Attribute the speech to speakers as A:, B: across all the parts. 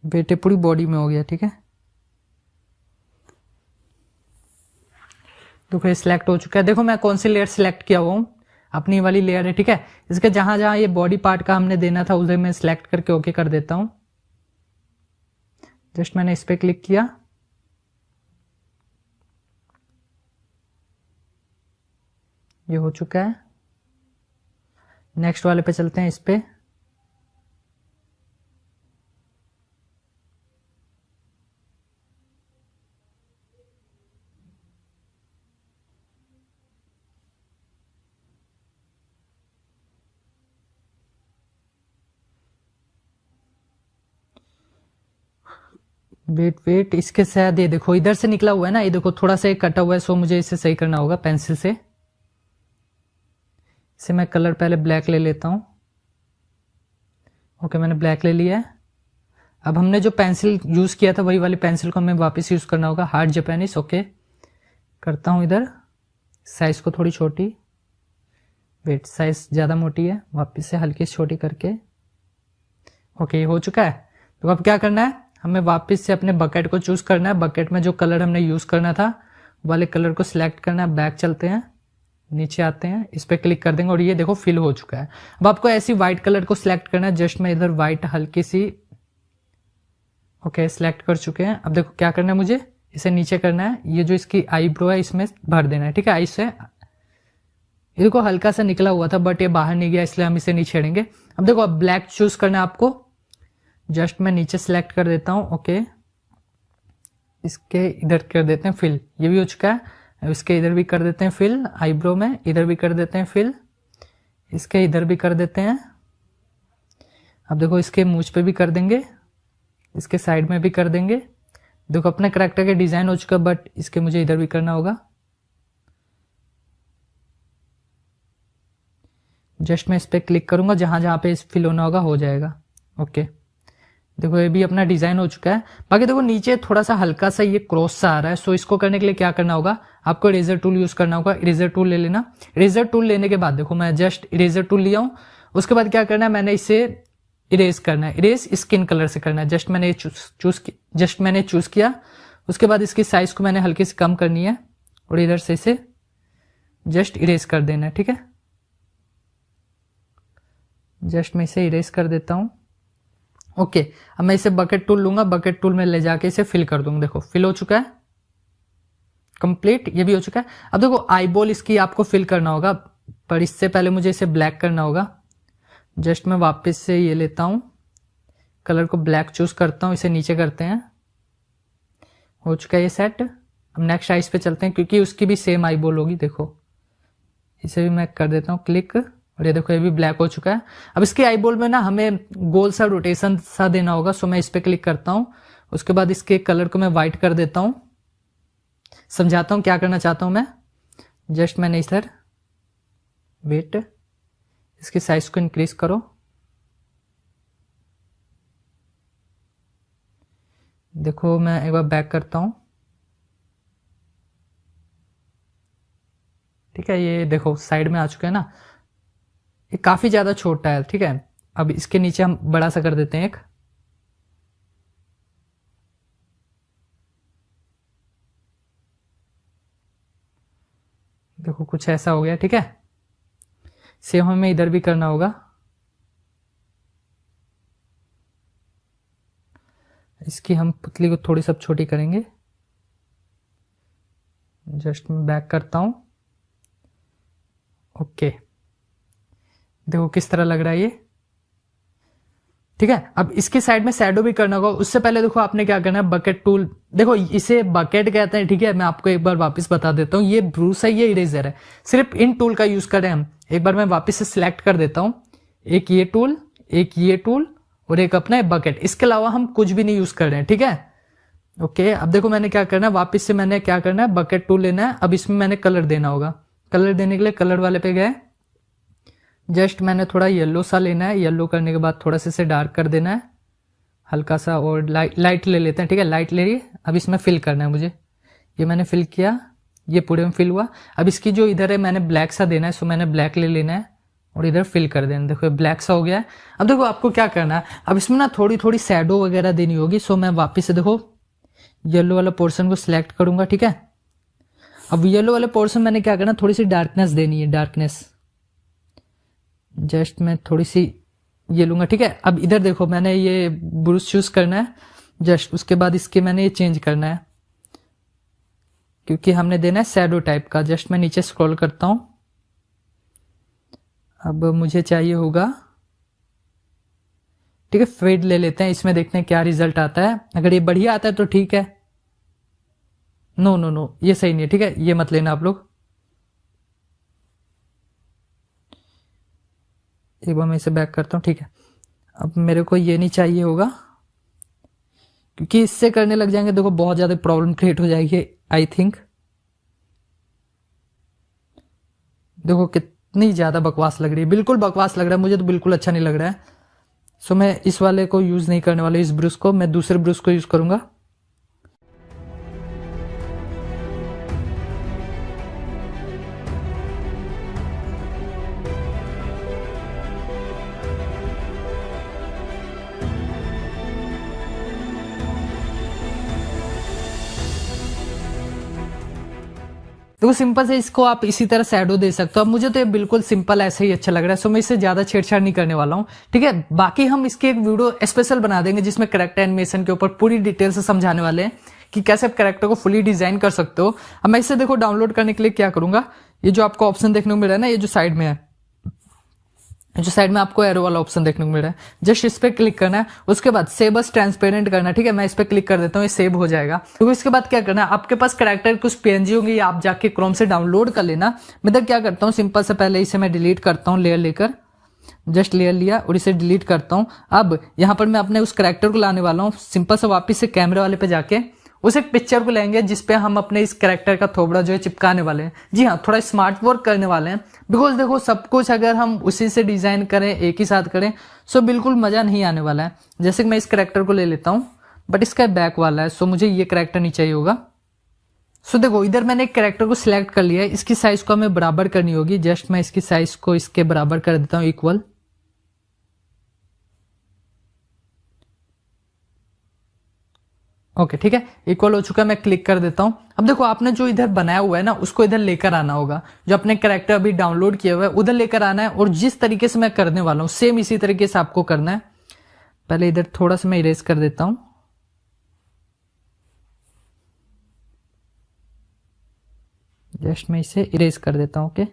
A: बेटे पूरी बॉडी में हो गया। ठीक है, देखो ये सिलेक्ट हो चुका है। देखो मैं कौन सी लेयर सिलेक्ट किया हुआ हूँ, अपनी वाली लेयर है। ठीक है, इसके जहां जहां ये बॉडी पार्ट का हमने देना था उसे मैं सिलेक्ट करके ओके कर देता हूं। जस्ट मैंने इस पे क्लिक किया, ये हो चुका है। नेक्स्ट वाले पे चलते हैं, इस पे वेट वेट, इसके शायद ये देखो इधर से निकला हुआ है ना, ये देखो थोड़ा सा कटा हुआ है, सो मुझे इसे सही करना होगा पेंसिल से। इसे मैं कलर पहले ब्लैक ले लेता हूं। ओके, मैंने ब्लैक ले लिया है। अब हमने जो पेंसिल यूज किया था वही वाली पेंसिल को हमें वापस यूज करना होगा, हार्ड जापानीज। ओके करता हूं, इधर साइज को थोड़ी छोटी, वेट साइज ज्यादा मोटी है, वापस से हल्की छोटी करके। ओके हो चुका है। तो अब क्या करना है, हमें वापस से अपने बकेट को चूज करना है। बकेट में जो कलर हमने यूज करना था वाले कलर को सिलेक्ट करना है। बैक चलते हैं, नीचे आते हैं, इस पे क्लिक कर देंगे और ये देखो फिल हो चुका है। अब आपको ऐसी व्हाइट कलर को सिलेक्ट करना है। जस्ट मैं इधर व्हाइट हल्की सी, ओके सिलेक्ट कर चुके हैं। अब देखो क्या करना है, मुझे इसे नीचे करना है। ये जो इसकी आईब्रो है इसमें भर देना है। ठीक है, आई से ये देखो हल्का सा निकला हुआ था बट ये बाहर नहीं गया, इसलिए हम इसे नहीं छेड़ेंगे। अब देखो अब ब्लैक चूज करना है आपको। जस्ट मैं नीचे सिलेक्ट कर देता हूं। ओके, इसके इधर कर देते हैं फिल, ये भी हो चुका है। अब इसके इधर भी कर देते हैं फिल, आईब्रो में इधर भी कर देते हैं फिल, इसके इधर भी कर देते हैं। अब देखो इसके मूंछ पे भी कर देंगे, इसके साइड में भी कर देंगे। देखो अपने कैरेक्टर के डिजाइन हो चुका, बट इसके मुझे इधर भी करना होगा। जस्ट मैं इस पे क्लिक करूंगा, जहां जहां पे इस फिल होना होगा हो जाएगा। ओके देखो ये भी अपना डिजाइन हो चुका है। बाकी देखो नीचे थोड़ा सा हल्का सा ये क्रॉस सा आ रहा है, सो इसको करने के लिए क्या करना होगा, आपको इरेजर टूल यूज करना होगा। इरेजर टूल ले लेना। इरेजर टूल लेने के बाद देखो मैं जस्ट इरेजर टूल लिया हूं। उसके बाद क्या करना है, मैंने इसे इरेज करना है। इरेज स्किन कलर से करना है। जस्ट मैंने चूज किया। उसके बाद इसकी साइज को मैंने हल्की से कम करनी है और इधर से इसे जस्ट इरेज कर देना है। ठीक है, जस्ट मैं इसे इरेज कर देता हूं। ओके अब मैं इसे बकेट टूल लूंगा, बकेट टूल में ले जाके इसे फिल कर दूंगा। देखो फिल हो चुका है कंप्लीट, ये भी हो चुका है। अब देखो आईबॉल इसकी आपको फिल करना होगा, पर इससे पहले मुझे इसे ब्लैक करना होगा। जस्ट मैं वापस से ये लेता हूं, कलर को ब्लैक चूज करता हूं, इसे नीचे करते हैं। हो चुका है ये सेट। अब नेक्स्ट आइज पे चलते हैं, क्योंकि उसकी भी सेम आईबॉल होगी। देखो इसे भी मैं कर देता हूं क्लिक, और ये देखो ये भी ब्लैक हो चुका है। अब इसके आईबॉल में ना हमें गोल सा रोटेशन सा देना होगा, सो मैं इस पे क्लिक करता हूं। उसके बाद इसके कलर को मैं व्हाइट कर देता हूं। समझाता हूं क्या करना चाहता हूं मैं। जस्ट मैंने इधर वेट, इसकी साइज को इंक्रीज करो। देखो मैं एक बार बैक करता हूं। ठीक है, ये देखो साइड में आ चुका है ना, ये काफी ज्यादा छोटा है। ठीक है, अब इसके नीचे हम बड़ा सा कर देते हैं एक। देखो कुछ ऐसा हो गया। ठीक है, सेम हमें इधर भी करना होगा। इसकी हम पुतली को थोड़ी सा छोटी करेंगे। जस्ट मैं बैक करता हूं। ओके देखो किस तरह लग रहा है ये। ठीक है, अब इसके साइड में शैडो भी करना होगा। उससे पहले देखो आपने क्या करना है, बकेट टूल, देखो इसे बकेट कहते हैं। ठीक है, मैं आपको एक बार वापस बता देता हूं, ये ब्रूस है, ये इरेजर है, सिर्फ इन टूल का यूज करें हम। एक बार मैं वापस से सिलेक्ट कर देता हूं, एक ये टूल, एक ये टूल और एक अपना बकेट। इसके अलावा हम कुछ भी नहीं यूज कर रहे हैं। ठीक है, ओके अब देखो मैंने क्या करना है, वापस से मैंने क्या करना है, बकेट टूल लेना है। अब इसमें मैंने कलर देना होगा। कलर देने के लिए कलर वाले पे गए, जस्ट मैंने थोड़ा येलो सा लेना है। येलो करने के बाद थोड़ा सा इसे डार्क कर देना है हल्का सा, और लाइट ले लेते हैं। ठीक है, लाइट ले लिए। अब इसमें फिल करना है मुझे। ये मैंने फिल किया, ये पूरे में फिल हुआ। अब इसकी जो इधर है मैंने ब्लैक सा देना है, सो मैंने ब्लैक ले लेना है। और इधर फिल कर देना। देखो ब्लैक सा हो गया है। अब देखो आपको क्या करना है, अब इसमें ना थोड़ी थोड़ी शैडो वगैरह देनी होगी। सो मैं वापस से देखो येलो वाला पोर्शन को सिलेक्ट करूंगा, ठीक है। अब येलो वाले पोर्शन मैंने क्या करना, थोड़ी सी डार्कनेस देनी है, डार्कनेस जस्ट मैं थोड़ी सी ये लूंगा, ठीक है। अब इधर देखो मैंने ये ब्रश चूज करना है जस्ट, उसके बाद इसके मैंने ये चेंज करना है क्योंकि हमने देना है शैडो टाइप का। जस्ट मैं नीचे स्क्रॉल करता हूं। अब मुझे चाहिए होगा, ठीक है, फेड ले लेते हैं, इसमें देखते हैं क्या रिजल्ट आता है। अगर ये बढ़िया आता है तो ठीक है। नो नो नो, ये सही नहीं है, ठीक है, ये मत लेना आप लोग। एक बार मैं इसे बैक करता हूं, ठीक है। अब मेरे को ये नहीं चाहिए होगा क्योंकि इससे करने लग जाएंगे देखो बहुत ज्यादा प्रॉब्लम क्रिएट हो जाएगी आई थिंक। देखो कितनी ज्यादा बकवास लग रही है, बिल्कुल बकवास लग रहा है, मुझे तो बिल्कुल अच्छा नहीं लग रहा है। सो मैं इस वाले को यूज नहीं करने वाला, इस ब्रश को मैं दूसरे ब्रश को यूज करूंगा। देखो सिंपल से इसको आप इसी तरह शैडो दे सकते हो। अब मुझे तो ये बिल्कुल सिंपल ऐसे ही अच्छा लग रहा है, सो मैं इससे ज्यादा छेड़छाड़ नहीं करने वाला हूँ, ठीक है। बाकी हम इसकी एक वीडियो स्पेशल बना देंगे जिसमें कैरेक्टर एनिमेशन के ऊपर पूरी डिटेल से समझाने वाले हैं कि कैसे आप कैरेक्टर को फुली डिजाइन कर सकते हो। अब मैं इसे देखो डाउनलोड करने के लिए क्या करूंगा, ये जो आपको ऑप्शन देखने को मिल रहा है ना, ये जो साइड में है, जो साइड में आपको एरो वाला ऑप्शन देखने को मिल रहा है, जस्ट इस पे क्लिक करना है। उसके बाद सेव एज ट्रांसपेरेंट करना है, ठीक है। मैं इस पे क्लिक कर देता हूँ, ये सेव हो जाएगा। तो इसके बाद क्या करना है, आपके पास कैरेक्टर कुछ पीएनजी होंगे, आप जाके क्रोम से डाउनलोड कर लेना। मैं तो क्या करता हूँ, सिंपल से पहले इसे मैं डिलीट करता हूँ, लेयर लेकर जस्ट लेयर लिया और इसे डिलीट करता हूँ। अब यहाँ पर मैं अपने उस कैरेक्टर को लाने वाला हूँ, सिंपल से वापिस से कैमरे वाले पे जाके उस एक पिक्चर को लेंगे जिसपे हम अपने इस कैरेक्टर का थोबड़ा जो है चिपकाने वाले हैं। जी हाँ, थोड़ा स्मार्ट वर्क करने वाले हैं, बिकॉज देखो सब कुछ अगर हम उसी से डिजाइन करें, एक ही साथ करें, सो बिल्कुल मजा नहीं आने वाला है। जैसे कि मैं इस कैरेक्टर को ले लेता हूं, बट इसका बैक वाला है, सो मुझे ये कैरेक्टर नहीं चाहिए होगा। सो देखो इधर मैंने एक कैरेक्टर को सिलेक्ट कर लिया है, इसकी साइज को हमें बराबर करनी होगी। जस्ट मैं इसकी साइज को इसके बराबर कर देता हूँ, इक्वल। ओके ठीक है, इक्वल हो चुका है, मैं क्लिक कर देता हूं। अब देखो आपने जो इधर बनाया हुआ है ना, उसको इधर लेकर आना होगा। जो अपने कैरेक्टर अभी डाउनलोड किया हुआ है उधर लेकर आना है, और जिस तरीके से मैं करने वाला हूं सेम इसी तरीके से आपको करना है। पहले इधर थोड़ा सा मैं इरेज कर देता हूं, जस्ट मैं इसे इरेज कर देता हूं, ओके,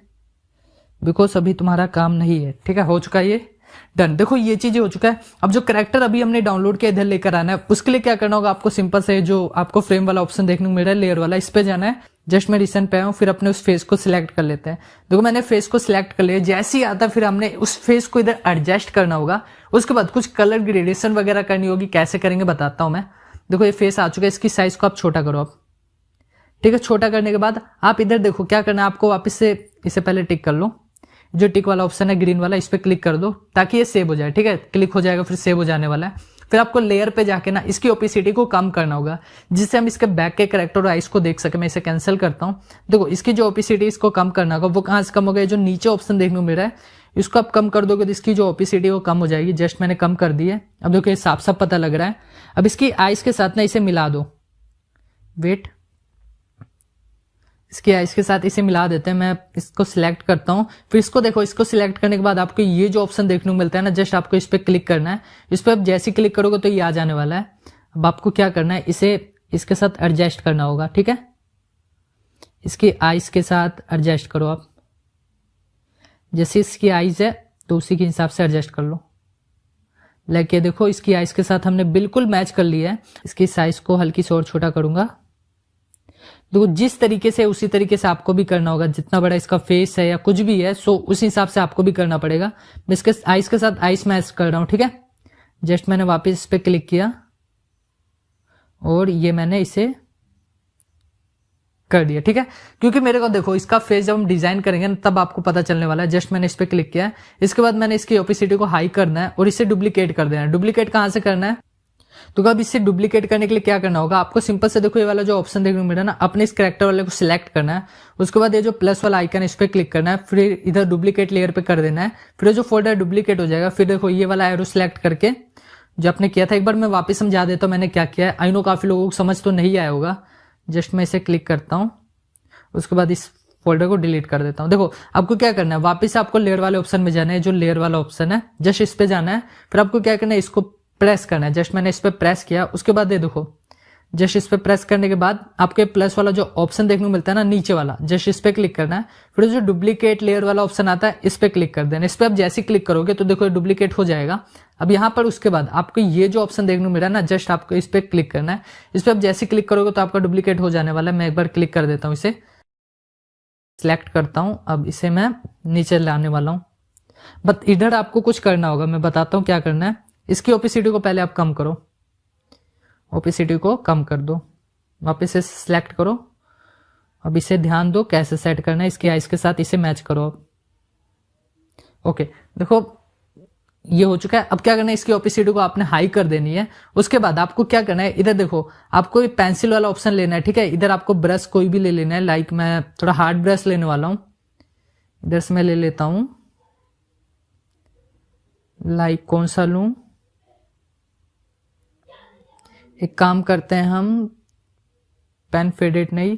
A: बिकॉज अभी तुम्हारा काम नहीं है, ठीक है। हो चुका है ये डन। देखो ये चीजें हो चुका है। अब जो कैरेक्टर अभी हमने डाउनलोड किया इधर लेकर आना है, उसके लिए क्या करना होगा आपको, सिंपल से जो आपको फ्रेम वाला ऑप्शन देखने को मिल रहा है, लेयर वाला, इस पे जाना है। जस्ट मैं रिसेंट पे आया हूं, फिर अपने उस फेस को सिलेक्ट कर लेते हैं। देखो मैंने फेस को सिलेक्ट कर लिया, जैसे ही आता फिर हमने उस फेस को इधर एडजस्ट करना होगा। उसके बाद कुछ कलर ग्रेडेशन वगैरह करनी होगी, कैसे करेंगे बताता हूं मैं। देखो ये फेस आ चुका है, इसकी साइज को आप छोटा करो आप, ठीक है। छोटा करने के बाद आप इधर देखो क्या करना है आपको, वापस से इसे पहले टिक कर लो, जो टिक वाला ऑप्शन है ग्रीन वाला, इस पे क्लिक कर दो ताकि ये सेव हो जाए, ठीक है। क्लिक हो जाएगा, फिर सेव हो जाने वाला है। फिर आपको लेयर पे जाके ना इसकी ओपेसिटी को कम करना होगा, जिससे हम इसके बैक के कैरेक्टर और आइस को देख सके। मैं इसे कैंसिल करता हूं। देखो इसकी जो ओपेसिटी इसको कम करना होगा, वो कहां से कम होगा, जो नीचे ऑप्शन देखने को मिल रहा है, इसको आप कम कर दोगे तो इसकी जो ओपेसिटी वो कम हो जाएगी। जस्ट मैंने कम कर दी है। अब देखो ये साफ साफ पता लग रहा है। अब इसकी आइस के साथ ना इसे मिला दो, वेट, इसकी आइस के साथ इसे मिला देते हैं। मैं इसको सिलेक्ट करता हूं, फिर इसको देखो, इसको सिलेक्ट करने के बाद आपको ये जो ऑप्शन देखने को मिलता है ना, जस्ट आपको इस पे क्लिक करना है। इस पे आप जैसे क्लिक करोगे तो ये आ जाने वाला है। अब आपको क्या करना है, इसे इसके साथ एडजस्ट करना होगा, ठीक है। इसकी आइस के साथ एडजस्ट करो आप, जैसे इसकी आइस है तो उसी के हिसाब से एडजस्ट कर लो। लेके देखो इसकी आइस के साथ हमने बिल्कुल मैच कर लिया है। इसकी साइज को हल्की से और छोटा करूंगा। देखो जिस तरीके से उसी तरीके से आपको भी करना होगा, जितना बड़ा इसका फेस है या कुछ भी है, सो उस हिसाब से आपको भी करना पड़ेगा। मैं इसके आइस के साथ आइस मैच कर रहा हूं, ठीक है। जस्ट मैंने वापस इस पे क्लिक किया और ये मैंने इसे कर दिया, ठीक है। क्योंकि मेरे को देखो इसका फेस जब हम डिजाइन करेंगे ना तब आपको पता चलने वाला है। जस्ट मैंने इस पे क्लिक किया है। इसके बाद मैंने इसकी ओपेसिटी को हाई करना है और इसे डुप्लीकेट कर देना है। डुप्लीकेट कहां से करना है, तो अब इसे डुप्लीकेट करने के लिए क्या करना होगा, आपको सिंपल से देखो ये वाला जो ऑप्शन देखने को मिला ना, अपने इस कैरेक्टर वाले को सिलेक्ट करना है। उसके बाद ये जो प्लस वाला आइकन है इस पर क्लिक करना है, फिर इधर डुप्लीकेट लेयर पे कर देना है। फिर जो फोल्डर डुप्लीकेट हो जाएगा, फिर देखो ये वाला एरो सिलेक्ट करके जो आपने किया था, एक बार मैं वापस समझा देता हूँ मैंने क्या किया है। आई नो काफी लोगों को समझ तो नहीं आया होगा। जस्ट मैं इसे क्लिक करता हूँ, उसके बाद इस फोल्डर को डिलीट कर देता हूं। देखो आपको क्या करना है, वापस आपको लेयर वाले ऑप्शन में जाना है, जो लेयर वाला ऑप्शन है जस्ट इस पे जाना है। फिर आपको क्या करना है, इसको प्रेस करना है। जस्ट मैंने इस पे प्रेस किया, उसके बाद ये देखो जस्ट इस पे प्रेस करने के बाद आपके प्लस वाला जो ऑप्शन देखने को मिलता है ना नीचे वाला, जस्ट इस पे क्लिक करना है। फिर जो डुप्लीकेट लेयर वाला ऑप्शन आता है इस पे क्लिक कर देना। इस पे आप जैसे क्लिक करोगे तो देखो डुप्लीकेट हो जाएगा। अब यहाँ पर उसके बाद आपको ये जो ऑप्शन देखने को मिला ना, जस्ट आपको इस पे क्लिक करना है। इस पे आप जैसे क्लिक करोगे तो आपका डुप्लीकेट हो जाने वाला है। मैं एक बार क्लिक कर देता हूँ, इसे सिलेक्ट करता हूं। अब इसे मैं नीचे लाने वाला हूं, बट इधर आपको कुछ करना होगा, मैं बताता हूं क्या करना है। इसकी ओपेसिटी को पहले आप कम करो, ओपेसिटी को कम कर दो, वापस से सिलेक्ट करो। अब इसे ध्यान दो कैसे सेट करना है, इसकी आइज के साथ इसे मैच करो। ओके देखो ये हो चुका है। अब क्या करना है, इसकी ओपेसिटी को आपने हाई कर देनी है। उसके बाद आपको क्या करना है, इधर देखो आपको पेंसिल वाला ऑप्शन लेना है, ठीक है। इधर आपको ब्रश कोई भी ले लेना है, लाइक मैं थोड़ा हार्ड ब्रश लेने वाला हूं। इधर से मैं ले लेता हूं, लाइक कौन सा लूं, एक काम करते हैं हम पेन फेडेड नहीं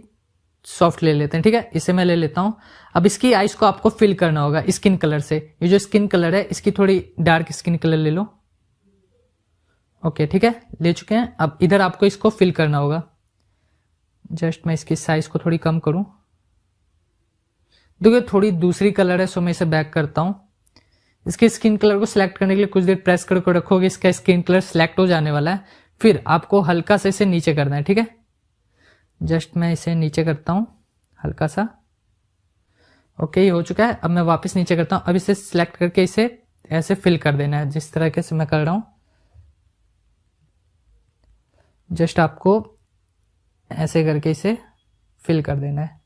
A: सॉफ्ट ले लेते हैं, ठीक है। इसे मैं ले लेता हूं। अब इसकी आइज को आपको फिल करना होगा स्किन कलर से। ये जो स्किन कलर है इसकी थोड़ी डार्क स्किन कलर ले लो। ओके ठीक है, ले चुके हैं। अब इधर आपको इसको फिल करना होगा। जस्ट मैं इसकी साइज को थोड़ी कम करूं, देखिए थोड़ी दूसरी कलर है, सो मैं इसे बैक करता हूं। इसके स्किन कलर को सिलेक्ट करने के लिए कुछ देर प्रेस करके रखोगे, इसका स्किन कलर सिलेक्ट हो जाने वाला है। फिर आपको हल्का से इसे नीचे करना है, ठीक है। जस्ट मैं इसे नीचे करता हूं हल्का सा। ओके ये हो चुका है। अब मैं वापस नीचे करता हूं। अब इसे सिलेक्ट करके इसे ऐसे फिल कर देना है जिस तरीके से मैं कर रहा हूं। जस्ट आपको ऐसे करके इसे फिल कर देना है।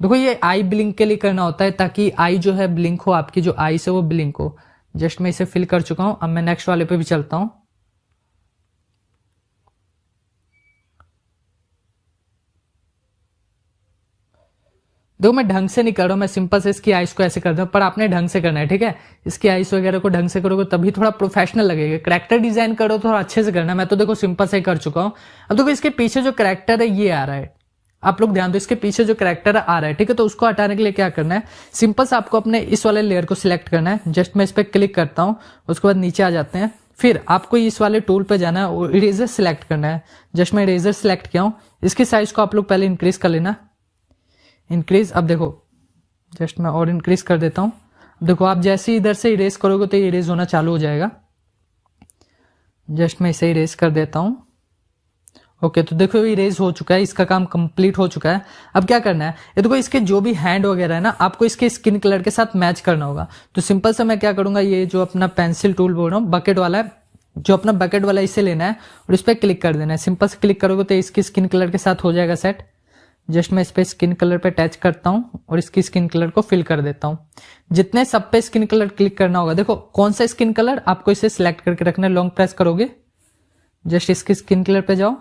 A: देखो ये आई ब्लिंक के लिए करना होता है, ताकि आई जो है ब्लिंक हो, आपकी जो आई से वो ब्लिंक हो। जस्ट मैं इसे फिल कर चुका हूं। अब मैं नेक्स्ट वाले पे भी चलता हूं। देखो मैं ढंग से नहीं कर रहा हूं, मैं सिंपल से इसकी आइस को ऐसे कर दूं, पर आपने ढंग से करना है, ठीक है। इसकी आइस वगैरह को ढंग से करोगे तभी थोड़ा प्रोफेशनल लगेगा। कैरेक्टर डिजाइन करो थोड़ा अच्छे से करना है। मैं तो देखो सिंपल से ही कर चुका हूं। अब देखो इसके पीछे जो कैरेक्टर है ये आ रहा है, आप लोग ध्यान दो, इसके पीछे जो कैरेक्टर आ रहा है, ठीक है। तो उसको हटाने के लिए क्या करना है, सिंपल से आपको अपने इस वाले लेयर को सिलेक्ट करना है। जस्ट मैं इस पर क्लिक करता हूं, उसके बाद नीचे आ जाते हैं। फिर आपको इस वाले टूल पे जाना है और इरेजर सिलेक्ट करना है। जस्ट मैं इरेजर सिलेक्ट किया हूं। इसकी साइज को आप लोग पहले इंक्रीज कर लेना, इंक्रीज। अब देखो जस्ट मैं और इंक्रीज कर देता हूं। देखो आप जैसे ही इधर से इरेज करोगे तो इरेज होना चालू हो जाएगा। जस्ट मैं इसे इरेज कर देता हूं। ओके तो देखो इरेज हो चुका है, इसका काम कंप्लीट हो चुका है। अब क्या करना है, ये देखो इसके जो भी हैंड वगैरह है ना, आपको इसके स्किन कलर के साथ मैच करना होगा। तो सिंपल से मैं क्या करूंगा, ये जो अपना पेंसिल टूल बोल रहा हूँ बकेट वाला है, जो अपना बकेट वाला इसे लेना है और इस पर क्लिक कर देना है। सिंपल से क्लिक करोगे तो इसकी स्किन कलर के साथ हो जाएगा सेट। जस्ट मैं इस पे स्किन कलर पे टच करता हूं और इसकी स्किन कलर को फिल कर देता हूं। जितने सब पे स्किन कलर क्लिक करना होगा, देखो कौन सा स्किन कलर आपको इसे सिलेक्ट करके रखना है। लॉन्ग प्रेस करोगे, जस्ट इसकी स्किन कलर पे जाओ,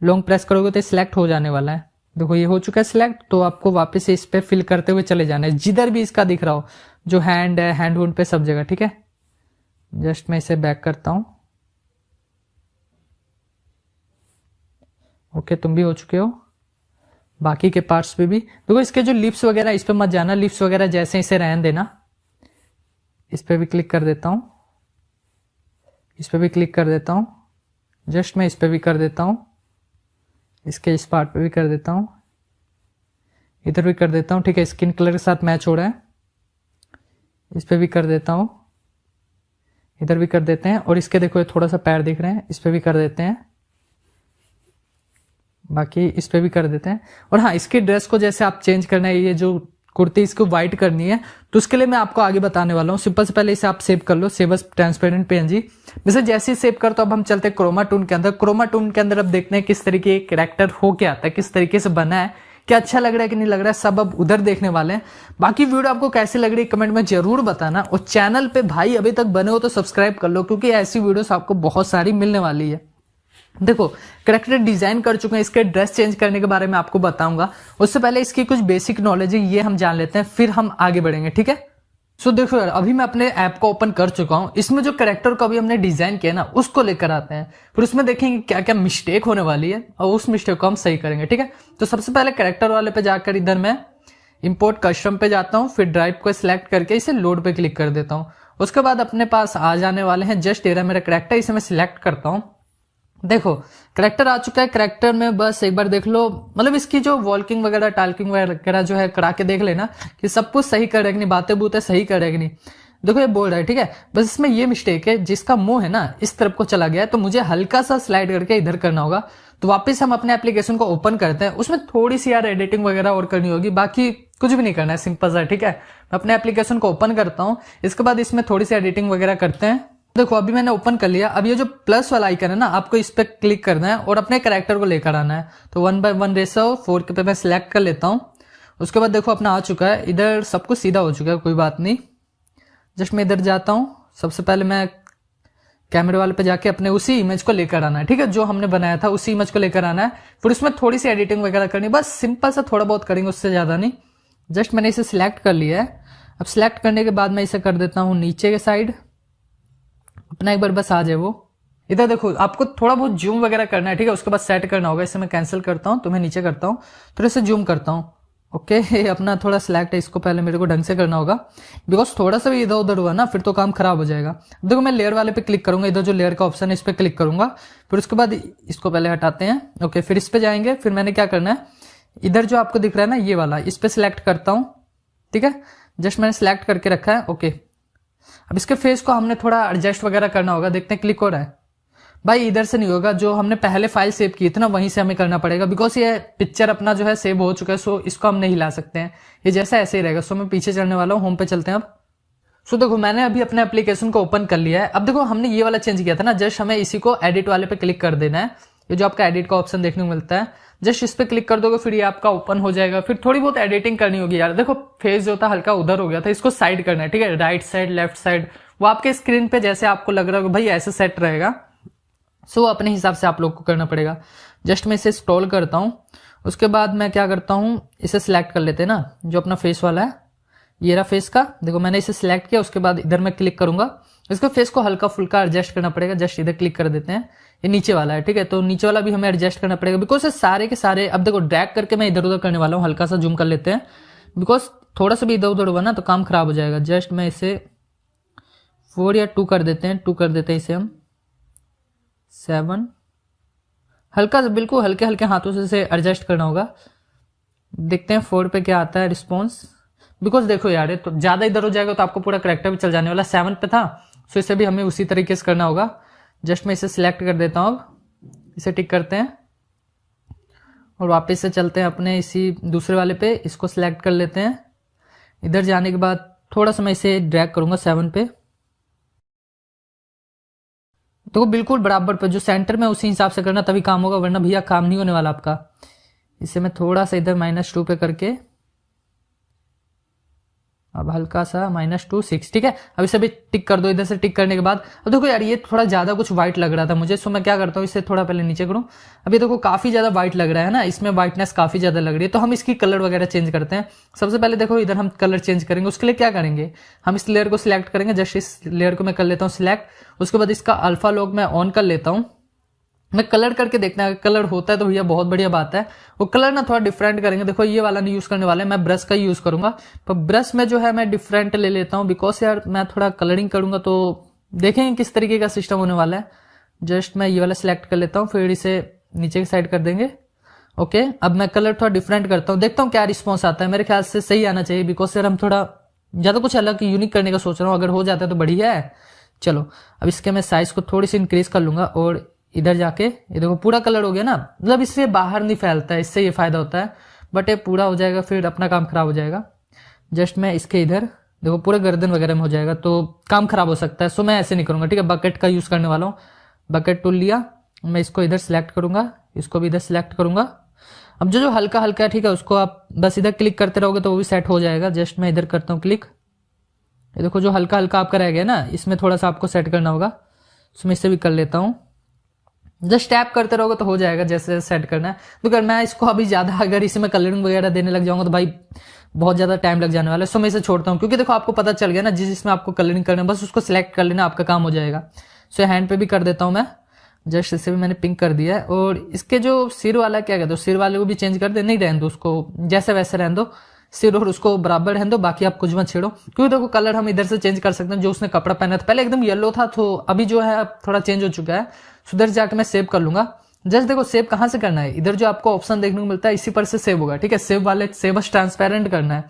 A: लॉन्ग प्रेस करोगे तो सिलेक्ट हो जाने वाला है। देखो ये हो चुका है सिलेक्ट। तो आपको वापस से इस पे फिल करते हुए चले जाना है, जिधर भी इसका दिख रहा हो, जो हैंड है, हैंड वुंड पे सब जगह, ठीक है। जस्ट मैं इसे बैक करता हूं। ओके तुम भी हो चुके हो। बाकी के पार्ट्स पे भी देखो, इसके जो लिप्स वगैरह इस पे मत जाना, लिप्स वगैरह जैसे इसे रहने देना। इस पे भी क्लिक कर देता हूं, इस पे भी क्लिक कर देता हूं। जस्ट मैं इस पे भी कर देता हूं, इसके इस पार्ट पे भी कर देता हूं, इधर भी कर देता हूं, ठीक है। स्किन कलर के साथ मैच हो रहा है। इस पे भी कर देता हूं, इधर भी कर देते हैं। और इसके देखो थोड़ा सा पैर दिख रहे हैं, इस पे भी कर देते हैं। बाकी इस पे भी कर देते हैं। और हाँ, इसकी ड्रेस को जैसे आप चेंज करना है, ये जो कुर्ती इसको व्हाइट करनी है, तो उसके लिए मैं आपको आगे बताने वाला हूँ। सिंपल से पहले इसे आप सेव कर लो, सेव एज ट्रांसपेरेंट पीएनजी। वैसे जैसे ही सेव कर तो अब हम चलते हैं क्रोमा टून के अंदर। क्रोमा टून के अंदर अब देखते हैं किस तरीके कैरेक्टर हो के आता है, किस तरीके से बना है, क्या अच्छा लग रहा है कि नहीं लग रहा है सब अब उधर देखने वाले हैं। बाकी वीडियो आपको कैसी लग रही है कमेंट में जरूर बताना, और चैनल पे भाई अभी तक बने हो तो सब्सक्राइब कर लो, क्योंकि ऐसी वीडियोस आपको बहुत सारी मिलने वाली है। देखो कैरेक्टर डिजाइन कर चुके हैं, इसके ड्रेस चेंज करने के बारे में आपको बताऊंगा। उससे पहले इसकी कुछ बेसिक नॉलेज है ये हम जान लेते हैं, फिर हम आगे बढ़ेंगे, ठीक है। सो देखो यार, अभी मैं अपने ऐप को ओपन कर चुका हूं। इसमें जो कैरेक्टर को अभी हमने डिजाइन किया ना उसको लेकर आते हैं, फिर उसमें देखेंगे क्या क्या मिस्टेक होने वाली है और उस मिस्टेक को हम सही करेंगे, ठीक है। तो सबसे पहले कैरेक्टर वाले पे जाकर इधर मैं इंपोर्ट कस्टम पे जाता हूँ, फिर ड्राइव को सिलेक्ट करके इसे लोड पे क्लिक कर देता हूँ। उसके बाद अपने पास आ जाने वाले हैं जस्ट एरा मेरा कैरेक्टर, इसे मैं सिलेक्ट करता हूँ। देखो करेक्टर आ चुका है। करेक्टर में बस एक बार देख लो, मतलब इसकी जो वॉल्किंग वगैरह टाल्किंग वगैरह जो है करा के देख लेना कि सब कुछ सही कर रहे कि नहीं, बातें बूतें सही कर रहे कि नहीं। देखो ये बोल रहा है, ठीक है। बस इसमें ये मिस्टेक है, जिसका मुंह है ना इस तरफ को चला गया है, तो मुझे हल्का सा स्लाइड करके इधर करना होगा। तो वापस हम अपने एप्लीकेशन को ओपन करते हैं, उसमें थोड़ी सी यार एडिटिंग वगैरह और करनी होगी, बाकी कुछ भी नहीं करना है, सिंपल सा, ठीक है। मैं अपने एप्लीकेशन को ओपन करता हूँ, इसके बाद इसमें थोड़ी सी एडिटिंग वगैरह करते हैं। देखो अभी मैंने ओपन कर लिया। अब ये जो प्लस वाला आइकन है ना, आपको इस पे क्लिक करना है और अपने कैरेक्टर को लेकर आना है। तो 1/1 रेशो 4 पे मैं सिलेक्ट कर लेता हूँ। उसके बाद देखो अपना आ चुका है, इधर सब कुछ सीधा हो चुका है, कोई बात नहीं। जस्ट मैं इधर जाता हूँ, सबसे पहले मैं कैमरे वाले पे जाके अपने उसी इमेज को लेकर आना है, ठीक है, जो हमने बनाया था उसी इमेज को लेकर आना है। फिर उसमें थोड़ी सी एडिटिंग वगैरह करनी, बस सिंपल सा थोड़ा बहुत करेंगे, उससे ज्यादा नहीं। जस्ट मैंने इसे सिलेक्ट कर लिया है। अब सिलेक्ट करने के बाद मैं इसे कर देता हूँ नीचे के साइड, अपना एक बार बस आ जाए वो। इधर देखो आपको थोड़ा बहुत जूम वगैरह करना है, ठीक है, उसके बाद सेट करना होगा। इसे मैं कैंसिल करता हूँ, तो मैं नीचे करता हूँ, थोड़ा सा जूम करता हूँ। ओके अपना थोड़ा सिलेक्ट है, इसको पहले मेरे को ढंग से करना होगा, बिकॉज थोड़ा सा भी इधर उधर हुआ ना फिर तो काम खराब हो जाएगा। देखो मैं लेयर वाले पे क्लिक करूंगा, इधर जो लेयर का ऑप्शन है इस पे क्लिक करूंगा, फिर उसके बाद इसको पहले हटाते हैं। ओके फिर इस पे जाएंगे, फिर मैंने क्या करना है, इधर जो आपको दिख रहा है ना ये वाला, इस पे सिलेक्ट करता हूँ, ठीक है। जस्ट मैंने सिलेक्ट करके रखा है। ओके अब इसके फेस को हमने थोड़ा एडजस्ट वगैरह करना होगा, देखते हैं क्लिक हो रहा है। भाई इधर से नहीं होगा, जो हमने पहले फाइल सेव की थी ना वहीं से हमें करना पड़ेगा, बिकॉज ये पिक्चर अपना जो है सेव हो चुका है, सो इसको हम नहीं हिला सकते हैं, ये जैसा ऐसे ही रहेगा। सो मैं पीछे चलने वाला हूँ, होम पे चलते हैं अब। सो देखो मैंने अभी अपने एप्लीकेशन को ओपन कर लिया है। अब देखो हमने ये वाला चेंज किया था ना, जस्ट हमें इसी को एडिट वाले पे क्लिक कर देना है। ये जो आपका एडिट का ऑप्शन देखने को मिलता है, जस्ट इस पे क्लिक कर दोगे, फिर ये आपका ओपन हो जाएगा। फिर थोड़ी बहुत एडिटिंग करनी होगी यार। देखो फेस जो था हल्का उधर हो गया था, इसको साइड करना है, ठीक है, राइट साइड लेफ्ट साइड, वो आपके स्क्रीन पे जैसे आपको लग रहा होगा भाई ऐसे सेट रहेगा, सो अपने हिसाब से आप लोग को करना पड़ेगा। जस्ट मैं इसे स्क्रॉल करता हूँ, उसके बाद मैं क्या करता हूँ, इसे सिलेक्ट कर लेते हैं ना, जो अपना फेस वाला है, ये रहा फेस का। देखो मैंने इसे सिलेक्ट किया, उसके बाद इधर मैं क्लिक करूंगा, इसको फेस को हल्का फुल्का एडजस्ट करना पड़ेगा। जस्ट इधर क्लिक कर देते हैं, ये नीचे वाला है, ठीक है, तो नीचे वाला भी हमें एडजस्ट करना पड़ेगा, बिकॉज ये सारे के सारे, अब देखो ड्रैग करके मैं इधर उधर करने वाला हूँ, हल्का सा जूम कर लेते हैं, बिकॉज थोड़ा सा भी इधर उधर हुआ ना तो काम खराब हो जाएगा। जस्ट मैं इसे 4 या 2 कर देते हैं, 2 कर देते हैं इसे हम, 7, हल्का सा बिल्कुल हल्के हल्के हाथों से इसे एडजस्ट करना होगा। देखते हैं 4 पे क्या आता है रिस्पॉन्स, बिकॉज देखो यार तो ज्यादा इधर हो जाएगा तो आपको पूरा करेक्टर भी चल जाने वाला। 7 पे था, सो इसे भी हमें उसी तरीके से करना होगा। जस्ट मैं इसे सिलेक्ट कर देता हूँ, अब इसे टिक करते हैं और वापस से चलते हैं अपने इसी दूसरे वाले पे, इसको सिलेक्ट कर लेते हैं। इधर जाने के बाद थोड़ा सा मैं इसे ड्रैग करूंगा 7 पे, तो बिल्कुल बराबर पे जो सेंटर में उसी हिसाब से करना तभी काम होगा, वरना भैया काम नहीं होने वाला आपका। इसे मैं थोड़ा सा इधर -2 पे करके, अब हल्का सा -2 6, ठीक है। अब इसे भी टिक कर दो। इधर से टिक करने के बाद अब देखो यार ये थोड़ा ज्यादा कुछ व्हाइट लग रहा था मुझे, सो मैं क्या करता हूँ, इसे थोड़ा पहले नीचे करूँ। अभी देखो काफी ज्यादा व्हाइट लग रहा है ना, इसमें व्हाइटनेस काफी ज्यादा लग रही है, तो हम इसकी कलर वगैरह चेंज करते हैं। सबसे पहले देखो इधर हम कलर चेंज करेंगे, उसके लिए क्या करेंगे, हम इस लेयर को सिलेक्ट करेंगे। जस्ट इस लेयर को मैं कर लेता हूँ सिलेक्ट, उसके बाद इसका अल्फा लॉग मैं ऑन कर लेता हूँ। मैं कलर करके देखना है, कलर होता है तो भैया बहुत बढ़िया बात है। वो कलर ना थोड़ा डिफरेंट करेंगे, देखो ये वाला नहीं यूज करने वाले, मैं ब्रश का ही यूज करूंगा। पर ब्रश में जो है मैं डिफरेंट ले लेता हूँ, बिकॉज यार मैं थोड़ा कलरिंग करूंगा तो देखेंगे किस तरीके का सिस्टम होने वाला है। जस्ट मैं ये वाला सिलेक्ट कर लेता हूँ, फिर इसे नीचे की साइड कर देंगे। ओके अब मैं कलर थोड़ा डिफरेंट करता हूँ, देखता हूँ क्या रिस्पॉन्स आता है। मेरे ख्याल से सही आना चाहिए, बिकॉज यार हम थोड़ा ज्यादा कुछ अलग यूनिक करने का सोच रहा हूँ, अगर हो जाता है तो बढ़िया है। चलो अब इसके मैं साइज को थोड़ी सी इंक्रीज कर लूंगा और इधर जाके ये देखो पूरा कलर हो गया ना, मतलब इससे बाहर नहीं फैलता है, इससे ये फायदा होता है। बट ये पूरा हो जाएगा फिर अपना काम खराब हो जाएगा। जस्ट मैं इसके इधर देखो पूरा गर्दन वगैरह में हो जाएगा तो काम खराब हो सकता है, सो मैं ऐसे नहीं करूंगा, ठीक है। बकेट का यूज करने वाला हूँ, बकेट टूल लिया, मैं इसको इधर सिलेक्ट करूंगा, इसको भी इधर सिलेक्ट करूंगा। अब जो जो हल्का हल्का है, ठीक है, उसको आप बस इधर क्लिक करते रहोगे तो वो भी सेट हो जाएगा। जस्ट मैं इधर करता हूँ क्लिक, ये देखो जो हल्का हल्का आपका रह गया ना, इसमें थोड़ा सा आपको सेट करना होगा। इसमें इससे भी कर लेता हूँ, जस्ट टैप करते रहोगे तो हो जाएगा जैसे सेट करना है। तो अगर मैं इसको अभी ज्यादा अगर इसी में कलरिंग वगैरह देने लग जाऊंगा तो भाई बहुत ज्यादा टाइम लग जाने वाला है। सो मैं इसे छोड़ता हूँ, क्योंकि देखो आपको पता चल गया ना जिसमें आपको कलरिंग करना है, बस उसको सिलेक्ट कर लेना, आपका काम हो जाएगा। सो हैंड पे भी कर देता हूँ मैं, जस्ट इसे भी मैंने पिंक कर दिया है। और इसके जो सिर वाला क्या कहते हो, सिर वाले को भी चेंज कर दे, नहीं रहने दो उसको जैसे वैसे रहने दो, सिर और उसको बराबर रहने दो, बाकी आप कुछ मत छेड़ो। क्योंकि देखो कलर हम इधर से चेंज कर सकते हैं। जो उसने कपड़ा पहना था पहले एकदम येलो था, तो अभी जो है थोड़ा चेंज हो चुका है। उधर जाके मैं सेव कर लूंगा। जस्ट देखो सेव कहां से करना है, इधर जो आपको ऑप्शन देखने को मिलता है इसी पर से सेव होगा, ठीक है। सेव वाले सेव बस ट्रांसपेरेंट करना है,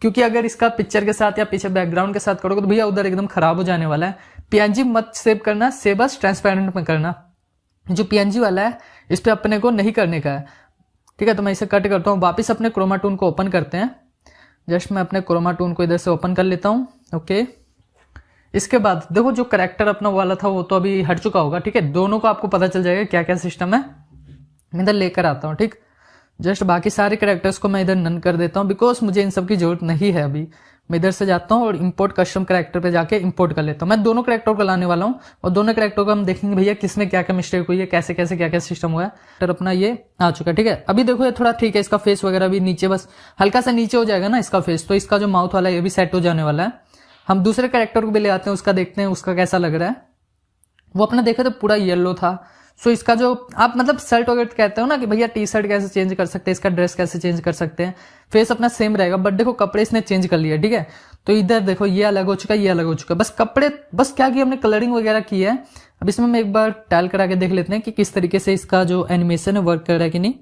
A: क्योंकि अगर इसका पिक्चर के साथ या पीछे बैकग्राउंड के साथ करोगे तो भैया उधर एकदम खराब हो जाने वाला है। पीएनजी मत सेव करना, सेव बस ट्रांसपेरेंट में करना। जो पीएनजी वाला है इस पे अपने को नहीं करने का है, ठीक है। तो मैं इसे कट करता हूँ, वापिस अपने क्रोमा टून को ओपन करते हैं। जस्ट मैं अपने क्रोमा टून को इधर से ओपन कर लेता हूँ, ओके। इसके बाद देखो जो करेक्टर अपना वाला था वो तो अभी हट चुका होगा, ठीक है। दोनों को आपको पता चल जाएगा क्या क्या सिस्टम है। मैं इधर लेकर आता हूँ, ठीक। जस्ट बाकी सारे करेक्टर्स को मैं इधर नन कर देता हूँ, बिकॉज मुझे इन सब की जरूरत नहीं है अभी। मैं इधर से जाता हूँ और इंपोर्ट कस्टम करेक्टर पे जाके इंपोर्ट कर लेता हूँ। मैं दोनों करेक्टर को लाने वाला हूँ और दोनों करेक्टर को हम देखेंगे भैया किसमें क्या क्या मिस्टेक हुई है, कैसे कैसे क्या क्या सिस्टम हुआ है। तो अपना ये आ चुका है, ठीक है। अभी देखो ये थोड़ा ठीक है, इसका फेस वगैरह भी नीचे बस हल्का सा नीचे हो जाएगा ना इसका फेस, तो इसका जो माउथ वाला है ये भी सेट हो जाने वाला है। हम दूसरे करेक्टर को भी ले आते हैं, उसका देखते हैं उसका कैसा लग रहा है। वो अपना देखा तो पूरा येलो था। सो इसका जो आप मतलब शर्ट वगैरह कहते हो ना कि भैया टी शर्ट कैसे चेंज कर सकते हैं, इसका ड्रेस कैसे चेंज कर सकते हैं, फेस अपना सेम रहेगा, बट देखो कपड़े इसने चेंज कर लिया, ठीक है। तो इधर देखो ये अलग हो चुका है, ये अलग हो चुका है, बस कपड़े बस क्या किया हमने कलरिंग वगैरह की है। अब इसमें हम एक बार टाइल करा के देख लेते हैं कि किस तरीके से इसका जो एनिमेशन है वर्क कर रहा है कि नहीं।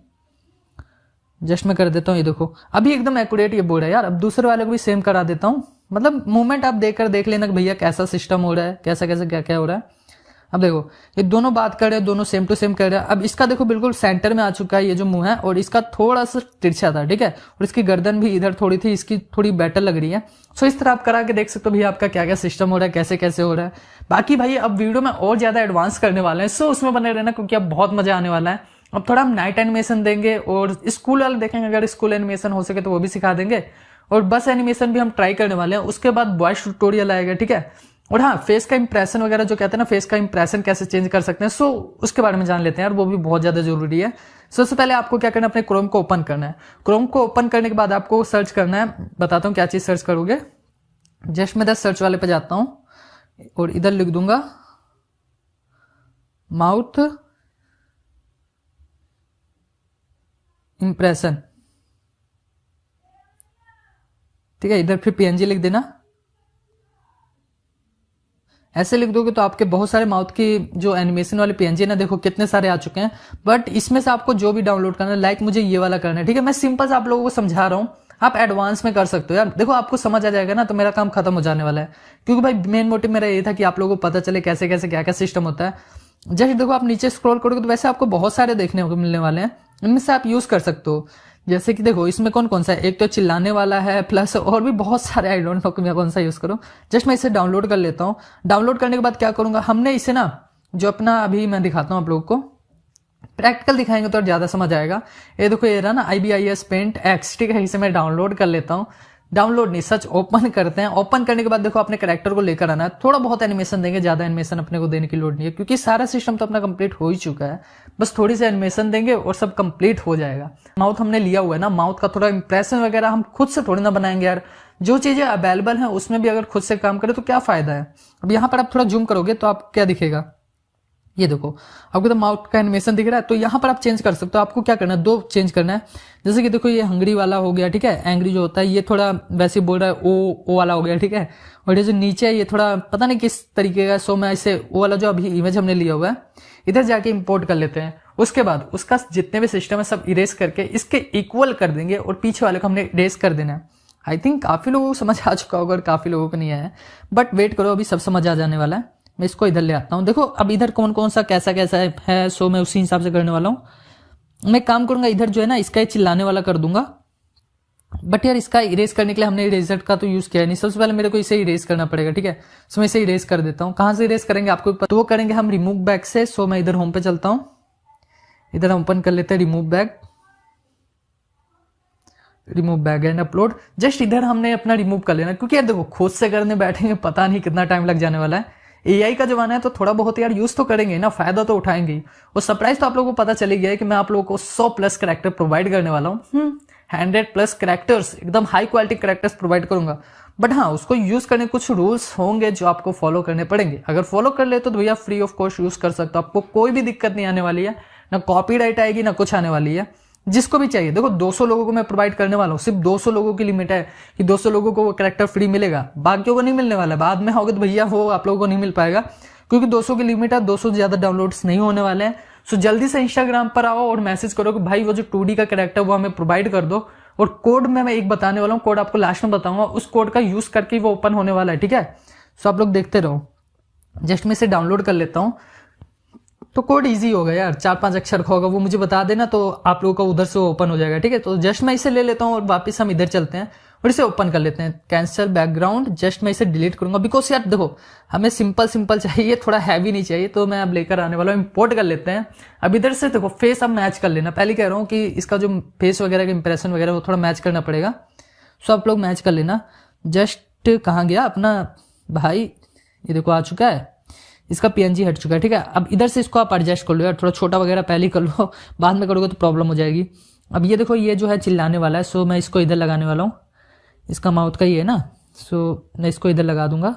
A: जस्ट मैं कर देता हूँ, ये देखो अभी एकदम एक्यूरेट ये बोर्ड है यार। अब दूसरे वाले को भी सेम करा देता हूँ, मतलब मूवमेंट आप देखकर देख लेना कि भैया कैसा सिस्टम हो रहा है, कैसा कैसा क्या क्या हो रहा है। अब देखो ये दोनों बात कर रहे हैं, दोनों सेम टू सेम कर रहे हैं। अब इसका देखो बिल्कुल सेंटर में आ चुका है ये जो मुंह है, और इसका थोड़ा सा तिरछा था, ठीक है। और इसकी गर्दन भी इधर थोड़ी थी, इसकी थोड़ी बेटर लग रही है। सो इस तरह आप करा के देख सकते हो भैया आपका क्या क्या सिस्टम हो रहा है, कैसे कैसे हो रहा है। बाकी भाई अब वीडियो में और ज्यादा एडवांस करने वाले हैं, सो उसमें बने रहना क्योंकि अब बहुत मजा आने वाला है। अब थोड़ा हम नाइट एनिमेशन देंगे और स्कूल वाले देखेंगे, अगर स्कूल एनिमेशन हो सके तो वो भी सिखा देंगे, और बस एनिमेशन भी हम ट्राई करने वाले हैं। उसके बाद वॉइस ट्यूटोरियल आएगा, ठीक है। और हाँ, फेस का इंप्रेशन वगैरह जो कहते हैं ना, फेस का इंप्रेशन कैसे चेंज कर सकते हैं, सो उसके बारे में जान लेते हैं यार, वो भी बहुत ज्यादा जरूरी है। सबसे पहले आपको क्या करना है, अपने क्रोम को ओपन करना है। क्रोम को ओपन करने के बाद आपको सर्च करना है, बताता हूँ क्या चीज सर्च करोगे। जस्ट मैं 10 सर्च वाले पे जाता हूं और इधर लिख दूंगा माउथ इंप्रेशन, ठीक है। इधर फिर पीएनजी लिख देना, ऐसे लिख दोगे तो आपके बहुत सारे माउथ की जो एनिमेशन वाले पीएनजी ना, देखो कितने सारे आ चुके हैं। बट इसमें से आपको जो भी डाउनलोड करना है, लाइक मुझे ये वाला करना है, ठीक है। मैं सिंपल से आप लोगों को समझा रहा हूँ, आप एडवांस में कर सकते हो यार। देखो आपको समझ आ जाएगा ना तो मेरा काम खत्म हो जाने वाला है, क्योंकि भाई मेन मोटिव मेरा ये था कि आप लोगों को पता चले कैसे कैसे क्या क्या सिस्टम होता है। जैसे देखो आप नीचे स्क्रॉल करोगे तो वैसे आपको बहुत सारे देखने को मिलने वाले हैं, इनमें से आप यूज कर सकते हो। जैसे कि देखो इसमें कौन कौन सा है, एक तो चिल्लाने वाला है, प्लस और भी बहुत सारे, आई डोंट नो कि मैं कौन सा यूज करूं। जस्ट मैं इसे डाउनलोड कर लेता हूं। डाउनलोड करने के बाद क्या करूंगा, हमने इसे ना जो अपना अभी मैं दिखाता हूं आप लोगों को, प्रैक्टिकल दिखाएंगे तो ज्यादा समझ आएगा। ये देखो ये रहा ना IBIS पेंट X, ठीक है। इसे मैं डाउनलोड कर लेता हूँ, डाउनलोड नहीं सच ओपन करते हैं। ओपन करने के बाद देखो अपने कैरेक्टर को लेकर आना है, थोड़ा बहुत एनिमेशन देंगे, ज्यादा एनिमेशन अपने को देने की लोड नहीं है, क्योंकि सारा सिस्टम तो अपना कंप्लीट हो ही चुका है। बस थोड़ी सी एनिमेशन देंगे और सब कंप्लीट हो जाएगा। माउथ हमने लिया हुआ है ना, माउथ का थोड़ा इंप्रेशन वगैरह हम खुद से थोड़ी ना बनाएंगे यार, जो चीजें अवेलेबल है उसमें भी अगर खुद से काम करें तो क्या फायदा है। अब यहाँ पर आप थोड़ा जूम करोगे तो आप क्या दिखेगा, ये देखो आपको तो माउथ का एनिमेशन दिख रहा है। तो यहाँ पर आप चेंज कर सकते हो, आपको क्या करना है, दो चेंज करना है। जैसे कि देखो ये हंगरी वाला हो गया, ठीक है। एंग्री जो होता है ये थोड़ा वैसे बोल रहा है, ओ वाला हो गया, ठीक है। और ये जो नीचे है ये थोड़ा पता नहीं किस तरीके का। सो मैं इसे ओ वाला जो अभी इमेज हमने लिया हुआ है इधर जाके इंपोर्ट कर लेते हैं। उसके बाद उसका जितने भी सिस्टम है सब इरेज करके इसके इक्वल कर देंगे और पीछे वाले को हमने इरेज कर देना है। आई थिंक काफी लोगों को समझ आ चुका होगा और काफी लोगों को नहीं आया, बट वेट करो अभी सब समझ आ जाने वाला है। मैं इसको इधर ले आता हूँ। देखो अब इधर कौन कौन सा कैसा कैसा है, सो मैं उसी हिसाब से करने वाला हूँ। मैं काम करूंगा इधर जो है ना इसका चिल्लाने वाला कर दूंगा, बट यार इसका इरेज करने के लिए हमने इरेजर का तो यूज किया नहीं। सबसे पहले मेरे को इसे इरेज करना पड़ेगा, ठीक है। सो मैं इसे इरेज कर देता हूँ। कहां से इरेज करेंगे आपको तो वो करेंगे हम रिमूव बैक से। सो मैं इधर होम पे चलता हूँ, इधर हम ओपन कर लेते हैं remove back. Remove background upload, just इधर हमने अपना रिमूव कर लेना, क्योंकि यार देखो खुद से करने बैठेंगे पता नहीं कितना टाइम लग जाने वाला है। एआई का जमाना है तो थोड़ा बहुत यार यूज तो करेंगे ना, फायदा तो उठाएंगे ही। और सरप्राइज तो आप लोगों को पता चली गया है कि मैं आप लोगों को 100+ कैरेक्टर प्रोवाइड करने वाला हूँ। 100+ कैरेक्टर्स, एकदम हाई क्वालिटी कैरेक्टर्स प्रोवाइड करूंगा। बट हाँ, उसको यूज करने कुछ रूल्स होंगे जो आपको फॉलो करने पड़ेंगे। अगर फॉलो कर ले तो भैया फ्री ऑफ कॉस्ट यूज कर सकते हो, आपको कोई भी दिक्कत नहीं आने वाली है, ना कॉपीराइट आएगी ना कुछ आने वाली है। जिसको भी चाहिए, देखो 200 लोगों को मैं प्रोवाइड करने वाला हूँ, सिर्फ 200 लोगों की लिमिट है कि 200 लोगों को वो कैरेक्टर फ्री मिलेगा, बाकियों को नहीं मिलने वाला। बाद में होगा तो भैया वो आप लोगों को नहीं मिल पाएगा, क्योंकि 200 की लिमिट है, 200 से ज्यादा डाउनलोड्स नहीं होने वाले हैं। सो जल्दी से इंस्टाग्राम पर आओ और मैसेज करो कि भाई वो जो 2D का कैरेक्टर वो हमें प्रोवाइड कर दो। और कोड में मैं एक बताने वाला हूँ, कोड आपको लास्ट में बताऊंगा, उस कोड का यूज करके वो ओपन होने वाला है, ठीक है। सो आप लोग देखते रहो, जस्ट मैं इसे डाउनलोड कर लेता हूँ। तो कोड इजी होगा यार, 4-5 अक्षर का होगा, वो मुझे बता देना तो आप लोगों का उधर से ओपन हो जाएगा, ठीक है। तो जस्ट मैं इसे ले लेता हूँ और वापस हम इधर चलते हैं और इसे ओपन कर लेते हैं। कैंसिल बैकग्राउंड, जस्ट मैं इसे डिलीट करूंगा, बिकॉज यार देखो हमें सिंपल चाहिए, थोड़ा हैवी नहीं चाहिए, तो मैं अब लेकर आने वाला हूँ। इंपोर्ट कर लेते हैं। अब इधर से देखो फेस अब मैच कर लेना, पहले कह रहा हूँ कि इसका जो फेस वगैरह का इंप्रेशन वगैरह वो थोड़ा मैच करना पड़ेगा। सो आप लोग मैच कर लेना। जस्ट कहाँ गया अपना भाई, ये देखो आ चुका है, इसका पीएनजी हट चुका है, ठीक है। अब इधर से इसको आप एडजस्ट कर लो यार, थोड़ा छोटा वगैरह पहले ही कर लो, बाद में करोगे तो प्रॉब्लम हो जाएगी। अब ये देखो ये जो है चिल्लाने वाला है, सो मैं इसको इधर लगाने वाला हूँ, इसका माउथ का ही है ना। सो मैं इसको इधर लगा दूंगा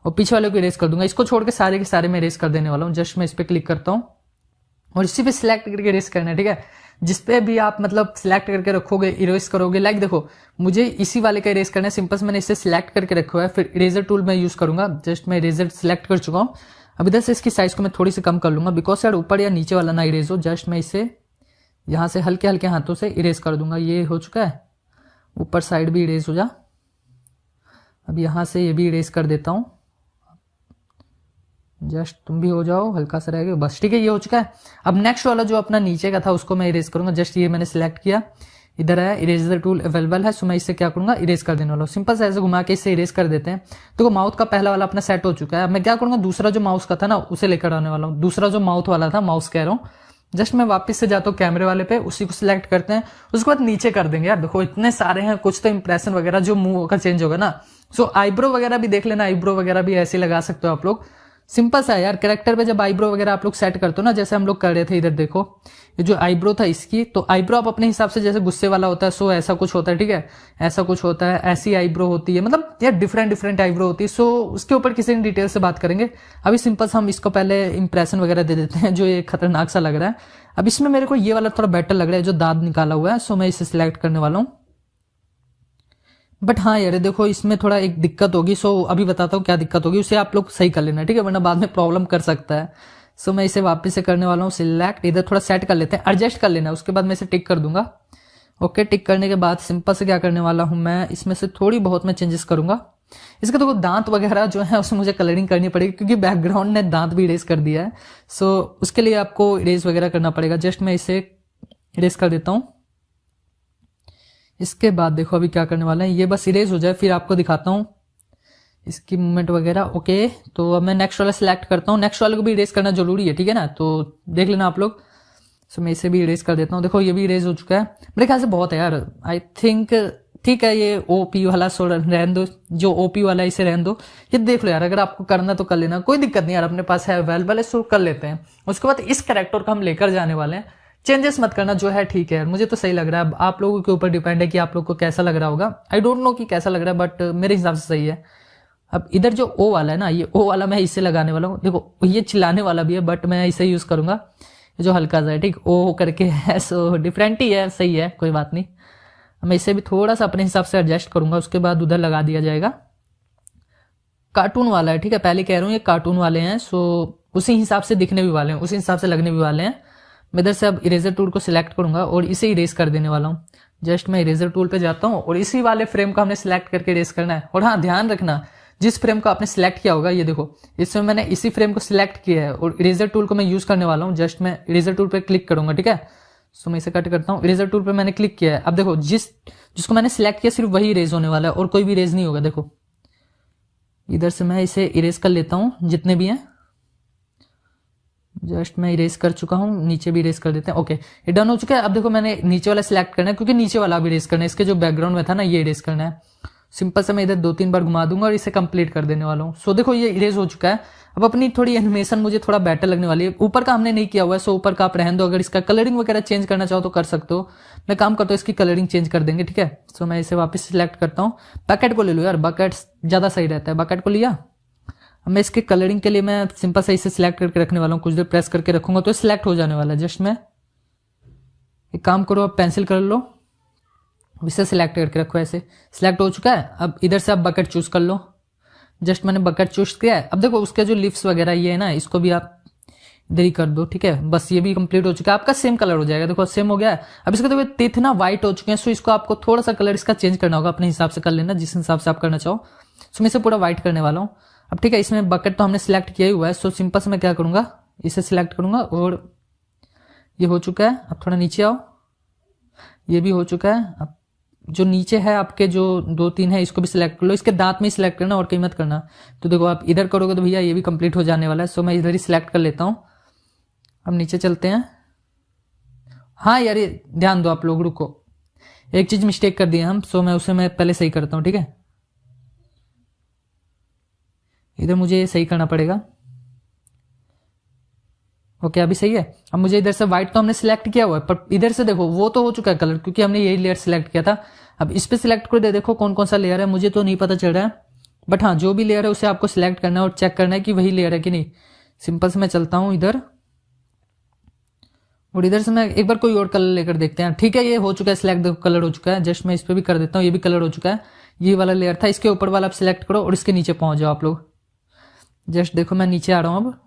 A: और पीछे वाले को इरेज कर दूंगा। इसको छोड़ के सारे के सारे मैं इरेज कर देने वाला हूँ। जस्ट मैं इस पर क्लिक करता हूँ और इसी पे सिलेक्ट करके इरेज करना है, ठीक है। जिसपे भी आप मतलब सिलेक्ट करके रखोगे इरेज करोगे, लाइक देखो मुझे इसी वाले का इरेज करना है, सिंपल से मैंने इसे सिलेक्ट करके रखा हुआ है, फिर इरेजर टूल मैं यूज करूंगा। जस्ट मैं इरेजर सिलेक्ट कर चुका हूँ। अब इधर से इसकी साइज को मैं थोड़ी सी कम कर लूंगा, बिकॉज यार ऊपर या नीचे वाला ना इरेज हो। जस्ट मैं इसे यहाँ से हल्के हल्के हाथों से इरेज कर दूंगा। ये हो चुका है, ऊपर साइड भी इरेज हो जा। अब यहाँ से ये भी इरेज कर देता हूँ, जस्ट तुम भी हो जाओ, हल्का सा रह गया बस, ठीक है। ये हो चुका है। अब नेक्स्ट वाला जो अपना नीचे का था उसको मैं इरेज करूंगा। जस्ट ये मैंने सिलेक्ट किया, इधर है इरेजर टूल अवेलेबल है, सो मैं इससे क्या करूंगा इरेज कर देने वाला हूँ। सिंपल से ऐसे घुमा के इससे इरेज कर देते हैं। तो माउथ का पहला वाला अपना सेट हो चुका है। अब मैं क्या करूंगा, दूसरा जो माउस का था ना उसे लेकर आने वाला हूँ। दूसरा जो माउथ वाला था, माउस कह रहा हूँ, जस्ट मैं वापस से जाता हूँ कैमरे वाले पे, उसी को सिलेक्ट करते हैं, उसके बाद नीचे कर देंगे। यार देखो इतने सारे हैं, कुछ तो इंप्रेशन वगैरह जो मुंह का चेंज होगा ना। सो आईब्रो वगैरह भी देख लेना, आईब्रो वगैरह भी ऐसे लगा सकते हो आप लोग। सिंपल सा है यार, कैरेक्टर पे जब आईब्रो वगैरह आप लोग सेट करते हो ना, जैसे हम लोग कर रहे थे, इधर देखो ये जो आईब्रो था इसकी, तो आईब्रो आप अपने हिसाब से, जैसे गुस्से वाला होता है सो ऐसा कुछ होता है, ठीक है, ऐसा कुछ होता है, ऐसी आईब्रो होती है, मतलब यार डिफरेंट आईब्रो होती है। सो उसके ऊपर किसी ने डिटेल से बात करेंगे। अभी सिंपल से हम इसको पहले इंप्रेशन वगैरह दे देते हैं, जो ये खतरनाक सा लग रहा है। अब इसमें मेरे को ये वाला थोड़ा बेटर लग रहा है, जो दांत निकाला हुआ है, सो मैं इसे सिलेक्ट करने वाला हूँ। बट हाँ यार देखो इसमें थोड़ा एक दिक्कत होगी, सो अभी बताता हूँ क्या दिक्कत होगी, उसे आप लोग सही कर लेना, ठीक है, वरना बाद में प्रॉब्लम कर सकता है। सो मैं इसे वापस से करने वाला हूँ सिलेक्ट, इधर थोड़ा सेट कर लेते हैं, एडजस्ट कर लेना, उसके बाद मैं इसे टिक कर दूंगा। ओके, टिक करने के बाद सिंपल से क्या करने वाला हूँ, मैं इसमें से थोड़ी बहुत मैं चेंजेस करूंगा। इसका देखो दांत वगैरह जो है उसमें मुझे कलरिंग करनी पड़ेगी, क्योंकि बैकग्राउंड ने दांत भी इरेज कर दिया है। सो उसके लिए आपको इरेज वगैरह करना पड़ेगा। जस्ट मैं इसे इरेज कर देता हूँ। इसके बाद देखो अभी क्या करने वाला है, ये बस इरेज हो जाए फिर आपको दिखाता हूँ इसकी मूवमेंट वगैरह। ओके, तो अब मैं नेक्स्ट वाला सिलेक्ट करता हूँ। नेक्स्ट वाले को भी इरेज करना जरूरी है, ठीक है ना, तो देख लेना आप लोग। सो मैं इसे भी इरेज कर देता हूँ। देखो ये भी इरेज हो चुका है। मेरे ख्याल से बहुत है यार, आई थिंक ठीक है। ये ओपी वाला सो रहने दो, जो ओपी वाला इसे रहने दो। ये देख लो यार, अगर आपको करना तो कर लेना, कोई दिक्कत नहीं यार, अपने पास है अवेलेबल है, सो कर लेते हैं। उसके बाद इस कैरेक्टर को हम लेकर जाने वाले हैं। चेंजेस मत करना, जो है ठीक है यार, मुझे तो सही लग रहा है। अब आप लोगों के ऊपर डिपेंड है कि आप लोग को कैसा लग रहा होगा। आई डोंट नो कि कैसा लग रहा है, बट मेरे हिसाब से सही है। अब इधर जो ओ वाला है ना, ये ओ वाला मैं इसे लगाने वाला हूँ। देखो ये चिल्लाने वाला भी है, बट मैं इसे यूज करूंगा, जो हल्का सा है, ठीक, ओ करके है, सो डिफरेंट ही है, सही है, कोई बात नहीं। मैं इसे भी थोड़ा सा अपने हिसाब से एडजस्ट करूंगा, उसके बाद उधर लगा दिया जाएगा। कार्टून वाला है, ठीक है, पहले कह रहा हूँ ये कार्टून वाले हैं, सो उसी हिसाब से दिखने भी वाले हैं, उसी हिसाब से लगने भी वाले हैं। मैं इधर से अब इरेजर टूल को सिलेक्ट करूंगा और इसे इरेज कर देने वाला हूँ। जस्ट मैं इरेजर टूल पे जाता हूँ और इसी वाले फ्रेम को हमने सिलेक्ट करके इरेज करना है। और हाँ, ध्यान रखना, जिस फ्रेम को आपने सिलेक्ट किया होगा, ये देखो इसमें मैंने इसी फ्रेम को सिलेक्ट किया है और इरेजर टूल को मैं यूज करने वाला हूँ। जस्ट मैं इरेजर टूल पे क्लिक करूंगा, ठीक है। सो मैं इसे कट करता हूँ। इरेजर टूल पे मैंने क्लिक किया है। अब देखो जिसको मैंने सिलेक्ट किया सिर्फ वही इरेज होने वाला है और कोई भी इरेज नहीं होगा। देखो इधर से मैं इसे इरेज कर लेता हूँ, जितने भी हैं जस्ट मैं इरेज कर चुका हूँ, नीचे भी इरेज कर देते हैं। ओके, ये डन हो चुका है। अब देखो मैंने नीचे वाला सिलेक्ट करना है क्योंकि नीचे वाला भी इरेज करना है, इसके जो बैकग्राउंड में था ना ये इरेज करना है। सिंपल से मैं इधर 2-3 बार घुमा दूंगा और इसे कंप्लीट कर देने वाला हूँ। सो देखो ये इरेज हो चुका है। अब अपनी थोड़ी एनिमेशन मुझे थोड़ा बेटर लगने वाली है। ऊपर का हमने नहीं किया हुआ है, सो ऊपर का आप रहने दो। अगर इसका कलरिंग वगैरह चेंज करना चाहो तो कर सकते हो। मैं काम करता हूँ इसकी कलरिंग चेंज कर देंगे, ठीक है। सो मैं इसे वापस सिलेक्ट करता हूँ। बकेट को ले लो यार, बकेट ज्यादा सही रहता है। बकेट को लिया। अब मैं इसके कलरिंग के लिए मैं सिंपल से इसे सिलेक्ट करके रखने वाला हूँ। कुछ देर प्रेस करके रखूंगा तो सिलेक्ट हो जाने वाला है। जस्ट मैं एक काम करो, अब पेंसिल कर लो, इसे सिलेक्ट करके रखो। ऐसे सिलेक्ट हो चुका है। अब इधर से आप बकेट चूज कर लो। जस्ट मैंने बकेट चूज किया है। अब देखो उसके जो लिप्स वगैरह ये है ना, इसको भी आप इधर ही कर दो, ठीक है। बस ये भी कंप्लीट हो चुका है। आपका सेम कलर हो जाएगा, देखो सेम हो गया है। अब इसके तो टीथ ना व्हाइट हो चुके हैं, सो इसको आपको थोड़ा सा कलर इसका चेंज करना होगा। अपने हिसाब से कर लेना, जिस हिसाब से आप करना चाहो। सो मैं इसे पूरा व्हाइट करने वाला हूँ। अब ठीक है, इसमें बकेट तो हमने सिलेक्ट किया ही हुआ है। सो सिंपल से मैं क्या करूंगा, इसे सिलेक्ट करूंगा और ये हो चुका है। अब थोड़ा नीचे आओ, ये भी हो चुका है। अब जो नीचे है आपके जो 2-3 है इसको भी सिलेक्ट कर लो। इसके दांत में ही सिलेक्ट करना और कहीं मत करना। तो देखो आप इधर करोगे तो भैया ये भी कंप्लीट हो जाने वाला है। सो मैं इधर ही सिलेक्ट कर लेता हूँ। अब नीचे चलते हैं। हाँ यार ये ध्यान दो आप लोग, रुको, एक चीज मिस्टेक कर दिए हम। सो मैं उसे मैं पहले सही करता हूँ, ठीक है। इधर मुझे ये सही करना पड़ेगा। ओके अभी सही है। अब मुझे इधर से व्हाइट तो हमने सिलेक्ट किया हुआ है, पर इधर से देखो वो तो हो चुका है कलर, क्योंकि हमने यही लेयर सिलेक्ट किया था। अब इस पे सिलेक्ट कर दे, देखो कौन कौन सा लेयर है मुझे तो नहीं पता चल रहा है, बट हाँ जो भी लेयर है उसे आपको सिलेक्ट करना है और चेक करना है कि वही लेयर है कि नहीं। सिंपल से मैं चलता हूं इधर और इधर से मैं एक बार कोई और कलर लेकर देखते हैं। ठीक है ये हो चुका है सिलेक्ट, देखो कलर हो चुका है। जस्ट मैं इस पे भी कर देता हूँ, ये भी कलर हो चुका है। ये वाला लेयर था, इसके ऊपर वाला आप सिलेक्ट करो और इसके नीचे पहुंच जाओ आप लोग। जस्ट देखो मैं नीचे आ रहा हूं। अब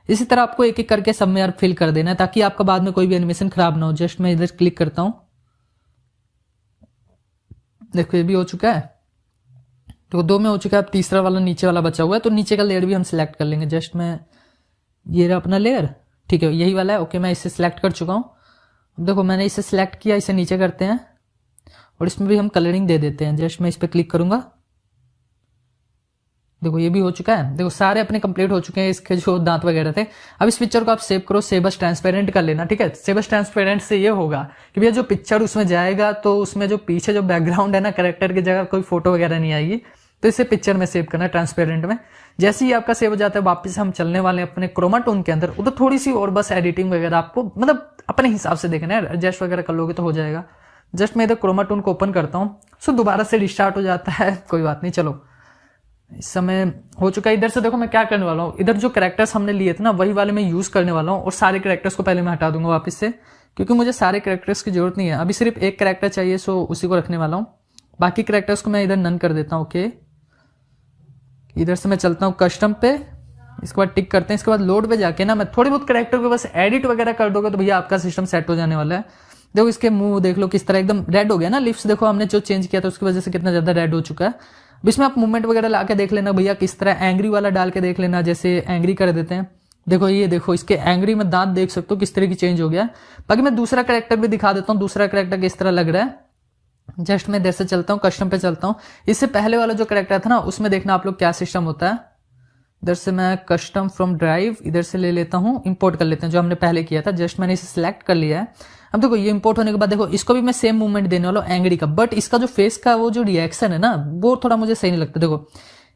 A: इसी तरह आपको एक एक करके सब में यार फिल कर देना है ताकि आपका बाद में कोई भी एनिमेशन खराब ना हो। जस्ट मैं इधर क्लिक करता हूं, देखो ये भी हो चुका है। तो 2 में हो चुका है। अब तीसरा वाला नीचे वाला बचा हुआ है, तो नीचे का लेयर भी हम सिलेक्ट कर लेंगे। जस्ट मैं ये रहा अपना लेयर, ठीक है यही वाला है। ओके मैं इसे सिलेक्ट कर चुका हूं। अब देखो मैंने इसे सिलेक्ट किया, इसे नीचे करते हैं और इसमें भी हम कलरिंग दे देते हैं। जस्ट मैं इस पर क्लिक करूंगा, देखो ये भी हो चुका है। देखो सारे अपने कंप्लीट हो चुके हैं, इसके जो दांत वगैरह थे। अब इस पिक्चर को आप सेव करो, सेव एज ट्रांसपेरेंट कर लेना, ठीक है। सेव एज ट्रांसपेरेंट से ये होगा कि भैया जो पिक्चर उसमें जाएगा तो उसमें जो पीछे जो बैकग्राउंड है ना कैरेक्टर की जगह कोई फोटो वगैरह नहीं आएगी, तो इसे पिक्चर में सेव करना ट्रांसपेरेंट में। जैसे ही आपका सेव हो जाता है वापस हम चलने वाले हैं अपने क्रोमा टून के अंदर। उधर थोड़ी सी और बस एडिटिंग वगैरह आपको मतलब अपने हिसाब से देखना है, एडजस्ट वगैरह कर लोगे तो हो जाएगा। जस्ट मैं इधर क्रोमा टून को ओपन करता हूँ। सो दोबारा से रिस्टार्ट हो जाता है, कोई बात नहीं। चलो इस समय हो चुका है। इधर से देखो मैं क्या करने वाला हूँ, इधर जो कैरेक्टर्स हमने लिए थे ना वही वाले मैं यूज करने वाला हूँ और सारे कैरेक्टर्स को पहले मैं हटा दूंगा वापस से, क्योंकि मुझे सारे कैरेक्टर्स की जरूरत नहीं है। अभी सिर्फ एक कैरेक्टर चाहिए, सो उसी को रखने वाला हूँ। बाकी कैरेक्टर्स को मैं इधर नन कर देता हूँ। ओके इधर से मैं चलता हूँ कस्टम पे, इसके बाद टिक करते हैं। इसके बाद लोड पे जाके ना मैं थोड़ी बहुत कैरेक्टर को बस एडिट वगैरह कर दोगे तो भैया आपका सिस्टम सेट हो जाने वाला है। देखो इसके मुंह देख लो किस तरह एकदम रेड हो गया ना, लिप्स देखो हमने जो चेंज किया था उसकी वजह से कितना ज्यादा रेड हो चुका है। इसमें आप मूवमेंट वगैरह ला के देख लेना भैया, किस तरह एंग्री वाला डाल के देख लेना, जैसे एंग्री कर देते हैं। देखो ये देखो इसके एंग्री में दांत देख सकते हो किस तरह की चेंज हो गया। बाकी मैं दूसरा कैरेक्टर भी दिखा देता हूँ, दूसरा कैरेक्टर किस तरह लग रहा है। जस्ट मैं इधर से चलता हूँ, कस्टम पे चलता हूँ। इससे पहले वाला जो कैरेक्टर था ना उसमें देखना आप लोग क्या सिस्टम होता है। इधर से मैं कस्टम फ्रॉम ड्राइव इधर से ले लेता हूँ, इंपोर्ट कर लेते हैं जो हमने पहले किया था। जस्ट मैंने इसे सिलेक्ट कर लिया है। अब देखो ये इंपोर्ट होने के बाद देखो इसको भी मैं सेम मूवमेंट देने वाला हूँ एंग्री का, बट इसका जो फेस का वो जो रिएक्शन है ना वो थोड़ा मुझे सही नहीं लगता। देखो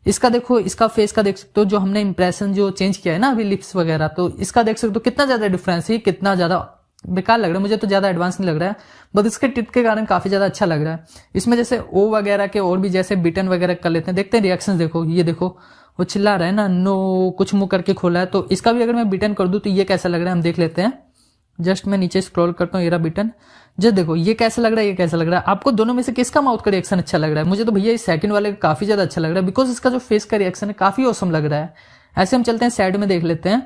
A: इसका, देखो इसका फेस का देख सकते हो, जो हमने इंप्रेशन जो चेंज किया है ना अभी लिप्स वगैरह, तो इसका देख सकते हो कितना ज्यादा डिफरेंस है, कितना ज्यादा बेकार लग रहा है। मुझे तो ज्यादा एडवांस नहीं लग रहा है, बट इसके टिप के कारण काफी ज्यादा अच्छा लग रहा है। इसमें जैसे ओ वगैरह के और भी जैसे बिटन वगैरह कर लेते हैं, देखते हैं रिएक्शन। देखो ये देखो वो चिल्ला रहा है ना, नो कुछ मुंह करके खोला है, तो इसका भी अगर मैं बिटन कर दूं तो ये कैसा लग रहा है हम देख लेते हैं। जस्ट मैं नीचे स्क्रॉल करता हूँ, ये रहा बिटन। जस्ट देखो ये कैसा लग रहा है, ये कैसा लग रहा है। आपको दोनों में से किसका माउथ का रिएक्शन अच्छा लग रहा है? मुझे तो भैया इस सेकंड वाले का काफी ज्यादा अच्छा लग रहा है, बिकॉज इसका जो फेस का रिएक्शन है काफी औसम लग रहा है। ऐसे हम चलते हैं सैड में देख लेते हैं,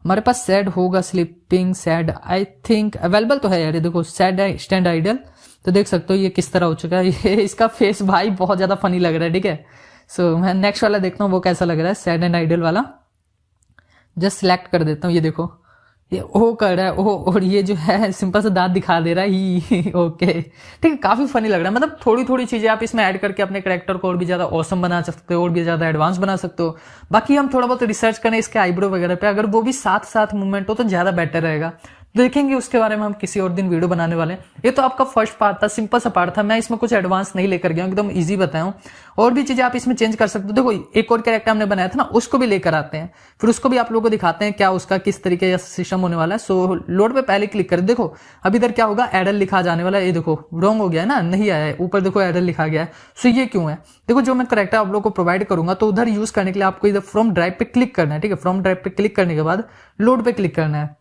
A: हमारे पास सैड होगा, sleeping sad I think available तो है यार। ये देखो सैड स्टैंड आइडल, तो देख सकते हो ये किस तरह हो चुका है। ये इसका फेस भाई बहुत ज्यादा फनी लग रहा है, ठीक है। सो मैं नेक्स्ट वाला देखता हूँ वो कैसा लग रहा है, सैड एंड आइडल वाला। जस्ट सिलेक्ट कर देता हूँ, ये देखो ये ओ कर रहा है ओ, और ये जो है सिंपल सा दांत दिखा दे रहा है ही ओके ठीक है, काफी फनी लग रहा है। मतलब थोड़ी थोड़ी चीजें आप इसमें ऐड करके अपने कैरेक्टर को और भी ज्यादा ऑसम बना सकते हो, और भी ज्यादा एडवांस बना सकते हो। बाकी हम थोड़ा बहुत रिसर्च करें इसके आईब्रो वगैरह पे, अगर वो भी साथ साथ मूवमेंट हो तो ज्यादा बेटर रहेगा। देखेंगे उसके बारे में हम किसी और दिन वीडियो बनाने वाले हैं। ये तो आपका फर्स्ट पार्ट था, सिंपल सा पार्ट था, मैं इसमें कुछ एडवांस नहीं लेकर गया हूं, एकदम इजी बताया हूं। और भी चीजें आप इसमें चेंज कर सकते हो। देखो एक और कैरेक्टर हमने बनाया था ना, उसको भी लेकर आते हैं, फिर उसको भी आप लोगों को दिखाते हैं क्या उसका किस तरीके का सिस्टम होने वाला है। सो लोड पे पहले क्लिक करें। देखो अब इधर क्या होगा, एडल लिखा जाने वाला है। ये देखो रॉन्ग हो गया है ना, नहीं आया है, ऊपर देखो एडल लिखा गया है। सो ये क्यों है, देखो जो मैं कैरेक्टर आप लोगों को प्रोवाइड करूंगा तो उधर यूज करने के लिए आपको इधर फ्रॉम ड्राइव पे क्लिक करना है। ठीक है, फ्रॉम ड्राइव पे क्लिक करने के बाद लोड पे क्लिक करना है।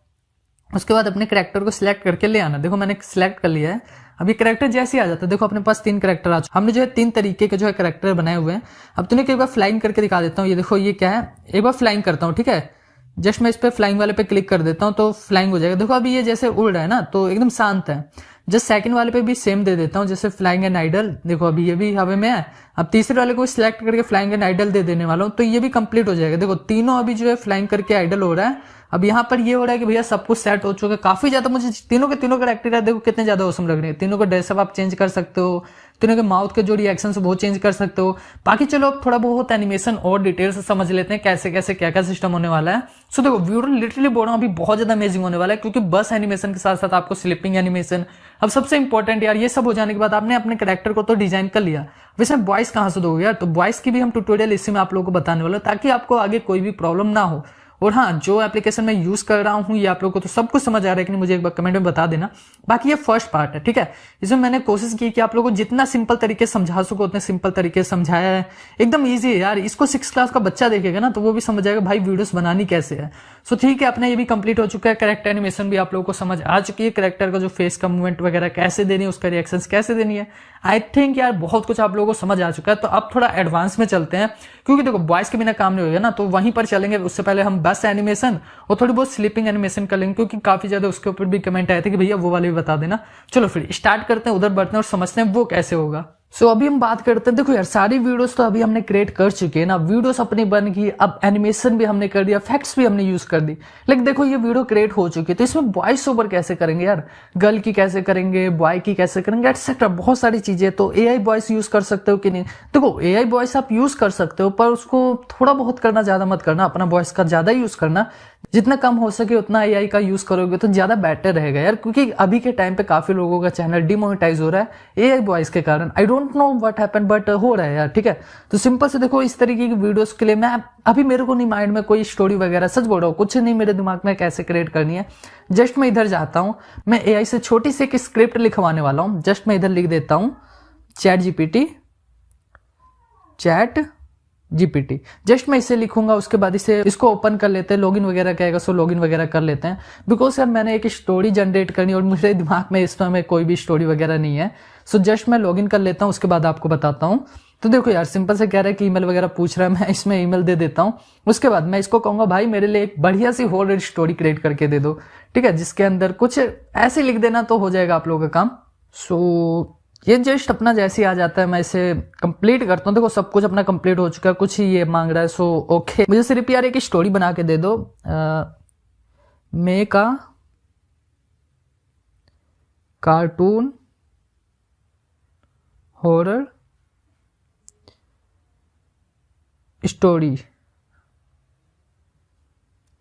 A: उसके बाद अपने कैरेक्टर को सिलेक्ट करके ले आना। देखो मैंने सिलेक्ट कर लिया है। अब ये कैरेक्टर जैसे ही आ जाता है, देखो अपने पास 3 कैरेक्टर आ चुके। हमने जो है 3 तरीके के जो है कैरेक्टर बनाए हुए हैं। अब तुम्हें एक बार फ्लाइंग करके दिखा देता हूँ। ये देखो ये क्या है, एक बार फ्लाइंग करता हूँ। ठीक है, जस्ट मैं इस पे फ्लाइंग वाले पे क्लिक कर देता हूँ तो फ्लाइंग हो जाएगा। देखो अभी ये जैसे उड़ रहा है ना, तो एकदम शांत है। जस्ट सेकंड वाले पे भी सेम दे देता हूँ, जैसे फ्लाइंग एंड आइडल। देखो अभी ये भी हवा में है। अब तीसरे वाले को सिलेक्ट करके फ्लाइंग एंड आइडल दे देने वाला हूँ, तो ये भी कंप्लीट हो जाएगा। देखो तीनों अभी जो है फ्लाइंग करके आइडल हो रहा है। अब यहाँ पर ये हो रहा है कि भैया सब कुछ सेट हो चुका है। काफी ज्यादा मुझे तीनों के तीनों कैरेक्टर है, देखो कितने ज्यादा औसम लग रहे हैं। तीनों का ड्रेसअप आप चेंज कर सकते हो, तीनों के माउथ के जो रिएक्शन है वो चेंज कर सकते हो। बाकी चलो अब थोड़ा बहुत एनिमेशन और डिटेल से समझ लेते हैं कैसे कैसे क्या क्या सिस्टम होने वाला है। सो देखो वीडियो लिटरली बोल रहा हूँ अभी बहुत ज्यादा अमेजिंग होने वाला है, क्योंकि बस एनिमेशन के साथ साथ आपको स्लिपिंग एनिमेशन, अब सबसे इंपॉर्टेंट यार, ये सब हो जाने के बाद आपने अपने कैरेक्टर को तो डिजाइन कर लिया, वैसे वॉइस कहां से दोगे यार। तो वॉइस की भी हम ट्यूटोरियल इसी में आप लोगों को बताने वाले, ताकि आपको आगे कोई भी प्रॉब्लम ना हो। और हाँ, जो एप्लीकेशन मैं यूज कर रहा हूँ ये आप लोगों को तो सब कुछ समझ आ रहा है कि नहीं, मुझे एक बार कमेंट में बता देना। बाकी ये फर्स्ट पार्ट है, ठीक है। इसमें मैंने कोशिश की कि आप लोगों को जितना सिंपल तरीके से समझा सको उतने सिंपल तरीके से समझाया है। एकदम ईजी है यार, इसको 6 क्लास का बच्चा देखेगा ना तो वो भी समझ जाएगा भाई वीडियोस बनानी कैसे है। सो ठीक है, अपना ये भी कंप्लीट हो चुका है। कैरेक्टर एनिमेशन भी आप लोगों को समझ आ चुकी है, कैरेक्टर का जो फेस का मूवमेंट वगैरह कैसे देनी है, उसका रिएक्शन कैसे देनी है। आई थिंक यार बहुत कुछ आप लोगों को समझ आ चुका है। तो अब थोड़ा एडवांस में चलते हैं, क्योंकि देखो वॉइस के बिना काम नहीं होगा ना, तो वहीं पर चलेंगे। उससे पहले हम बस एनिमेशन और थोड़ी बहुत स्लीपिंग एनिमेशन कर लेंगे, क्योंकि काफी ज्यादा उसके ऊपर भी कमेंट आए थे कि भैया वो वाले भी बता देना। चलो फिर स्टार्ट करते हैं, उधर बढ़ते हैं और समझते हैं वो कैसे होगा। सो अभी हम बात करते हैं। देखो यार सारी वीडियोस तो अभी हमने क्रिएट कर चुके हैं ना, वीडियोस अपनी बन गई, अब एनिमेशन भी हमने कर दिया, इफेक्ट्स भी हमने यूज कर दी। लेकिन देखो ये वीडियो क्रिएट हो चुकी है, तो इसमें वॉइस ओवर कैसे करेंगे यार, गर्ल की कैसे करेंगे, बॉय की कैसे करेंगे, एटसेट्रा बहुत सारी चीजें। तो एआई वॉइस यूज कर सकते हो कि नहीं। देखो एआई वॉइस आप यूज कर सकते हो, पर उसको थोड़ा बहुत करना, ज्यादा मत करना। अपना वॉइस का ज्यादा यूज करना, जितना कम हो सके उतना एआई का यूज करोगे तो ज्यादा बेटर रहेगा यार। क्योंकि अभी के टाइम पे काफी लोगों का चैनल डिमोनेटाइज हो रहा है एआई वॉइस के कारण। I don't know what happen, but हो रहा है यार, ठीक है। तो सिंपल से देखो इस तरीके की वीडियोस के लिए मैं अभी, मेरे को नहीं माइंड में कोई स्टोरी वगैरह, सच बोल रहा हूँ कुछ नहीं मेरे दिमाग में कैसे क्रिएट करनी है। जस्ट मैं इधर जाता हूँ, मैं एआई से छोटी सी एक स्क्रिप्ट लिखवाने वाला हूँ। जस्ट मैं इधर लिख देता हूँ चैट जीपीटी। जस्ट मैं इसे लिखूंगा, उसके बाद इसको ओपन कर लेते हैं। लॉगिन वगैरह कहेगा सो लॉगिन वगैरह कर लेते हैं, बिकॉज यार मैंने एक स्टोरी जनरेट करनी और मेरे दिमाग में इस समय कोई भी स्टोरी वगैरह नहीं है। सो जस्ट मैं लॉगिन कर लेता हूँ, उसके बाद आपको बताता हूँ। तो देखो यार सिंपल से कह रहा है कि ईमेल वगैरह पूछ रहा है, मैं इसमें ईमेल दे देता हूँ। उसके बाद मैं इसको कहूंगा भाई मेरे लिए एक बढ़िया सी हॉरर स्टोरी क्रिएट करके दे दो, ठीक है, जिसके अंदर कुछ ऐसे लिख देना तो हो जाएगा आप लोगों का काम। सो ये जस्ट अपना जैसे ही आ जाता है मैं इसे कंप्लीट करता हूँ। देखो सब कुछ अपना कंप्लीट हो चुका है, कुछ ही ये मांग रहा है। सो ओके, मुझे सिर्फ यार एक स्टोरी बना के दे दो। Make a cartoon horror story,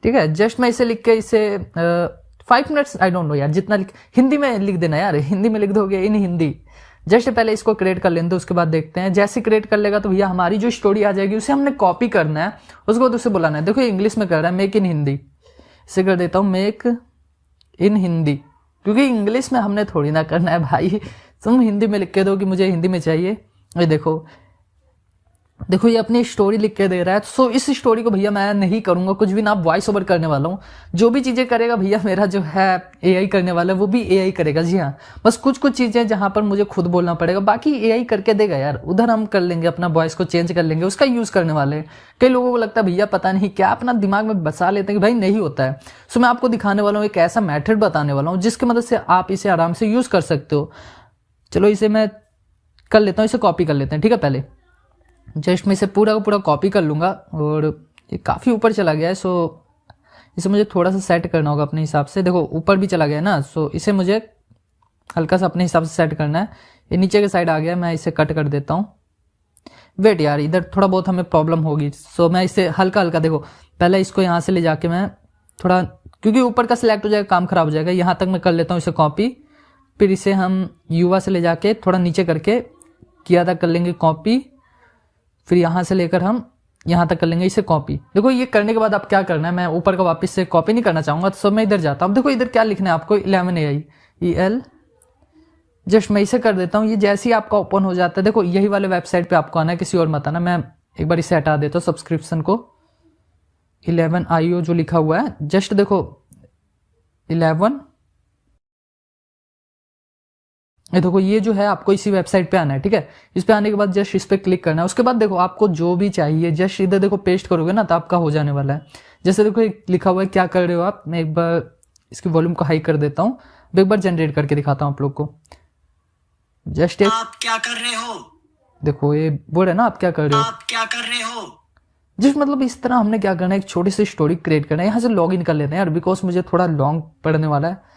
A: ठीक है। जस्ट मैं इसे लिख के इसे 5 मिनट्स, आई डोंट नो यार जितना हिंदी में लिख देना यार, हिंदी में लिख दोगे इन हिंदी। जस्ट पहले इसको क्रिएट कर लेंगे, उसके बाद देखते हैं। जैसे क्रिएट कर लेगा तो भैया हमारी जो स्टोरी आ जाएगी उसे हमने कॉपी करना है, उसके बाद उसे बुलाना है। देखो इंग्लिश में कर रहा है मेक इन हिंदी, इसे कर देता हूँ मेक इन हिंदी, क्योंकि इंग्लिश में हमने थोड़ी ना करना है भाई। तुम हिंदी में लिख के दो कि मुझे हिंदी में चाहिए। ये देखो ये अपनी स्टोरी लिख के दे रहा है। सो इस स्टोरी को भैया मैं नहीं करूंगा कुछ भी ना, वॉइस ओवर करने वाला हूँ। जो भी चीजें करेगा भैया मेरा जो है एआई करने वाला है, वो भी एआई करेगा। जी हाँ, बस कुछ चीजें जहां पर मुझे खुद बोलना पड़ेगा, बाकी एआई करके देगा यार। उधर हम कर लेंगे, अपना वॉइस को चेंज कर लेंगे, उसका यूज करने वाले हैं। कई लोगों को लगता है भैया पता नहीं क्या, अपना दिमाग में बसा लेते हैं कि भाई नहीं होता है। सो मैं आपको दिखाने वाला हूँ, एक ऐसा मेथड बताने वाला हूँ जिसकी मदद से आप इसे आराम से यूज कर सकते हो। चलो इसे मैं कर लेता हूँ, इसे कॉपी कर लेते हैं, ठीक है। पहले जस्ट मैं इसे पूरा का पूरा कॉपी कर लूंगा, और ये काफी ऊपर चला गया है। सो इसे मुझे थोड़ा सा सेट करना होगा अपने हिसाब से। देखो ऊपर भी चला गया ना, सो इसे मुझे हल्का सा अपने हिसाब से सेट करना है। ये नीचे के साइड आ गया, मैं इसे कट कर देता हूँ। वेट यार, इधर थोड़ा बहुत हमें प्रॉब्लम होगी, सो मैं इसे हल्का हल्का, देखो पहले इसको यहाँ से ले जाके मैं थोड़ा, क्योंकि ऊपर का सिलेक्ट हो जाएगा काम खराब हो जाएगा, यहाँ तक मैं कर लेता हूँ इसे कॉपी। फिर इसे हम युवा से ले जाके थोड़ा नीचे करके किया तक कर लेंगे कॉपी। फिर यहाँ से लेकर हम यहाँ तक कर लेंगे इसे कॉपी। देखो ये करने के बाद आप क्या करना है, मैं ऊपर का वापस से कॉपी नहीं करना चाहूंगा, तो मैं इधर जाता हूँ। देखो इधर क्या लिखना है आपको, 11AI जस्ट मैं इसे कर देता हूँ। ये जैसे ही आपका ओपन हो जाता है, देखो यही वाले वेबसाइट पे आपको आना है, किसी और मत आना। मैं एक बार इसे हटा देता हूँ सब्सक्रिप्शन को, 11IO जो लिखा हुआ है, जस्ट देखो 11, ये देखो ये जो है आपको इसी वेबसाइट पे आना है, ठीक है। इस पे आने के बाद जस्ट इस पे क्लिक करना है। उसके बाद देखो आपको जो भी चाहिए जस्ट इधर देखो पेस्ट करोगे ना, तो आपका हो जाने वाला है। जैसे देखो लिखा हुआ है क्या कर रहे हो आप, मैं एक बार इसकी वॉल्यूम को हाई कर देता हूँ, एक बार जनरेट करके दिखाता हूँ आप लोग को। जस्ट
B: आप क्या कर रहे हो,
A: देखो ये बोल रहे ना आप क्या कर रहे हो,
B: आप क्या कर रहे हो।
A: जिस मतलब इस तरह हमने क्या करना है, एक छोटी सी स्टोरी क्रिएट करना है। यहाँ से लॉग इन कर लेते हैं यार, बिकॉज मुझे थोड़ा लॉन्ग पड़ने वाला है।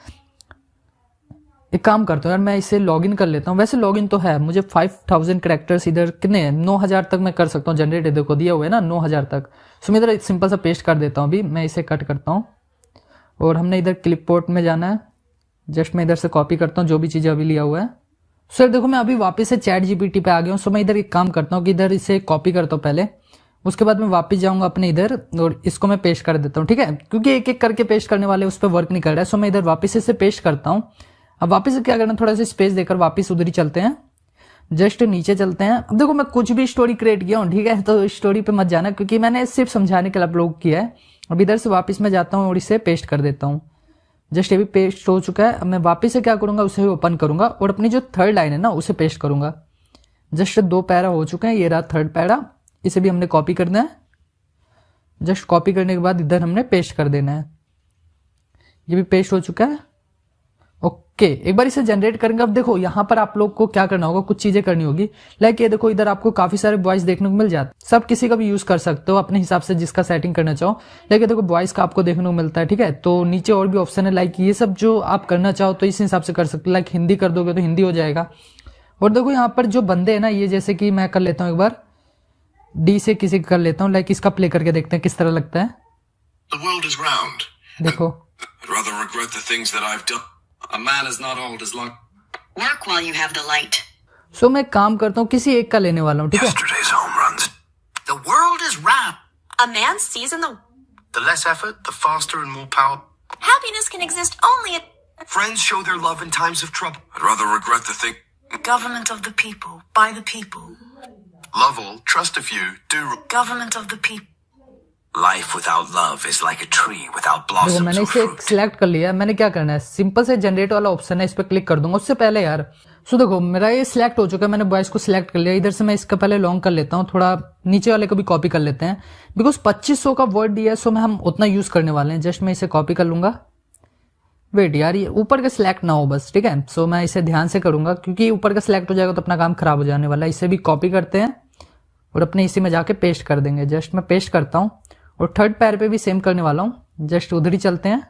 A: एक काम करता हूँ यार, मैं इसे लॉगिन कर लेता हूँ। वैसे लॉगिन तो है, मुझे 5000 कैरेक्टर्स इधर कितने हैं, 9000 तक मैं कर सकता हूँ जनरेट। देखो दिया हुआ है ना 9000 तक। सो मैं इधर सिंपल सा पेस्ट कर देता हूँ। अभी मैं इसे कट करता हूँ और हमने इधर क्लिपबोर्ड में जाना है। जस्ट मैं इधर से कॉपी करता हूँ जो भी चीज़ अभी लिया हुआ है। सर देखो मैं अभी वापस से चैट जीपीटी पे आ गया हूँ। सो मैं इधर एक काम करता हूँ कि इधर इसे कॉपी करता हूँ पहले, उसके बाद मैं वापस जाऊंगा अपने इधर और इसको मैं पेस्ट कर देता हूँ, ठीक है। क्योंकि एक एक करके पेस्ट करने वाले उस पर वर्क नहीं कर रहा है। सो मैं इधर वापस इसे पेस्ट करता हूँ। अब वापस से क्या करना, थोड़ा सा स्पेस देकर वापस उधर ही चलते हैं, जस्ट नीचे चलते हैं। अब देखो मैं कुछ भी स्टोरी क्रिएट किया हूँ, ठीक है, तो स्टोरी पे मत जाना, क्योंकि मैंने सिर्फ समझाने के लिए अपलोड किया है। अब इधर से वापस मैं जाता हूँ और इसे पेस्ट कर देता हूँ। जस्ट ये भी पेस्ट हो चुका है। अब मैं वापस से क्या करूंगा, उसे ओपन करूंगा और अपनी जो थर्ड लाइन है ना उसे पेस्ट करूंगा। जस्ट 2 पैरा हो चुके हैं, ये रहा थर्ड पैरा। इसे भी हमने कॉपी करना है। जस्ट कॉपी करने के बाद इधर हमने पेस्ट कर देना है। ये भी पेस्ट हो चुका है। ओके, एक बार इसे जनरेट करेंगे। अब देखो यहाँ पर आप लोग को क्या करना होगा, कुछ चीजें करनी होगी। लाइक ये देखो इधर आपको काफी सारे वॉइस देखने को मिल जाते, सब किसी का भी यूज कर सकते हो अपने हिसाब से जिसका सेटिंग करना चाहो। लाइक देखो वॉइस का आपको देखने को मिलता है, ठीक है। तो नीचे और भी ऑप्शन है, लाइक ये सब जो आप करना चाहो तो इस हिसाब से कर सकते हो। लाइक हिंदी कर दोगे तो हिंदी हो जाएगा। और देखो यहाँ पर जो बंदे है ना, ये जैसे कि मैं कर लेता हूँ एक बार डी से किसी कर लेता हूँ। लाइक इसका प्ले करके देखते हैं किस तरह लगता है।
C: The world is round.
A: देखो
C: I'd rather regret the things that I've done. A man is not old as long.
B: Work while you have the light.
A: सो मैं काम करता हूँ, किसी एक का लेने वाला हूँ, ठीक है।
C: Yesterday's home runs.
B: The world is round.
D: A man sees in the
C: The less effort, the faster and more power.
D: happiness can exist only at
C: Friends show their love in times of trouble. I'd rather regret the thing.
B: Government of the people, by the people.
C: Love all, trust a few, do.
B: Government of the people.
C: Life without love is like a tree without
A: देखो
C: blossoms
A: मैंने
C: or
A: इसे
C: fruit.
A: Select कर लिया है। मैंने क्या करना है, सिंपल से जनरेट वाला ऑप्शन है, इस पर क्लिक कर दूंगा। उससे पहले यार सो देखो मेरा ये सिलेक्ट हो चुका है, मैंने वॉइस को सिलेक्ट कर लिया। इधर से मैं इसका पहले लॉन्ग कर लेता हूँ, थोड़ा नीचे वाले को भी कॉपी कर लेते हैं, बिकॉज 2500 का वर्ड दिया है। सो मैं हम उतना यूज करने वाले हैं। जस्ट मैं इसे कॉपी कर लूंगा। वेट यार, ये ऊपर का सिलेक्ट ना हो बस, ठीक है। सो मैं इसे ध्यान से करूंगा, क्योंकि ऊपर का सिलेक्ट हो जाएगा तो अपना काम खराब हो जाने वाला है। इसे भी कॉपी करते हैं और अपने इसी में जाके पेस्ट कर देंगे। जस्ट मैं पेस्ट करता हूँ और थर्ड पैर पे भी सेम करने वाला हूँ। जस्ट उधर ही चलते हैं,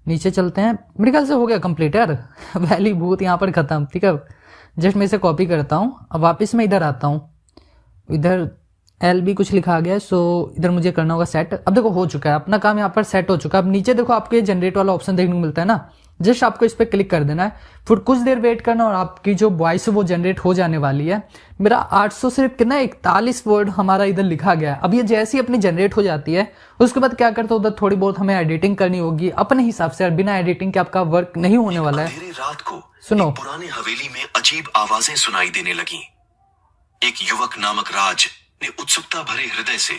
A: नीचे चलते हैं। मेरे ख्याल से हो गया कंप्लीट यार। वैली भूत यहाँ पर खत्म, ठीक है। जस्ट मैं इसे कॉपी करता हूँ। अब वापस मैं इधर आता हूँ, इधर एल भी कुछ लिखा गया है। सो इधर मुझे करना होगा सेट। अब देखो हो चुका है, अपना काम यहाँ पर सेट हो चुका है। अब नीचे देखो आपको ये जनरेट वाला ऑप्शन देखने को मिलता है ना, जस्ट आपको इस पर क्लिक कर देना है। फिर कुछ देर वेट करना और आपकी जो वॉइस है वो जनरेट हो जाने वाली है। मेरा 800 सिर्फ कितना 41 वर्ड हमारा इधर लिखा गया है। अब ये जैसे ही अपनी जनरेट हो जाती है, उसके बाद क्या करते हो, उधर थोड़ी बहुत हमें एडिटिंग करनी होगी अपने हिसाब से। और बिना एडिटिंग के आपका वर्क नहीं होने वाला है।
C: अंधेरी रात को
A: सुनो।
C: एक पुराने हवेली में अजीब आवाजें सुनाई देने लगी। एक युवक नामक राज ने उत्सुकता भरे हृदय से,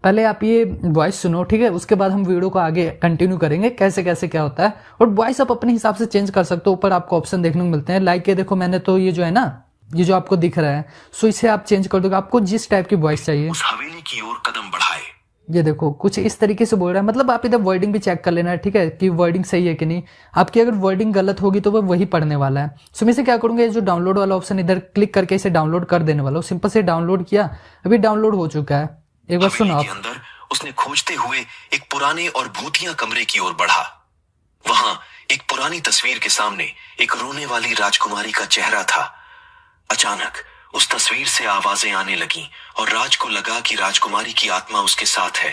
A: पहले आप ये वॉइस सुनो, ठीक है। उसके बाद हम वीडियो को आगे कंटिन्यू करेंगे कैसे कैसे क्या होता है। और वॉइस आप अपने हिसाब से चेंज कर सकते हो। ऊपर आपको ऑप्शन देखने को मिलते हैं। लाइक ये देखो मैंने तो ये जो है ना, ये जो आपको दिख रहा है, सो इसे आप चेंज कर दोगे आपको जिस टाइप की वॉइस चाहिए।
C: उस हवेली की ओर कदम बढ़ाए।
A: ये देखो कुछ इस तरीके से बोल रहा है। मतलब आप इधर वर्डिंग भी चेक कर लेना है, ठीक है, कि वर्डिंग सही है कि नहीं। आपकी अगर वर्डिंग गलत होगी तो वो वही पढ़ने वाला है। सो मैं इसे क्या करूंगा, ये जो डाउनलोड वाला ऑप्शन इधर क्लिक करके इसे डाउनलोड कर देने वाला हूँ। सिंपल से डाउनलोड किया, अभी डाउनलोड हो चुका है। एक बार सुनो
C: हवेली
A: आप।
C: के अंदर उसने खोजते हुए एक पुराने और भूतिया कमरे की ओर बढ़ा। वहां एक पुरानी तस्वीर के सामने एक रोने वाली राजकुमारी का चेहरा था। अचानक उस तस्वीर से आवाजें आने लगीं और राज को लगा कि राजकुमारी की आत्मा उसके साथ है।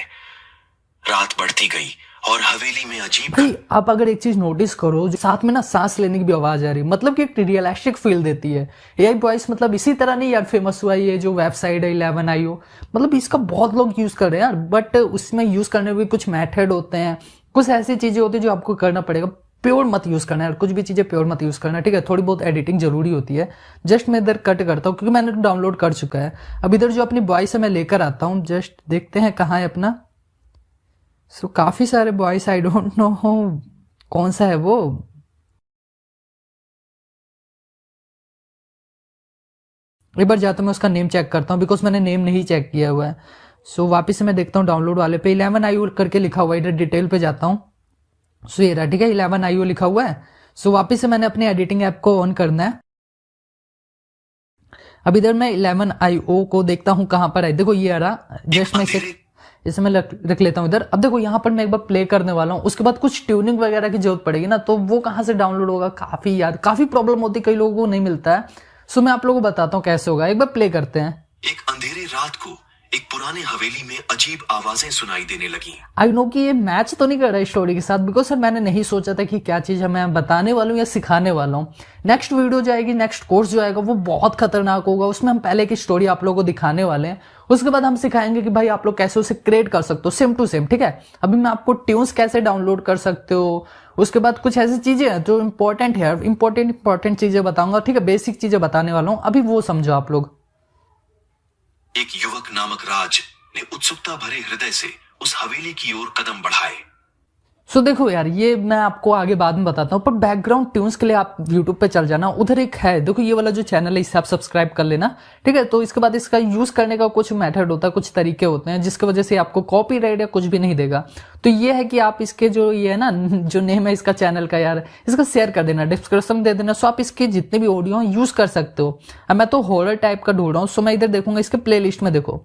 C: रात बढ़ती गई और हवेली में अजीब
A: भाई आप अगर एक चीज नोटिस करो, जो साथ में ना सांस लेने की भी आवाज आ रही है, मतलब कि एक रियलिस्टिक फील देती है। एआई वॉइस मतलब इसी तरह नहीं यार फेमस हुआ ये जो वेबसाइट है 11IO, मतलब इसका बहुत लोग यूज कर रहे हैं यार, बट उसमें यूज करने में भी कुछ मेथड होते हैं, कुछ ऐसी चीजें होती है जो आपको करना पड़ेगा। प्योर मत यूज करना यार, कुछ भी चीजें प्योर मत यूज करना, ठीक है। थोड़ी बहुत एडिटिंग जरूरी होती है। जस्ट मैं इधर कट करता हूँ क्योंकि मैंने डाउनलोड कर चुका है। अब इधर जो अपनी वॉइस है मैं लेकर आता हूँ, जस्ट देखते हैं कहाँ है अपना। सो काफी सारे वॉइस, आई डोंट नो कौन सा है वो। एक बार जाता हूँ मैं उसका नेम चेक करता हूँ, बिकॉज मैंने नेम नहीं चेक किया हुआ है। सो वापस से मैं देखता हूँ डाउनलोड वाले पे 11IO करके लिखा हुआ है, इधर डिटेल पे जाता हूँ। सो ये रहा, ठीक है 11IO लिखा हुआ है। सो वापस से मैंने अपनी एडिटिंग ऐप को ऑन करना है। अब इधर मैं 11IO को देखता हूँ कहाँ पर है। देखो ये आ रहा, जस्ट मैं इसे मैं रख लेता हूँ इधर। अब देखो यहाँ पर मैं एक बार प्ले करने वाला हूँ, उसके बाद कुछ ट्यूनिंग वगैरह की जरूरत पड़ेगी ना, तो वो कहाँ से डाउनलोड होगा, काफी प्रॉब्लम होती है, कई लोगों को नहीं मिलता है। सो मैं आप लोगों को बताता हूँ कैसे होगा, एक बार प्ले करते हैं।
C: एक अंधेरे रात को एक पुराने हवेली में अजीब आवाजें सुनाई देने लगी।
A: आई नो कि ये मैच तो नहीं कर रहा है स्टोरी के साथ, बिकॉज सर मैंने नहीं सोचा था कि क्या चीज है मैं बताने वाला हूँ या सिखाने वाला हूँ। नेक्स्ट वीडियो जाएगी, नेक्स्ट कोर्स जो आएगा वो बहुत खतरनाक होगा। उसमें हम पहले की स्टोरी आप लोगों को दिखाने वाले हैं, उसके बाद हम सिखाएंगे कि भाई आप लोग कैसे उसे क्रिएट कर सकते हो सेम टू सेम, ठीक है। अभी मैं आपको ट्यून्स कैसे डाउनलोड कर सकते हो, उसके बाद कुछ ऐसी चीजें हैं जो इंपॉर्टेंट है, इंपॉर्टेंट चीजें बताऊंगा, ठीक है। बेसिक चीजें बताने वाला हूँ, अभी वो समझो आप लोग।
C: एक युवक नामक राज ने उत्सुकता भरे हृदय से उस हवेली की ओर कदम बढ़ाए।
A: सो देखो यार, ये मैं आपको आगे बाद में बताता हूँ, पर बैकग्राउंड ट्यून्स के लिए आप यूट्यूब पे चल जाना, उधर एक है, देखो ये वाला जो चैनल है इसे आप सब्सक्राइब कर लेना, ठीक है। तो इसके बाद इसका यूज करने का कुछ मेथड होता है, कुछ तरीके होते हैं जिसकी वजह से आपको कॉपीराइट या कुछ भी नहीं देगा। तो ये है कि आप इसके जो ये है ना, जो नेम है इसका चैनल का यार, इसका शेयर कर देना, डिस्क्रिप्शन दे देना। सो आप इसके जितने भी ऑडियो यूज कर सकते हो। अब मैं तो हॉरर टाइप का ढूंढ रहा हूँ, सो मैं इधर देखूंगा इसके प्ले लिस्ट में। देखो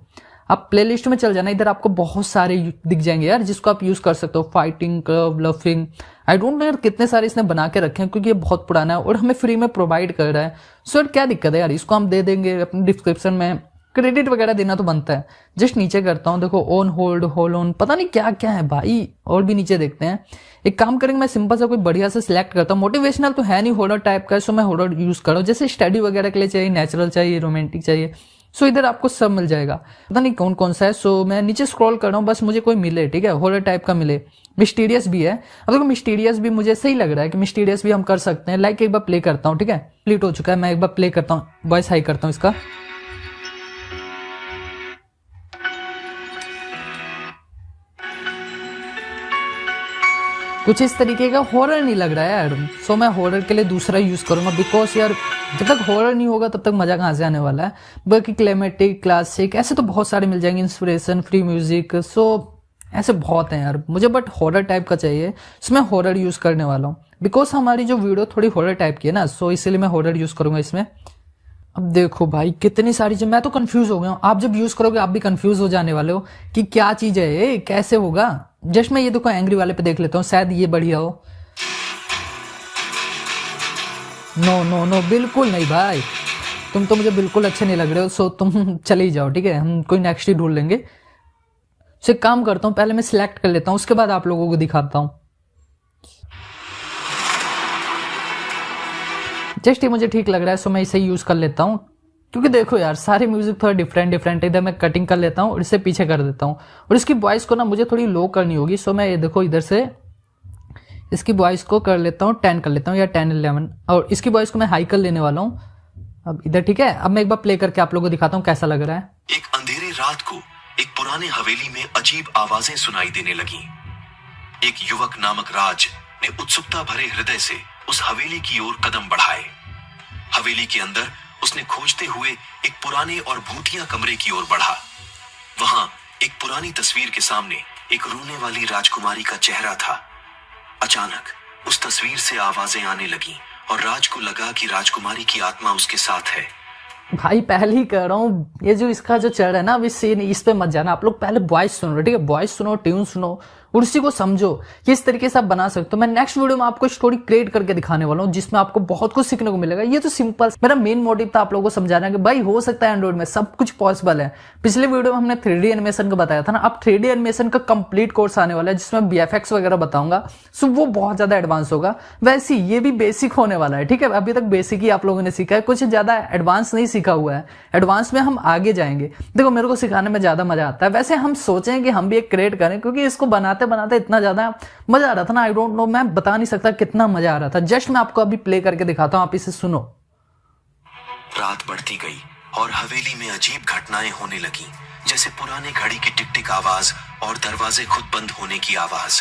A: आप प्लेलिस्ट में चल जाना, इधर आपको बहुत सारे दिख जाएंगे यार जिसको आप यूज कर सकते हो। Fighting, curve, laughing, I don't know यार कितने सारे इसने बना के रखे हैं, क्योंकि ये बहुत पुराना है और हमें फ्री में प्रोवाइड कर रहा है। सो यार क्या दिक्कत है यार, इसको हम दे देंगे अपनी डिस्क्रिप्शन में, क्रेडिट वगैरह देना तो बनता है। जस्ट नीचे करता हूँ, देखो ऑन होल्ड, होल्ड ऑन, पता नहीं क्या क्या है भाई, और भी नीचे देखते हैं। एक काम करेंगे, मैं सिंपल सा कोई बढ़िया से सिलेक्ट करता हूँ। मोटिवेशनल तो है नहीं, हॉरर टाइप का है, सो मैं हॉरर यूज कर रहा हूँ। जैसे स्टडी वगैरह के लिए चाहिए, नेचुरल चाहिए, रोमांटिक चाहिए, सो इधर आपको सब मिल जाएगा, पता नहीं कौन कौन सा है। सो मैं नीचे स्क्रॉल कर रहा हूँ, बस मुझे कोई मिले, ठीक है, हॉरर टाइप का मिले। मिस्टीरियस भी है, अब देखो मिस्टीरियस भी मुझे सही लग रहा है कि मिस्टीरियस भी हम कर सकते हैं। लाइक एक बार प्ले करता हूँ, ठीक है, कंप्लीट हो चुका है, मैं एक बार प्ले करता हूँ, वॉइस हाई करता हूँ इसका। कुछ इस तरीके का हॉरर नहीं लग रहा है यार। सो मैं हॉरर के लिए दूसरा यूज करूंगा, बिकॉज यार जब तक हॉरर नहीं होगा तब तक मजा कहाँ से आने वाला है। बाकी क्लेमेटिक, क्लासिक, ऐसे तो बहुत सारे मिल जाएंगे, इंस्पिरेशन, फ्री म्यूजिक, सो ऐसे बहुत हैं यार मुझे, बट हॉरर टाइप का चाहिए। सो मैं हॉरर यूज करने वाला हूँ, बिकॉज हमारी जो वीडियो थोड़ी हॉरर टाइप की है ना, सो इसलिए मैं हॉरर यूज करूंगा इसमें। अब देखो भाई कितनी सारी चीज, मैं तो कंफ्यूज हो गया हूँ। आप जब यूज करोगे आप भी कंफ्यूज हो जाने वाले हो कि क्या चीज है ये, कैसे होगा। जस्ट मैं ये देखो एंग्री वाले पे देख लेता हूँ, शायद ये बढ़िया हो। नो नो नो, बिल्कुल नहीं भाई, तुम तो मुझे बिल्कुल अच्छे नहीं लग रहे हो। सो तुम चले ही जाओ, ठीक है, हम कोई नेक्स्ट ही ढूंढ लेंगे। सो एक काम करता हूँ, पहले मैं सिलेक्ट कर लेता हूँ, उसके बाद आप लोगों को दिखाता हूँ। जस्ट ये मुझे ठीक लग रहा है, सो मैं इसे यूज कर लेता हूँ। क्योंकि देखो यार सारे म्यूजिक थोड़ा डिफरेंट है, इधर मैं कटिंग कर लेता हूँ और इसे पीछे कर देता हूँ, और इसकी वॉइस को ना मुझे थोड़ी लो करनी होगी। सो मैं ये देखो इधर से इसकी वॉइस को कर लेता हूँ 10 कर लेता हूँ, या 10, 11, और इसकी वॉइस को मैं हाई कर लेने वाला हूँ। अब इधर ठीक है, अब मैं एक बार प्ले करके आप लोगों को दिखाता हूँ कैसा लग रहा है।
C: एक अंधेरे रात को एक पुराने हवेली में अजीब आवाजें सुनाई देने लगी। एक युवक नामक राज ने उत्सुकता भरे हृदय से उस हवेली की ओर कदम बढ़ाए। हवेली के अंदर उसने खोजते हुए एक पुराने और भूतिया कमरे की ओर बढ़ा। वहां एक पुरानी तस्वीर के सामने एक रोने वाली राजकुमारी का चेहरा था। अचानक उस तस्वीर से आवाजें आने लगीं और राज को लगा कि राजकुमारी की आत्मा उसके साथ है।
A: भाई पहले ही कह रहा हूँ, ये जो इसका जो चढ़ है ना अभी सीन, इस पे मत जाना। आप लोग पहले वॉइस सुनो, ठीक है? वॉइस सुनो, ट्यून सुनो और उसी को समझो कि इस तरीके से आप बना सकते हो। मैं नेक्स्ट वीडियो में आपको स्टोरी क्रिएट करके दिखाने वाला हूँ जिसमें आपको बहुत कुछ सीखने को मिलेगा। ये तो सिंपल, मेरा मेन मोटिव था आप लोगों को समझाना कि भाई हो सकता है एंड्रॉइड में सब कुछ पॉसिबल है। पिछले वीडियो में हमने 3D एनिमेशन का बताया था ना, अब 3D एनिमेशन का कंप्लीट कोर्स आने वाला है जिसमें VFX वगैरह बताऊंगा। सो वो बहुत ज्यादा एडवांस होगा। वैसे ये भी बेसिक होने वाला है, ठीक है? अभी तक बेसिक ही आप लोगों ने सीखा है, कुछ ज्यादा एडवांस नहीं सीखा हुआ है। एडवांस में हम आगे जाएंगे। देखो मेरे को सिखाने में ज्यादा मजा आता है। वैसे हम सोचें कि हम भी एक क्रिएट करें, क्योंकि इसको बनाते बनाते इतना ज्यादा मजा आ रहा था ना, आई डोंट नो, मैं बता नहीं सकता कितना मजा आ रहा था। जस्ट मैं आपको अभी प्ले करके दिखाता हूं, आप इसे सुनो।
C: रात बढ़ती गई और हवेली में अजीब घटनाएं होने लगी, जैसे पुराने घड़ी की टिक टिक आवाज और दरवाजे खुद बंद होने की आवाज।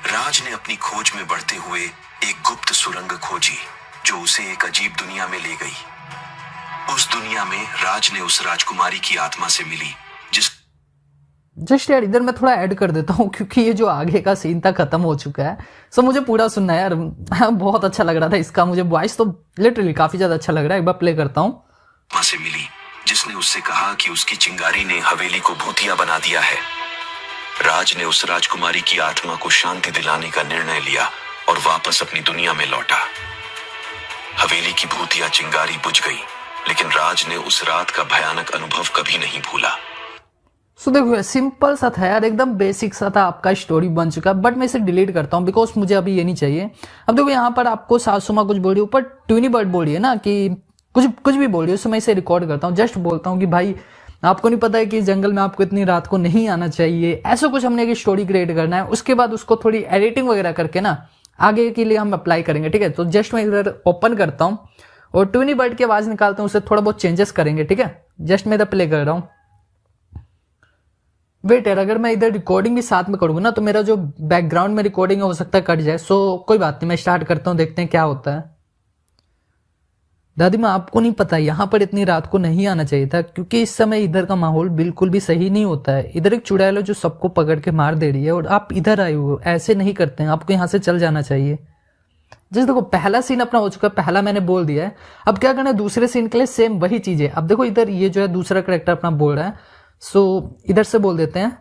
C: राज ने अपनी खोज में बढ़ते हुए एक गुप्त सुरंग खोजी जो उसे एक अजीब दुनिया में ले गई। उस दुनिया में राज ने उस राजकुमारी की आत्मा से मिली जिस
A: जस्ट यार इधर मैं थोड़ा ऐड कर देता हूँ क्योंकि ये जो आगे का सीन था खत्म हो चुका है। सो मुझे पूरा सुनना है यार, बहुत अच्छा लग रहा था इसका, मुझे वॉइस तो लिटरली काफी ज्यादा अच्छा लग रहा है। एक बार प्ले करता हूँ।
C: आत्मा से मिली जिसने उससे कहा कि उसकी चिंगारी ने हवेली को भूतिया बना दिया है। राज ने उस राजकुमारी की आत्मा को शांति दिलाने का निर्णय लिया और वापस अपनी दुनिया में लौटा। हवेली की भूतिया चिंगारी बुझ गई, लेकिन राज ने उस रात का भयानक अनुभव कभी नहीं भूला।
A: सो देखो सिंपल सा था यार, एकदम बेसिक सा था, आपका स्टोरी बन चुका। बट मैं इसे डिलीट करता हूँ बिकॉज मुझे अभी ये नहीं चाहिए। अब देखो यहाँ पर आपको सासुमा कुछ बोल रही है, ऊपर ट्यूनी बर्ड बोल रही है ना कि कुछ भी बोल रही है, उससे मैं इसे रिकॉर्ड करता हूँ। जस्ट बोलता हूँ कि भाई आपको नहीं पता है कि जंगल में आपको इतनी रात को नहीं आना चाहिए, ऐसा कुछ हमने एक स्टोरी क्रिएट करना है। उसके बाद उसको थोड़ी एडिटिंग वगैरह करके ना आगे के लिए हम अप्लाई करेंगे, ठीक है? तो जस्ट मैं इधर ओपन करता हूँ और ट्यूनी बर्ड की आवाज निकालता हूँ, उससे थोड़ा बहुत चेंजेस करेंगे, ठीक है? जस्ट मैं इधर प्ले कर रहा हूँ। वेट यार, अगर मैं इधर रिकॉर्डिंग भी साथ में करूंगा ना तो मेरा जो बैकग्राउंड में रिकॉर्डिंग है हो सकता है कट जाए। सो कोई बात नहीं, मैं स्टार्ट करता हूँ, देखते हैं क्या होता है। दादी माँ आपको नहीं पता यहाँ पर इतनी रात को नहीं आना चाहिए था, क्योंकि इस समय इधर का माहौल बिल्कुल भी सही नहीं होता है। इधर एक चुड़ैल है जो सबको पकड़ के मार दे रही है और आप इधर आए हो, ऐसे नहीं करते हैं, आपको यहाँ से चल जाना चाहिए। जैसे देखो पहला सीन अपना हो चुका है, पहला मैंने बोल दिया है। अब क्या करना है दूसरे सीन के लिए, सेम वही चीज है। अब देखो इधर ये जो है दूसरा करेक्टर अपना बोल रहा है, सो इधर से बोल देते हैं,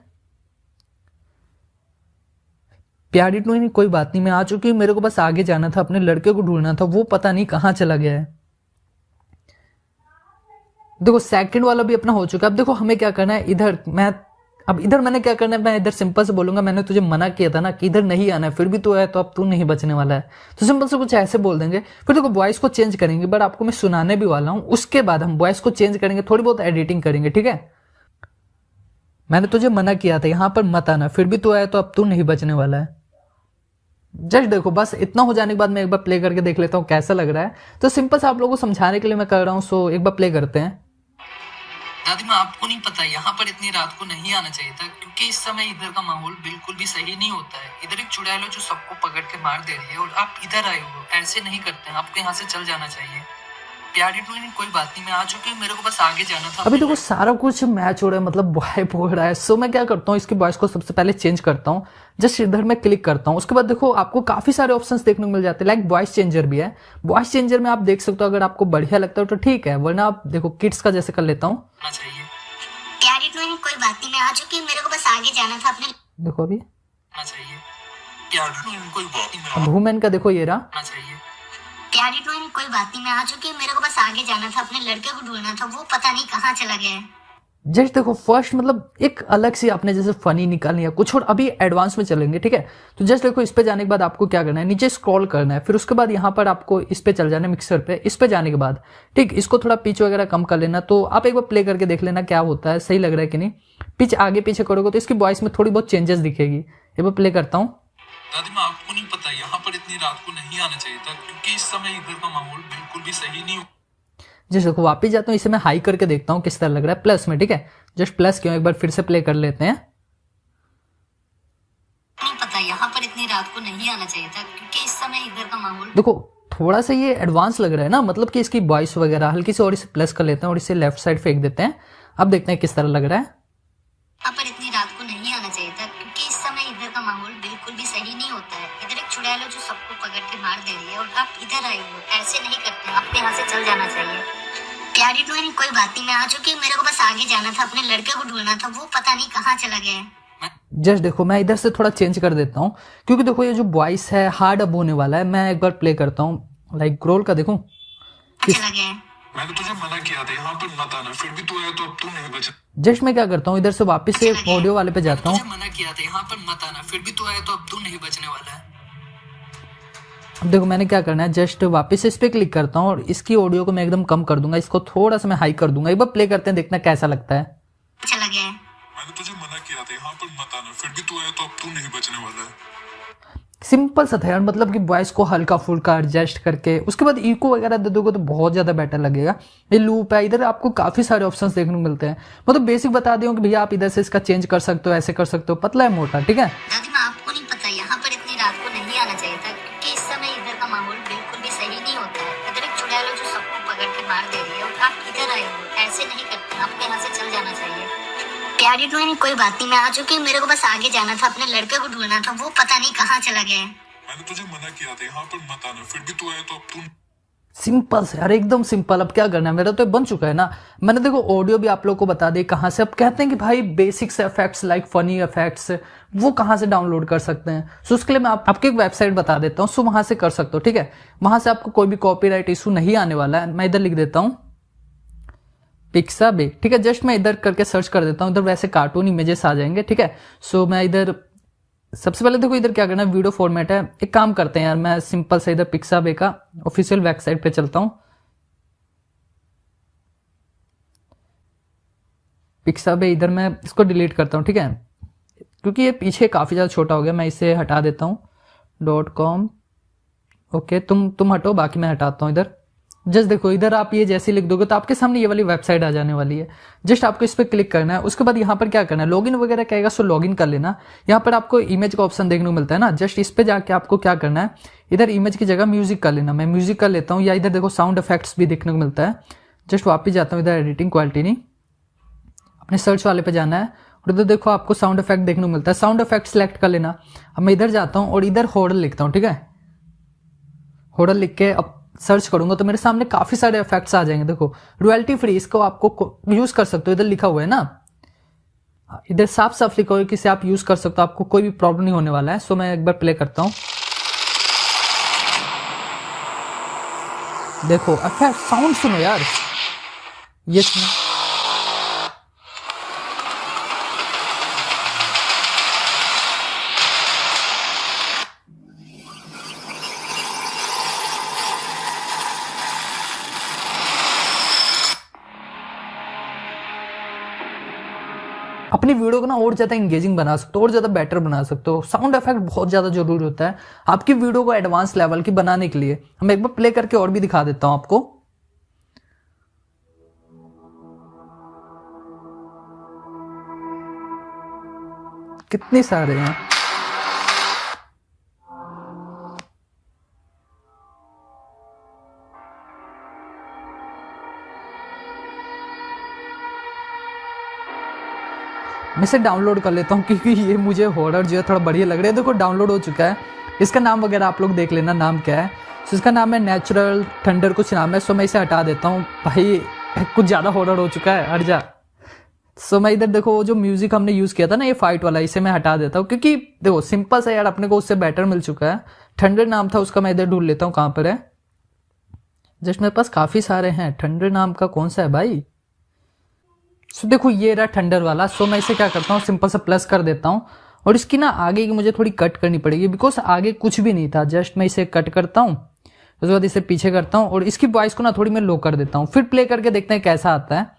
A: प्यारी टूनी कोई बात नहीं, मैं आ चुकी हूँ, मेरे को बस आगे जाना था, अपने लड़के को ढूंढना था, वो पता नहीं कहाँ चला गया है। देखो सेकंड वाला भी अपना हो चुका है। अब देखो हमें क्या करना है, इधर मैंने क्या करना है, मैं इधर सिंपल से बोलूंगा, मैंने तुझे मना किया था ना कि इधर नहीं आना है, फिर भी तू है तो अब तू नहीं बचने वाला है। तो सिंपल से कुछ ऐसे बोल देंगे, फिर देखो वॉइस को चेंज करेंगे, बट आपको मैं सुनाने भी वाला हूँ। उसके बाद हम वॉइस को चेंज करेंगे, थोड़ी बहुत एडिटिंग करेंगे, ठीक है? मैंने तुझे मना किया था यहाँ पर मत आना, फिर भी तू आया तो अब तू नहीं बचने वाला है। जस्ट देखो बस इतना हो जाने के बाद मैं एक बार प्ले करके देख लेता हूँ कैसा लग रहा है। तो सिंपल से आप लोगों को समझाने के लिए मैं कर रहा हूँ। सो एक बार प्ले करते हैं। दादी माँ आपको नहीं पता यहाँ पर इतनी रात को नहीं आना चाहिए था, क्योंकि इस समय इधर का माहौल बिल्कुल भी सही नहीं होता है। इधर एक चुड़ैल है जो सबको पकड़ के मार दे रही है और आप इधर आए हो, ऐसे नहीं करते हैं, आपको यहाँ से चल जाना चाहिए। प्यारी टूनी कोई बात नहीं, मैं आ चुकी हूँ, मेरे को बस आगे जाना था। अभी देखो सारा कुछ मैच हो रहा है, मतलब बॉय बोल रहा है। सो मैं क्या करता हूँ, इसकी वॉइस को सबसे पहले चेंज करता हूँ। जस्ट इधर मैं क्लिक करता हूँ, उसके बाद देखो आपको काफी सारे ऑप्शंस देखने को मिल जाते हैं, लाइक वॉइस चेंजर भी है। वॉइस चेंजर में आप देख सकते हो, अगर आपको बढ़िया लगता है तो ठीक है, वरना आप देखो किड्स का जैसे कर लेता हूँ।
E: प्यारी टूनी कोई बात नहीं, मैं आ चुकी हूँ, मेरे को बस आगे जाना था अपने।
A: देखो अभी अब वुमेन का देखो ये रहा।
E: प्यारी टूनी कोई बात नहीं, मैं आ चुकी हूँ, मेरे को बस आगे जाना था, अपने लड़के को ढूंढना था, वो पता नहीं कहाँ चला गया है।
A: जस्ट देखो फर्स्ट मतलब एक अलग सी आपने जैसे फनी निकालनी है कुछ, और अभी एडवांस में चलेंगे, ठीक है? तो जस्ट देखो इस पे जाने के बाद आपको क्या करना है, नीचे स्क्रॉल करना है, फिर उसके बाद यहाँ पर आपको इस पे चल जाना है मिक्सर पे। इस पे जाने के बाद ठीक इसको थोड़ा पिच वगैरह कम कर लेना। तो आप एक बार प्ले करके देख लेना क्या होता है, सही लग रहा है कि नहीं। पिच आगे पीछे करोगे तो इसकी वॉइस में थोड़ी बहुत चेंजेस दिखेगी। एक बार प्ले करता हूँ।
F: दादी माँ आपको नहीं पता यहाँ पर इतनी रात को नहीं आना चाहिए था, क्योंकि इस समय इधर का माहौल बिल्कुल भी सही नहीं।
A: जस्ट देखो वापिस जाता हूँ, इसे मैं हाई करके देखता हूँ किस तरह लग रहा है प्लस में, ठीक है? जस्ट प्लस क्यों, एक बार फिर से प्ले कर लेते हैं।
E: नहीं पता यहाँ पर इतनी रात को नहीं आना चाहिए था, क्योंकि इस समय इधर का माहौल।
A: देखो थोड़ा सा ये एडवांस लग रहा है ना, मतलब कि इसकी वॉइस वगैरह हल्की सी और इसे प्लस कर लेते हैं और इसे लेफ्ट साइड फेंक देते हैं। अब देखते हैं किस तरह लग रहा है।
E: यहाँ पर इतनी रात को नहीं आना चाहिए था, क्योंकि इस समय इधर का माहौल बिल्कुल भी सही नहीं होता है। इधर एक चुड़ैल है जो सबको पकड़ के मार दे रही है और आप इधर आए हो, ऐसे नहीं करते, आपको यहाँ से चल जाना चाहिए। प्यारी टोनी कोई बात नहीं, मैं आ चुकी, मेरे को बस आगे जाना था, अपने लड़के को ढूंढना था, वो पता नहीं कहाँ चला गया है।
A: जस्ट देखो मैं इधर से थोड़ा चेंज कर देता हूँ, क्योंकि देखो ये जो वॉइस है हार्ड अब होने वाला है। मैं एक बार प्ले करता हूँ, लाइक ग्रोल का देखूं
E: चला गया है।
F: मैंने तुझे मना किया था यहाँ पर मत आना, फिर भी तू आया तो अब तू नहीं बचा।
A: जस्ट मैं क्या करता हूँ, इधर से वापस से ऑडियो वाले पे जाता हूँ।
F: मना किया था यहाँ पर मत आना, फिर भी तू आया तो अब तू नहीं बचने वाला है।
A: अब देखो मैंने क्या करना है, जस्ट वापस इस पे क्लिक करता हूँ और इसकी ऑडियो को मैं एकदम कम कर दूंगा, इसको थोड़ा सा मैं हाई कर दूंगा। एक बार प्ले करते हैं, देखना कैसा लगता है।
E: चला गया है।
F: मैंने तुझे मना किया था यहाँ पर मत आना, फिर भी तू आया तो अब तू नहीं बचने वाला है।
A: सिंपल सा था यार, मतलब कि वॉइस को हल्का फुल्का एडजस्ट करके उसके बाद इको वगैरह दे दोगे तो बहुत ज्यादा बेटर लगेगा। ये लूप है, इधर आपको काफी सारे ऑप्शंस देखने को मिलते हैं। मतलब बेसिक बता दिया कि भैया आप इधर से इसका चेंज कर सकते हो, ऐसे कर सकते हो, पतला है मोटा, ठीक है।
E: दादी माँ आपको नहीं पता, यहाँ पर इतनी रात को नहीं आना चाहिए था, क्योंकि इस समय इधर का माहौल बिल्कुल भी सही नहीं होता है। इधर एक चुड़ैल है जो सबको पकड़ के मार दे रही है, और आप इधर आए हो, ऐसे नहीं करते, आपको यहाँ से चल जाना चाहिए। प्यारी टोनी कोई बात नहीं, मैं आ चुकी, मेरे को बस आगे जाना था, अपने लड़के को ढूंढना था, वो पता नहीं कहाँ चला गया है।
F: मैंने तुझे मना किया था यहाँ पर मत आना, फिर भी तू आया तो अब तू।
A: सिंपल से यार, एकदम सिंपल। अब क्या करना है, मेरा तो बन चुका है ना। मैंने देखो ऑडियो भी आप लोग को बता दी कहाँ से। अब कहते हैं कि भाई basics effects like funny effects वो कहाँ से डाउनलोड कर सकते हैं। सो उसके लिए मैं आपको एक वेबसाइट बता देता हूँ, सो वहां से कर सकते हो, ठीक है। वहां से आपको कोई भी कॉपीराइट इशू नहीं आने वाला है। मैं इधर लिख देता हूँ पिक्साबे, ठीक है। जस्ट मैं इधर करके सर्च कर देता हूँ, इधर वैसे कार्टून इमेजेस आ जाएंगे, ठीक है। सो मैं इधर सबसे पहले देखो इधर क्या करना है, वीडियो फॉर्मेट है। एक काम करते हैं यार, मैं सिंपल से इधर पिक्साबे का ऑफिशियल वेबसाइट पे चलता हूं। पिक्साबे इधर मैं इसको डिलीट करता हूं, ठीक है, क्योंकि ये पीछे काफी ज्यादा छोटा हो गया। मैं इसे हटा देता हूं .com। ओके तुम हटो, बाकी मैं हटाता हूं इधर। जस्ट देखो इधर आप ये जैसे लिख दोगे तो आपके सामने ये वाली वेबसाइट आ जाने वाली है। जस्ट आपको इस पर क्लिक करना है। उसके बाद यहाँ पर क्या करना है, लॉगिन वगैरह कहेगा, सो लॉगिन कर लेना। यहाँ पर आपको इमेज का ऑप्शन देखने को मिलता है ना। जस्ट इस पे जाके आपको क्या करना है, इधर इमेज की जगह म्यूजिक कर लेना। मैं म्यूजिक कर लेता हूँ, या इधर देखो साउंड इफेक्ट्स भी देखने को मिलता है। जस्ट वापिस जाता हूँ इधर, एडिटिंग क्वालिटी नहीं, अपने सर्च वाले पे जाना है और इधर देखो आपको साउंड इफेक्ट देखने को मिलता है। साउंड इफेक्ट सिलेक्ट कर लेना। अब मैं इधर जाता हूँ और इधर हॉर्डर लिखता हूँ, ठीक है। हॉर्डर लिख के अब सर्च करूंगा तो मेरे सामने काफी सारे इफेक्ट्स आ जाएंगे। देखो रॉयल्टी फ्री, इसको आपको यूज कर सकते हो, इधर लिखा हुआ है ना, इधर साफ साफ लिखा हुआ है कि इसे आप यूज कर सकते हो, आपको कोई भी प्रॉब्लम नहीं होने वाला है। सो मैं एक बार प्ले करता हूं, देखो इफेक्ट साउंड सुनो यार, ये सुनो। अपनी वीडियो को ना और ज्यादा इंगेजिंग बना सकते हो, और ज्यादा बेटर बना सकते हो। साउंड इफेक्ट बहुत ज्यादा जरूरी होता है आपकी वीडियो को एडवांस लेवल की बनाने के लिए। हम एक बार प्ले करके और भी दिखा देता हूं आपको। कितने सारे हैं। मैं इसे डाउनलोड कर लेता हूँ, क्योंकि ये मुझे हॉरर जो है थोड़ा बढ़िया लग रहा है। देखो डाउनलोड हो चुका है। इसका नाम वगैरह आप लोग देख लेना, नाम क्या है। सो इसका नाम है नेचुरल थंडर, कुछ नाम है। सो मैं इसे हटा देता हूँ, भाई कुछ ज़्यादा हॉरर हो चुका है, हट जा। सो मैं इधर देखो जो म्यूजिक हमने यूज़ किया था ना, ये फाइट वाला, इसे मैं हटा देता हूँ, क्योंकि देखो सिंपल सा यार अपने को उससे बेटर मिल चुका है। थंडर नाम था उसका, मैं इधर ढूंढ लेता हूँ कहाँ पर है। जस्ट मेरे पास काफ़ी सारे हैं। थंडर नाम का कौन सा है भाई। सो देखो ये रहा थंडर वाला। सो मैं इसे क्या करता हूँ, सिंपल सा प्लस कर देता हूँ, और इसकी ना आगे की मुझे थोड़ी कट करनी पड़ेगी, बिकॉज आगे कुछ भी नहीं था। जस्ट मैं इसे कट करता हूँ, उसके बाद इसे पीछे करता हूँ, और इसकी वॉइस को ना थोड़ी मैं लो कर देता हूँ। फिर प्ले करके देखते हैं कैसा आता है।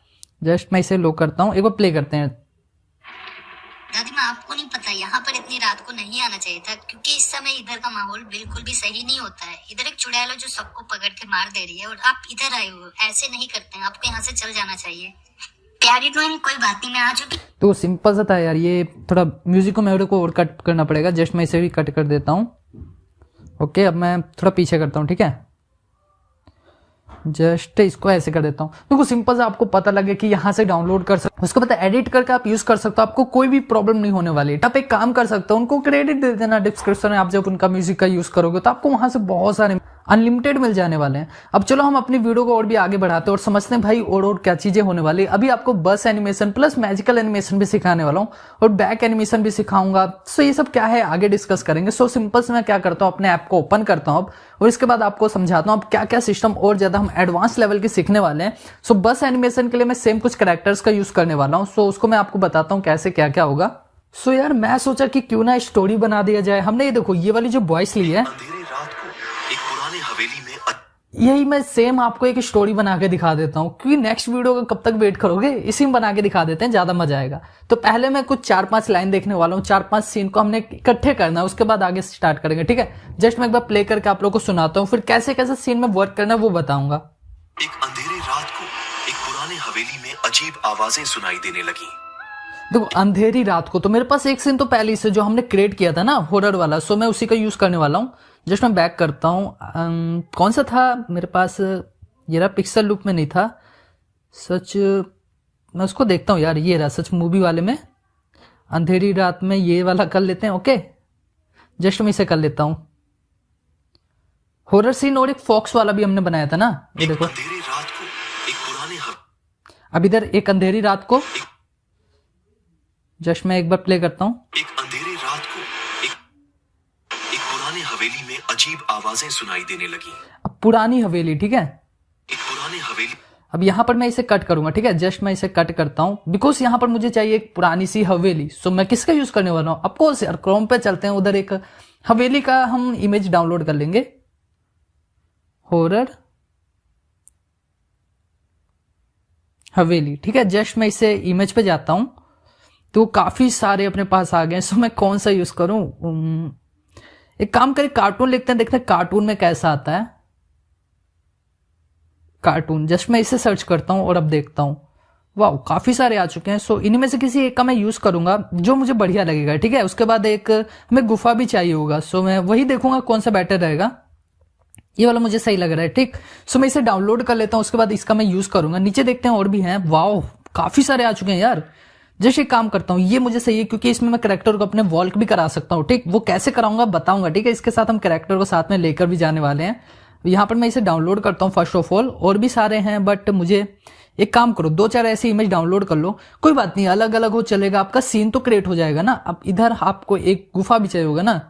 A: जस्ट मैं इसे लो करता हूँ, एक बार प्ले करते हैं।
E: दादी माँ आपको नहीं पता, यहाँ पर इतनी रात को नहीं आना चाहिए था, क्योंकि इस समय इधर का माहौल बिल्कुल भी सही नहीं होता है। इधर एक चुड़ैल है जो सबको पकड़ के मार दे रही है, और आप इधर आए हो, ऐसे नहीं करते हैं, आपको यहाँ से चल जाना चाहिए। प्यारी टोनी कोई बात नहीं, मैं आ चुकी।
A: तो सिंपल सा था यार। ये थोड़ा म्यूजिक को मेरे को और कट करना पड़ेगा। जस्ट मैं इसे भी कट कर देता हूँ। ओके अब मैं थोड़ा पीछे करता हूँ, ठीक है। जस्ट इसको ऐसे कर देता हूँ। देखो सिंपल सा आपको पता लगे कि यहाँ से डाउनलोड कर सकते हो, उसको पता एडिट करके आप यूज कर सकते हो, आपको कोई भी प्रॉब्लम नहीं होने वाली। आप एक काम कर सकते हो, उनको क्रेडिट दे देना डिस्क्रिप्शन में। आप जब उनका म्यूजिक का यूज करोगे तो आपको वहां से बहुत सारे अनलिमिटेड मिल जाने वाले हैं। अब चलो हम अपनी वीडियो को और भी आगे बढ़ाते हैं और समझते हैं भाई और क्या चीजें होने वाली है। अभी आपको बस एनिमेशन प्लस मैजिकल एनिमेशन भी सिखाने वाला हूँ और बैक एनिमेशन भी सिखाऊंगा। सो ये सब क्या है आगे डिस्कस करेंगे। सो सिंपल से मैं क्या करता हूँ, अपने ऐप को ओपन करता हूँ और इसके बाद आपको समझाता हूँ अब क्या क्या सिस्टम और ज्यादा हम एडवांस लेवल के सीखने वाले हैं। सो बस एनिमेशन के लिए मैं सेम कुछ कैरेक्टर्स का यूज करने वाला हूँ। सो उसको मैं आपको बताता हूँ कैसे क्या क्या होगा। सो यार मैं सोचा कि क्यों ना स्टोरी बना दिया जाए। हमने ये देखो ये वाली जो वॉइस ली है,
C: अंधेरे रात को एक पुराने हवेली में
A: यही मैं सेम आपको एक स्टोरी बना के दिखा देता हूँ, क्योंकि नेक्स्ट वीडियो का कब तक वेट करोगे, इसी में बना के दिखा देते हैं, ज्यादा मजा आएगा। तो पहले मैं कुछ 4-5 लाइन देखने वाला हूँ, 4-5 सीन को हमने इकट्ठे करना है, उसके बाद आगे स्टार्ट करेंगे। ठीक है, जस्ट मैं एक बार प्ले करके आप लोग को सुनाता हूँ, फिर कैसे कैसे सीन में वर्क करना है वो बताऊंगा।
C: एक अंधेरे रात को एक पुराने हवेली में अजीब आवाजें सुनाई देने लगी।
A: देखो अंधेरी रात को, तो मेरे पास एक सीन तो पहले से जो हमने क्रिएट किया था ना हॉरर वाला, सो मैं उसी का यूज करने वाला हूँ। जस्ट मैं बैक करता हूँ, कौन सा था मेरे पास, ये रहा, पिक्सल लूप में नहीं था सच, मैं उसको देखता हूँ यार, ये रहा सच मूवी वाले में, अंधेरी रात में ये वाला कर लेते हैं। ओके जस्ट मैं इसे कर लेता हूँ। हॉरर सीन और एक फॉक्स वाला भी हमने बनाया था ना, ये देखो।
C: अंधेरी रात को एक पुराने
A: अब इधर एक अंधेरी रात को, जस्ट मैं एक बार प्ले करता हूँ।
C: एक अंधेरी रात को एक पुराने हवेली में अजीब आवाजें सुनाई देने लगी।
A: अब पुरानी हवेली, ठीक है,
C: एक पुराने हवेली,
A: अब यहाँ पर मैं इसे कट करूंगा। ठीक है, जस्ट मैं इसे कट करता हूँ बिकॉज यहाँ पर मुझे चाहिए एक पुरानी सी हवेली। सो मैं किसका यूज करने वाला हूँ, ऑफकोर्स यार क्रोम पे चलते हैं, उधर एक हवेली का हम इमेज डाउनलोड कर लेंगे, हॉरर हवेली। ठीक है, जस्ट मैं इसे इमेज पे जाता हूं तो काफी सारे अपने पास आ गए। सो मैं कौन सा यूज करूं, एक काम करें कार्टून लिखते हैं, देखते हैं कार्टून में कैसा आता है। कार्टून, जस्ट मैं इसे सर्च करता हूं और अब देखता हूं, वाह काफी सारे आ चुके हैं। सो इनमें से किसी एक का मैं यूज करूंगा जो मुझे बढ़िया लगेगा। ठीक है, उसके बाद एक हमें गुफा भी चाहिए होगा, सो मैं वही देखूंगा कौन सा बेटर रहेगा। ये वाला मुझे सही लग रहा है। ठीक, सो मैं इसे डाउनलोड कर लेता हूं, उसके बाद इसका मैं यूज करूंगा। नीचे देखते हैं और भी हैं, वाओ काफी सारे आ चुके हैं यार। जैसे एक काम करता हूँ, ये मुझे सही है क्योंकि इसमें मैं कैरेक्टर को अपने वॉल्क भी करा सकता हूँ। ठीक, वो कैसे कराऊंगा बताऊंगा। ठीक है, इसके साथ हम कैरेक्टर को साथ में लेकर भी जाने वाले हैं। यहाँ पर मैं इसे डाउनलोड करता हूँ फर्स्ट ऑफ ऑल, और भी सारे हैं बट मुझे एक काम करो, 2-4 ऐसी इमेज डाउनलोड कर लो, कोई बात नहीं, अलग अलग हो चलेगा, आपका सीन तो क्रिएट हो जाएगा ना। अब इधर आपको एक गुफा भी चाहिए होगा ना,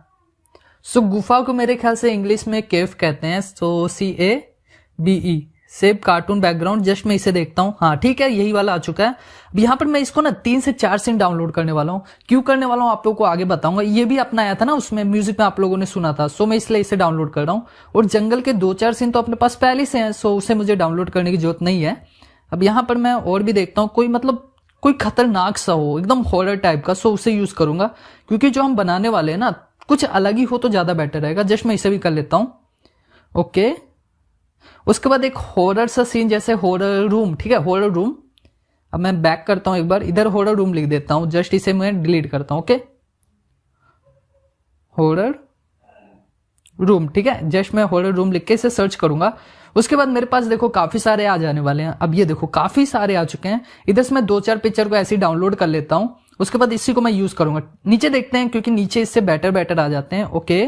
A: सो गुफा को मेरे ख्याल से इंग्लिश में केव कहते हैं, सो CAVE, save cartoon background. Just मैं इसे देखता हूँ, हाँ ठीक है यही वाला आ चुका है। अब यहाँ पर मैं इसको ना 3 से 4 सीन डाउनलोड करने वाला हूँ। क्यों करने वाला हूँ आप लोगों को आगे बताऊंगा। ये भी अपना आया था ना उसमें म्यूजिक में, आप लोगों ने सुना था, सो मैं इसलिए इसे डाउनलोड कर रहा हूँ। और जंगल के 2-4 सीन तो अपने पास पहले से हैं, सो उसे मुझे डाउनलोड करने की जरूरत नहीं है। अब यहाँ पर मैं और भी देखता हूँ, कोई मतलब कोई खतरनाक सा हो, एकदम हॉरर टाइप का, सो उसे यूज करूंगा क्योंकि जो हम बनाने वाले हैं ना कुछ अलग ही हो तो ज्यादा बेटर रहेगा। जस्ट मैं इसे भी कर लेता हूं। ओके, उसके बाद एक हॉरर सा सीन, जैसे हॉरर रूम। ठीक है, हॉरर रूम। अब मैं बैक करता हूं एक बार, इधर हॉरर रूम लिख देता हूं, जस्ट इसे मैं डिलीट करता हूं। Okay, horror room. ठीक है, जस्ट मैं हॉरर रूम लिख के इसे सर्च करूंगा। उसके बाद मेरे पास देखो काफी सारे आ जाने वाले हैं। अब ये देखो काफी सारे आ चुके हैं। इधर से मैं 2-4 पिक्चर को ऐसे ही डाउनलोड कर लेता हूं, उसके बाद इसी को मैं यूज करूंगा। नीचे देखते हैं क्योंकि नीचे इससे बेटर आ जाते हैं। ओके,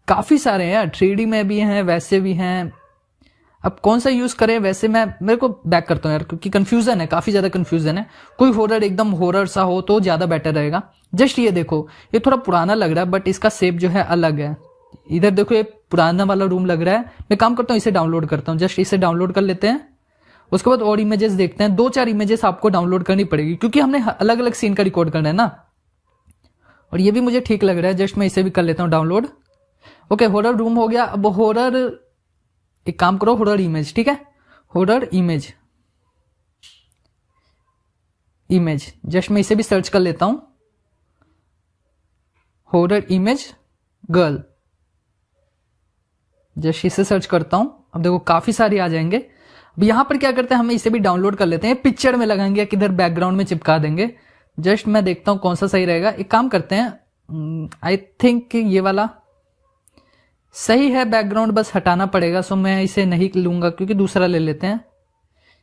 A: काफी सारे हैं यार, 3D में भी हैं, वैसे भी हैं। अब कौन सा यूज करें, वैसे मैं मेरे को बैक करता हूँ यार क्योंकि कंफ्यूजन है, काफी ज्यादा कंफ्यूजन है। कोई हॉरर एकदम हॉरर सा हो तो ज्यादा बेटर रहेगा। जस्ट ये देखो, ये थोड़ा पुराना लग रहा है बट इसका शेप जो है अलग है। इधर देखो ये पुराना वाला रूम लग रहा है। मैं काम करता हूँ इसे डाउनलोड करता हूँ, जस्ट इसे डाउनलोड कर लेते हैं। उसके बाद और इमेजेस देखते हैं, 2-4 इमेजेस आपको डाउनलोड करनी पड़ेगी क्योंकि हमने अलग अलग सीन का रिकॉर्ड करना है ना। और ये भी मुझे ठीक लग रहा है, जस्ट मैं इसे भी कर लेता हूँ डाउनलोड। ओके, हॉरर रूम हो गया। अब हॉरर, एक काम करो, हॉरर इमेज। ठीक है, हॉरर इमेज, जस्ट मैं इसे भी सर्च कर लेता हूं, हॉरर इमेज गर्ल। जस्ट इसे सर्च करता हूं। अब देखो काफी सारी आ जाएंगे। अब यहां पर क्या करते हैं, हम इसे भी डाउनलोड कर लेते हैं, पिक्चर में लगाएंगे, किधर बैकग्राउंड में चिपका देंगे। जस्ट मैं देखता हूं कौन सा सही रहेगा। एक काम करते हैं, आई थिंक ये वाला सही है, बैकग्राउंड बस हटाना पड़ेगा, सो मैं इसे नहीं लूंगा क्योंकि दूसरा ले लेते हैं।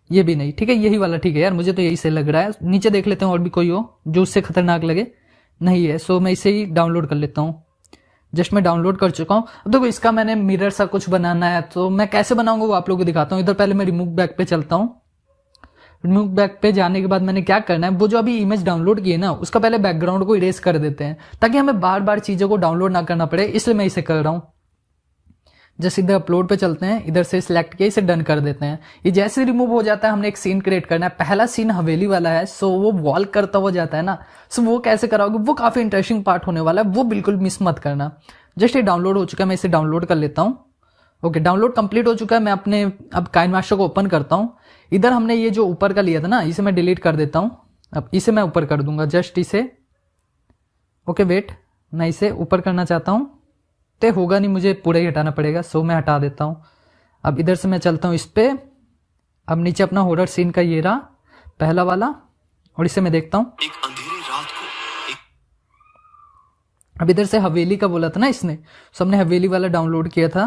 A: ये भी नहीं, ठीक है यही वाला ठीक है यार, मुझे तो यही सही लग रहा है। नीचे देख लेते हैं और भी कोई हो जो उससे खतरनाक लगे। नहीं है, सो मैं इसे ही डाउनलोड कर लेता हूँ। जस्ट मैं डाउनलोड कर चुका हूँ। अब देखो इसका मैंने मिरर सा कुछ बनाना है, तो मैं कैसे बनाऊंगा वो आप लोगों को दिखाता हूँ। इधर पहले मैं रिमूव बैक पे चलता हूँ। रिमूव बैक पे जाने के बाद मैंने क्या करना है, वो जो अभी इमेज डाउनलोड की है ना, उसका पहले बैकग्राउंड को इरेज कर देते हैं, ताकि हमें बार बार चीज़ों को डाउनलोड ना करना पड़े, इसलिए मैं इसे कर रहा हूँ। जैसे इधर अपलोड पे चलते हैं, इधर से सिलेक्ट किया, इसे डन कर देते हैं। ये जैसे रिमूव हो जाता है, हमने एक सीन क्रिएट करना है। पहला सीन हवेली वाला है, सो वो वॉल करता हुआ जाता है ना, सो वो कैसे कराओगे, वो काफी इंटरेस्टिंग पार्ट होने वाला है, वो बिल्कुल मिस मत करना। जस्ट ये डाउनलोड हो चुका है, मैं इसे डाउनलोड कर लेता हूँ। ओके, डाउनलोड कंप्लीट हो चुका है। मैं अपने अब काइनमास्टर को ओपन करता हूँ। इधर हमने ये जो ऊपर का लिया था ना, इसे मैं डिलीट कर देता हूँ। अब इसे मैं ऊपर कर दूंगा, जस्ट इसे। ओके वेट, मैं इसे ऊपर करना चाहता हूँ, तो होगा नहीं, मुझे पूरा ही हटाना पड़ेगा, सो मैं हटा देता हूँ। अब इधर से मैं चलता हूँ इस पे। अब नीचे अपना हॉरर सीन का ये रहा पहला वाला, और इसे मैं देखता हूँ।
C: एक अंधेरे रात को एक
A: अब इधर से हवेली का बोला था ना इसने, सो हमने हवेली वाला डाउनलोड किया था,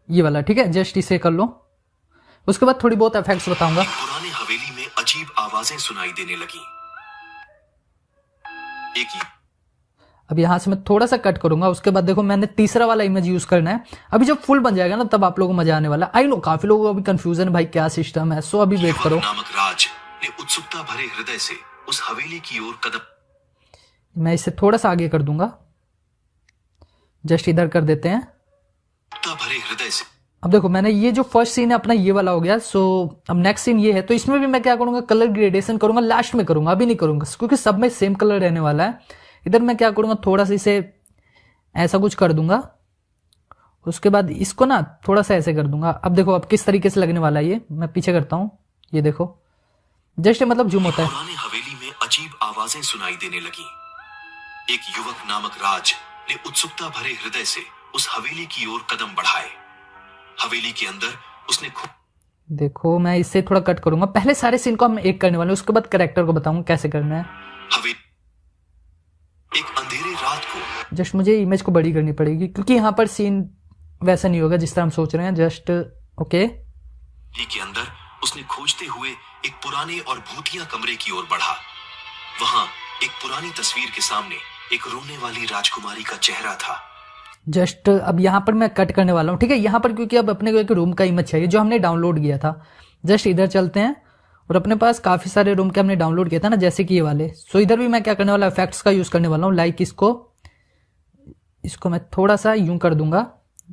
A: ये वाला, ठीक है। जस्ट इसे कर लो। उसके बाद थोड़ी बहुत इफेक्ट्स बताऊंगा।
C: पुराने हवेली में अजीब आवाजें सुनाई देने लगी। एक
A: अब यहां से मैं थोड़ा सा कट करूंगा। उसके बाद देखो मैंने तीसरा वाला इमेज यूज करना है। अभी जब फुल बन जाएगा ना, तब आप लोगों को मजा आने वाला है। आई नो काफी लोगों को अभी कंफ्यूजन है, भाई क्या सिस्टम है, सो अभी वेट
C: युवक
A: करो।
C: नामक राज ने उत्सुकता भरे हृदय से उस हवेली की ओर कदम
A: मैं इसे थोड़ा सा आगे कर दूंगा, जस्ट इधर कर देते हैं।
C: उत्सुकता भरे हृदय से
A: अब देखो मैंने ये जो फर्स्ट सीन है अपना ये वाला हो गया, सो अब नेक्स्ट सीन ये है। तो इसमें भी मैं क्या करूंगा, कलर ग्रेडेशन करूंगा, लास्ट में करूंगा, अभी नहीं करूंगा, क्योंकि सब में सेम कलर रहने वाला है। इधर मैं क्या करूंगा, थोड़ा सा इसे ऐसा कुछ कर दूंगा। उसके बाद इसको ना थोड़ा सा ऐसे कर दूंगा। अब देखो अब किस तरीके से लगने वाला है ये, मैं पीछे करता हूँ, ये देखो जस्ट मतलब जूम होता है।
C: पुराने हवेली में अजीब आवाजें सुनाई देने लगी। एक युवक नामक राज ने उत्सुकता भरे हृदय से उस हवेली की ओर कदम बढ़ाए। हवेली के अंदर उसने
A: देखो मैं इससे थोड़ा कट करूंगा। पहले सारे सीन को हम एक करने वाले हैं, उसके बाद कैरेक्टर को बताऊंगा कैसे करना है।
C: हवेली एक अंधेरे रात को
A: जस्ट मुझे इमेज को बड़ी करनी पड़ेगी, क्योंकि यहाँ पर सीन वैसा नहीं होगा जिस तरह हम सोच रहे हैं। Just okay.
C: के अंदर उसने खोजते हुए एक पुराने और भूतिया कमरे की ओर बढ़ा। वहां एक पुरानी तस्वीर के सामने एक रोने वाली राजकुमारी का चेहरा था।
A: जस्ट अब यहाँ पर मैं कट करने वाला हूँ, ठीक है। यहाँ पर क्योंकि अब अपने को एक रूम का इमेज चाहिए जो हमने डाउनलोड किया था। जस्ट इधर चलते हैं, और अपने पास काफी सारे रूम के हमने डाउनलोड किया था ना, जैसे कि ये वाले। सो इधर भी मैं क्या करने वाला, इफेक्ट्स का यूज करने वाला हूँ। लाइक इसको मैं थोड़ा सा यूं कर दूंगा,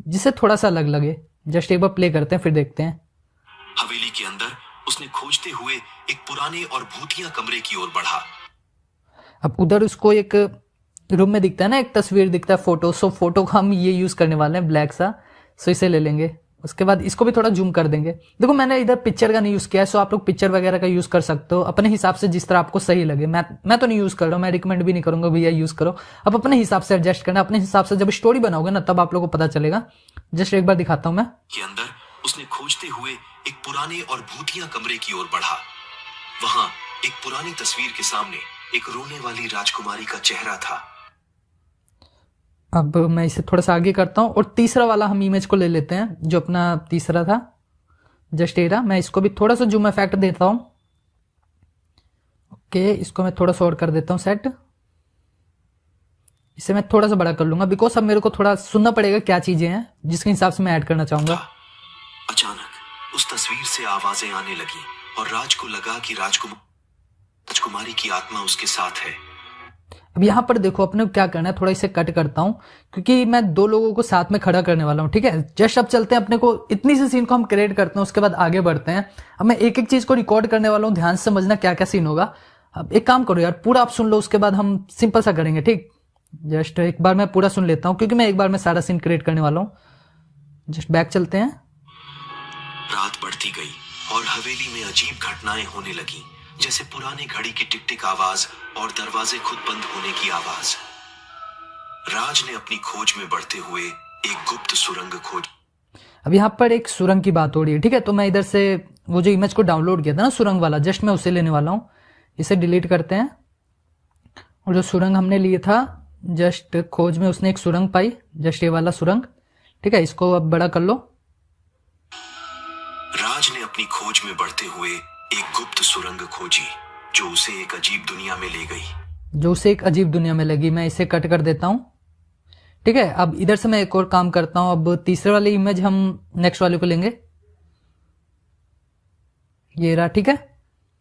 A: जिससे थोड़ा सा अलग लगे। जस्ट एक बार प्ले करते हैं, फिर देखते हैं।
C: हवेली के अंदर उसने खोजते हुए एक पुराने और भूतिया कमरे की ओर बढ़ा।
A: अब उधर उसको एक रूम में दिखता है ना, एक तस्वीर दिखता है, फोटो। सो फोटो का हम ये यूज करने वाले हैं, ब्लैक सा। सो इसे ले लेंगे। उसके बाद इसको भी थोड़ा जूम कर देंगे। देखो मैंने इधर पिक्चर का नहीं यूज किया है, सो आप लोग पिक्चर वगैरह का यूज कर सकते हो अपने हिसाब से, जिस तरह आपको सही लगे। मैं तो नहीं यूज कर रहा हूँ, मैं रिकमेंड भी नहीं करूंगा भैया यूज करो। अब अपने हिसाब से एडजस्ट करना, अपने हिसाब से जब स्टोरी बनाओगे ना, तब आप लोगों को पता चलेगा। जस्ट एक बार दिखाता हूँ मैं।
C: के अंदर उसने खोजते हुए एक पुराने और भूतिया कमरे की ओर बढ़ा। वहां एक पुरानी तस्वीर के सामने एक रोने वाली राजकुमारी का चेहरा था।
A: अब मैं इसे थोड़ा सा आगे करता हूँ, और तीसरा वाला हम इमेज को ले लेते हैं, जो अपना तीसरा था। जस्ट एरा, मैं इसको भी थोड़ा सा जूम इफेक्ट देता हूँ। ओके, इसको मैं थोड़ा सा और कर देता हूँ सेट। इसे मैं थोड़ा सा बड़ा कर लूंगा, बिकॉज अब मेरे को थोड़ा सुनना पड़ेगा क्या चीजें हैं, जिसके हिसाब से मैं ऐड करना चाहूंगा।
C: अचानक उस तस्वीर से आवाजें आने लगी, और राज को लगा कि राजकुमारी की आत्मा उसके साथ है।
A: अब यहाँ पर देखो अपने को क्या करना है, थोड़ा इसे कट करता हूँ, क्योंकि मैं दो लोगों को साथ में खड़ा करने वाला हूँ, ठीक है। जस्ट अब चलते हैं, अपने को इतनी सी सीन को हम क्रिएट करते हैं, उसके बाद आगे बढ़ते हैं। अब मैं एक एक चीज को रिकॉर्ड करने वाला हूँ, ध्यान से समझना क्या क्या सीन होगा। अब एक काम करो यार, पूरा आप सुन लो, उसके बाद हम सिंपल सा करेंगे, ठीक। जस्ट एक बार मैं पूरा सुन लेता हूँ, क्योंकि मैं एक बार में सारा सीन क्रिएट करने वाला हूँ। जस्ट बैक चलते हैं।
C: रात बढ़ती गई और हवेली में अजीब घटनाएं होने लगी, जैसे पुरानी घड़ी की टिक टिक आवाज और दरवाजे खुद बंद होने की आवाज। राज ने अपनी खोज में बढ़ते हुए एक गुप्त सुरंग खोज।
A: अब यहाँ पर एक सुरंग की बात हो रही है, ठीक है। तो मैं इधर से वो जो इमेज को डाउनलोड किया था ना सुरंग वाला, जस्ट मैं उसे लेने वाला हूँ। इसे डिलीट करते हैं, और जो सुरंग हमने लिए था, जस्ट खोज में उसने एक सुरंग पाई, जस्ट ये वाला सुरंग, ठीक है। इसको अब बड़ा कर लो।
C: राज ने अपनी खोज में बढ़ते हुए एक गुप्त सुरंग खोजी, जो उसे एक अजीब दुनिया में ले गई।
A: जो उसे एक अजीब दुनिया में लगी। मैं इसे कट कर देता हूँ, ठीक है, अब इधर से मैं एक और काम करता हूं। अब तीसरे वाली इमेज हम नेक्स्ट वाले को लेंगे, ये रहा। ठीक है,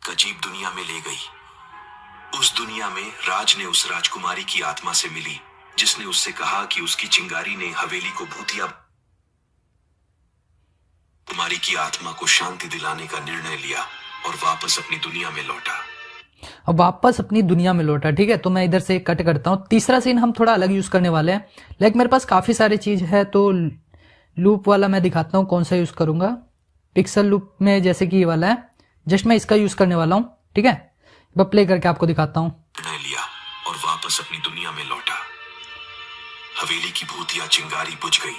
C: अजीब दुनिया में ले गई। उस दुनिया में राज ने उस राजकुमारी की आत्मा से मिली, जिसने उससे कहा कि उसकी चिंगारी ने हवेली को भूतिया कुमारी की आत्मा को शांति दिलाने का निर्णय लिया और वापस अपनी दुनिया में लौटा।
A: अब वापस अपनी दुनिया में लौटा। ठीक है, तो मैं इधर से कट करता हूं। तीसरा सीन हम थोड़ा अलग यूज करने वाले हैं, लाइक मेरे पास काफी सारी चीज है, तो लूप वाला मैं दिखाता हूं कौन सा यूज करूंगा। पिक्सल लूप में जैसे कि ये वाला है, जस्ट मैं इसका यूज करने वाला हूं। ठीक है, मैं प्ले करके आपको दिखाता हूं।
C: निर्णय लिया और वापस अपनी दुनिया में लौटा। हवेली की भूतिया चिंगारी बुझ गई,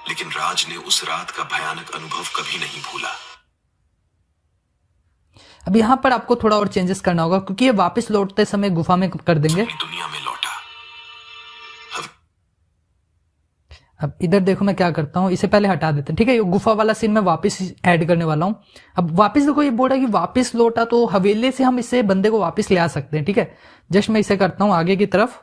C: लेकिन राज ने उस रात का भयानक अनुभव कभी नहीं भूला।
A: अब यहां पर आपको थोड़ा और चेंजेस करना होगा, क्योंकि ये वापस लौटते समय गुफा में कर देंगे।
C: अपनी दुनिया में लौटा।
A: अब इधर देखो मैं क्या करता हूं, इसे पहले हटा देते हैं। ठीक है, ये गुफा वाला सीन मैं वापस ऐड करने वाला हूं। अब वापस देखो, ये बोल रहा है कि वापस लौटा, तो हवेली से हम इसे बंदे को वापस ले आ सकते हैं। ठीक है, जस्ट मैं इसे करता हूं आगे की तरफ।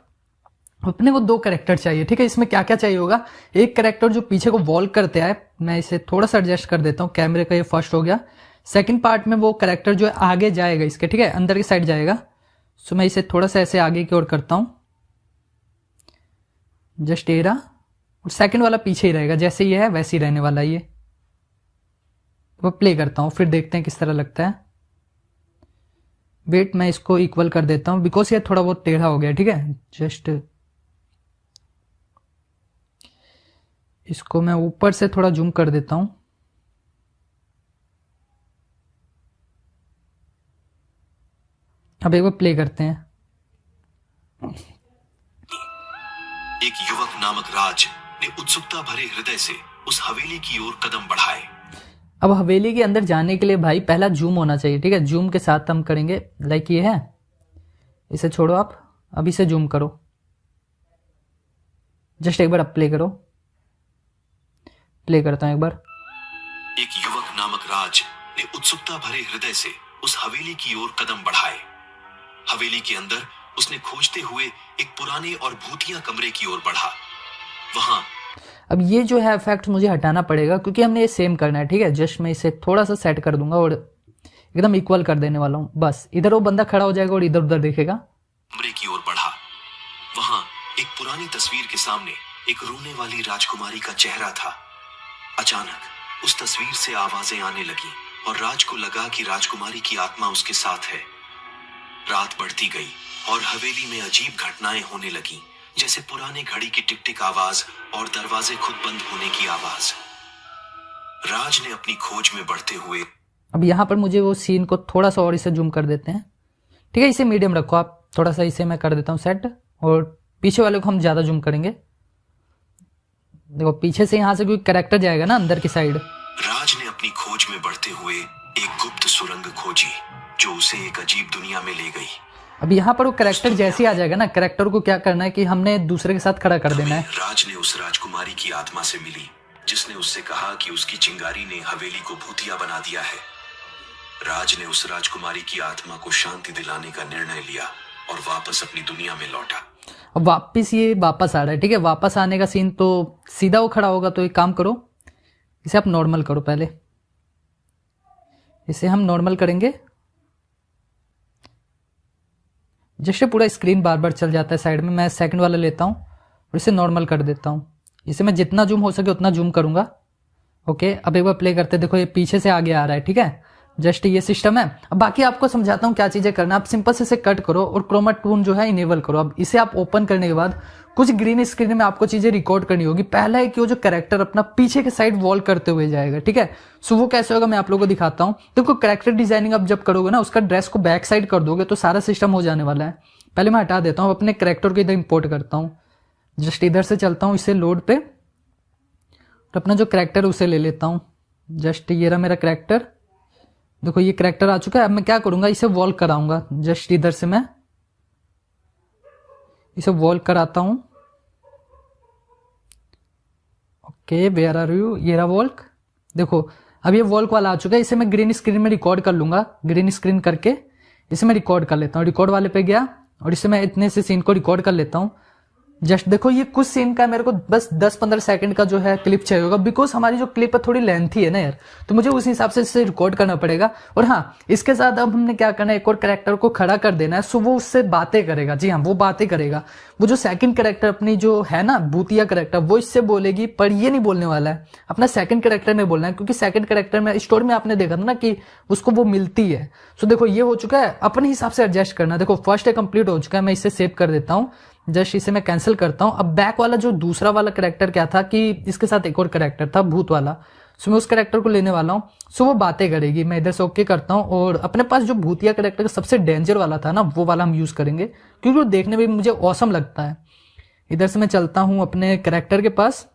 A: अपने को 2 कैरेक्टर चाहिए। ठीक है, इसमें क्या क्या चाहिए होगा, एक कैरेक्टर जो पीछे को वॉल करते आए, मैं इसे थोड़ा सा एडजस्ट कर देता हूं। कैमरे का ये फर्स्ट हो गया। सेकंड पार्ट में वो कैरेक्टर जो है आगे जाएगा इसके, ठीक है, अंदर की साइड जाएगा। सो मैं इसे थोड़ा सा ऐसे आगे की ओर करता हूं, जस्ट ये रहा। और सेकंड वाला पीछे ही रहेगा, जैसे ये है वैसे ही रहने वाला ये। वो प्ले करता हूं, फिर देखते हैं किस तरह लगता है। वेट, मैं इसको इक्वल कर देता हूं, बिकॉज ये थोड़ा बहुत टेढ़ा हो गया। ठीक है, जस्ट इसको मैं ऊपर से थोड़ा जूम कर देता हूं। अब एक बार प्ले करते हैं।
C: एक युवक नामक राज ने उत्सुकता भरे हृदय से उस हवेली की ओर कदम बढ़ाए।
A: अब हवेली के अंदर जाने के लिए भाई पहला जूम होना चाहिए। ठीक है, जूम के साथ हम करेंगे, लाइक ये है, इसे छोड़ो आप, अब इसे जूम करो। जस्ट एक बार अब प्ले करो। प्ले करता हूं एक बार।
C: एक युवक नामक राज ने उत्सुकता भरे हृदय से उस हवेली की ओर कदम बढ़ाए। हवेली के अंदर उसने खोजते हुए एक पुराने और भूतिया कमरे की ओर बढ़ा। वहां
A: अब ये जो है इफेक्ट मुझे हटाना पड़ेगा, क्योंकि हमने ये सेम करना है। ठीक है, जस्ट मैं इसे थोड़ा सा सेट कर दूंगा और एकदम इक्वल कर देने वाला हूं। बस इधर वो बंदा खड़ा हो जाएगा और इधर उधर देखेगा।
C: कमरे की ओर बढ़ा। वहां एक पुरानी तस्वीर के सामने एक रोने वाली राजकुमारी का चेहरा था। अचानक उस तस्वीर से आवाजें आने लगी और राज को लगा कि राजकुमारी की आत्मा उसके साथ है। रात बढ़ती गई और हवेली में अजीब घटनाएं होने लगी, जैसे पुराने घड़ी की टिक टिक आवाज और दरवाजे खुद बंद होने की आवाज। राज ने अपनी खोज में बढ़ते हुए,
A: अब यहाँ पर मुझे वो सीन को थोड़ा सा और इसे जूम कर देते हैं। ठीक है, इसे मीडियम रखो आप, थोड़ा सा इसे मैं कर देता हूँ सेट, और पीछे वाले को हम ज्यादा जूम करेंगे। देखो पीछे से यहाँ से कोई कैरेक्टर जाएगा ना अंदर की साइड।
C: राज ने अपनी खोज में बढ़ते हुए एक गुप्त सुरंग खोजी, जो उसे एक अजीब दुनिया में ले गई।
A: अब यहाँ पर वो कैरेक्टर जैसे ही आ जाएगा ना, कैरेक्टर को क्या करना है कि हमने दूसरे के साथ खड़ा कर देना है।
C: राज ने उस राजकुमारी की आत्मा से मिली, जिसने उससे कहा कि उसकी चिंगारी ने हवेली को भूतिया बना दिया है। राज ने उस राजकुमारी की आत्मा को शांति दिलाने का निर्णय लिया और वापस अपनी दुनिया में लौटा।
A: अब वापस ये वापस आ रहा है। ठीक है, वापस आने का सीन तो सीधा वो खड़ा होगा, तो एक काम करो, इसे आप नॉर्मल करो। पहले इसे हम नॉर्मल करेंगे, जैसे पूरा स्क्रीन बार बार चल जाता है साइड में। मैं सेकंड वाला लेता हूं और इसे नॉर्मल कर देता हूं। इसे मैं जितना जूम हो सके उतना जूम करूंगा। ओके, अब एक बार प्ले करते, देखो ये पीछे से आगे आ रहा है। ठीक है, जस्ट ये सिस्टम है। अब बाकी आपको समझाता हूँ क्या चीजें करना। आप सिंपल से इसे कट करो और क्रोमा टून जो है इनेबल करो। अब इसे आप ओपन करने के बाद कुछ ग्रीन स्क्रीन में आपको चीजें रिकॉर्ड करनी होगी। पहला है कि वो जो कैरेक्टर अपना पीछे के साइड वॉल करते हुए जाएगा। ठीक है, सो वो कैसे होगा मैं आप लोगों को दिखाता हूँ। देखो कैरेक्टर डिजाइनिंग आप जब करोगे ना, उसका ड्रेस को बैक साइड कर दोगे तो सारा सिस्टम हो जाने वाला है। पहले मैं हटा देता हूँ, अपने कैरेक्टर को इधर इंपोर्ट करता हूँ। जस्ट इधर से चलता हूँ इसे लोड पे, और अपना जो कैरेक्टर उसे ले लेता हूँ। जस्ट ये रहा मेरा कैरेक्टर। देखो ये कैरेक्टर आ चुका है। अब मैं क्या करूंगा, इसे वॉल कराऊंगा। जस्ट इधर से मैं इसे वॉल कराता हूं। ओके, वेयर आर यू, ये रहा वॉल्क। देखो अब ये वॉल्क वाला आ चुका है। इसे मैं ग्रीन स्क्रीन में रिकॉर्ड कर लूंगा। ग्रीन स्क्रीन करके इसे मैं रिकॉर्ड कर लेता हूँ। रिकॉर्ड वाले पे गया और इसे मैं इतने से सीन को रिकॉर्ड कर लेता हूँ। जस्ट देखो ये कुछ सीन का मेरे को बस 10-15 सेकंड का जो है क्लिप चाहिए होगा, बिकॉज हमारी जो क्लिप है थोड़ी लेंथी है ना यार, तो मुझे उस हिसाब से इसे रिकॉर्ड करना पड़ेगा। और हाँ, इसके साथ अब हमने क्या करना है, एक और कैरेक्टर को खड़ा कर देना है, सो वो उससे बातें करेगा। जी हाँ, वो बातें करेगा। वो जो सेकंड कैरेक्टर अपनी जो है ना भूतिया कैरेक्टर, वो इससे बोलेगी, पर ये नहीं बोलने वाला है, अपना सेकंड कैरेक्टर ने बोलना है, क्योंकि सेकंड कैरेक्टर में स्टोरी में आपने देखा था ना कि उसको वो मिलती है। सो देखो ये हो चुका है, अपने हिसाब से एडजस्ट करना। देखो फर्स्ट है कंप्लीट हो चुका है, मैं इसे सेव कर देता हूँ। जस्ट इसे मैं कैंसिल करता हूं। अब बैक वाला जो दूसरा वाला कैरेक्टर क्या था कि इसके साथ एक और कैरेक्टर था भूत वाला, सो मैं उस कैरेक्टर को लेने वाला हूं। सो वो बातें करेगी, मैं इधर से ओके करता हूं। और अपने पास जो भूतिया कैरेक्टर सबसे डेंजर वाला था ना, वो वाला हम यूज करेंगे, क्योंकि वो देखने में मुझे ऑसम लगता है। इधर से मैं चलता हूं अपने कैरेक्टर के पास।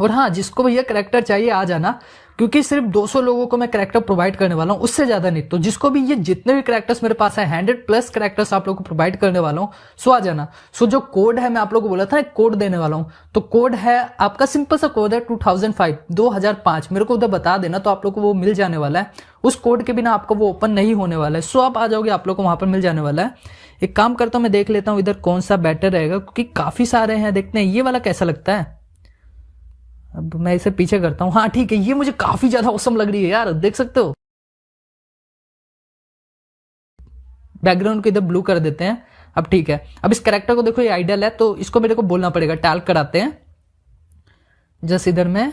A: और हाँ, जिसको भैया कैरेक्टर चाहिए आ जाना, क्योंकि सिर्फ 200 लोगों को मैं कैरेक्टर प्रोवाइड करने वाला हूँ, उससे ज्यादा नहीं। तो जिसको भी ये जितने भी कैरेक्टर्स मेरे पास है 100+ कैरेक्टर्स आप लोगों को प्रोवाइड करने वाला हूँ, सो आ जाना। सो जो कोड है मैं आप लोगों को बोला था एक कोड देने वाला हूँ, तो कोड है आपका सिंपल सा कोड है 2005 मेरे को उधर बता देना, तो आप लोग को वो मिल जाने वाला है। उस कोड के बिना आपका वो ओपन नहीं होने वाला है। सो आप आ जाओगे, आप लोग को वहां पर मिल जाने वाला है। एक काम करता हूँ, मैं देख लेता हूँ इधर कौन सा बेटर रहेगा, क्योंकि काफी सारे हैं। देखते हैं ये वाला कैसा लगता है। अब मैं इसे पीछे करता हूं। हाँ ठीक है, ये मुझे काफी ज्यादा औसम लग रही है यार, देख सकते हो। बैकग्राउंड को इधर ब्लू कर देते हैं। अब ठीक है, अब इस कैरेक्टर को देखो, ये आइडल है, तो इसको मेरे को बोलना पड़ेगा। टैल कराते हैं जस्ट इधर में,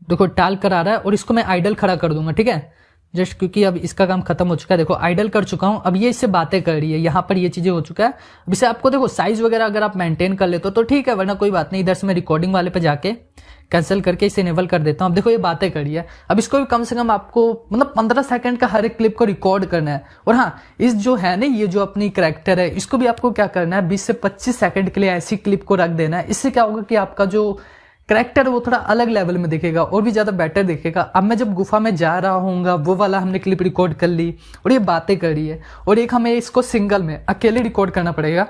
A: देखो टाल करा रहा है, और इसको मैं आइडल खड़ा कर दूंगा। ठीक है, जस्ट क्योंकि अब इसका काम खत्म हो चुका है। देखो आइडल कर चुका हूं, अब ये इससे बातें कर रही है, यहाँ पर ये चीजें हो चुका है। अब इसे आपको देखो साइज वगैरह अगर आप मेंटेन कर लेते हो तो ठीक है, वरना कोई बात नहीं। इधर से मैं रिकॉर्डिंग वाले पे जाके कैंसिल करके इसे इनेबल कर देता हूं। अब देखो ये बातें कर रही है। अब इसको भी कम से कम आपको मतलब 15 सेकंड का हर एक क्लिप को रिकॉर्ड करना है। और हाँ, इस जो है ना, ये जो अपनी कैरेक्टर है, इसको भी आपको क्या करना है, 20 से 25 सेकंड के लिए ऐसी क्लिप को रख देना है। इससे क्या होगा कि आपका जो कैरेक्टर वो थोड़ा अलग लेवल में दिखेगा और भी ज्यादा बेटर दिखेगा। अब मैं जब गुफा में जा रहा हूँगा, वो वाला हमने क्लिप रिकॉर्ड कर ली, और ये बातें कर रही है। और एक हमें इसको सिंगल में अकेले रिकॉर्ड करना पड़ेगा।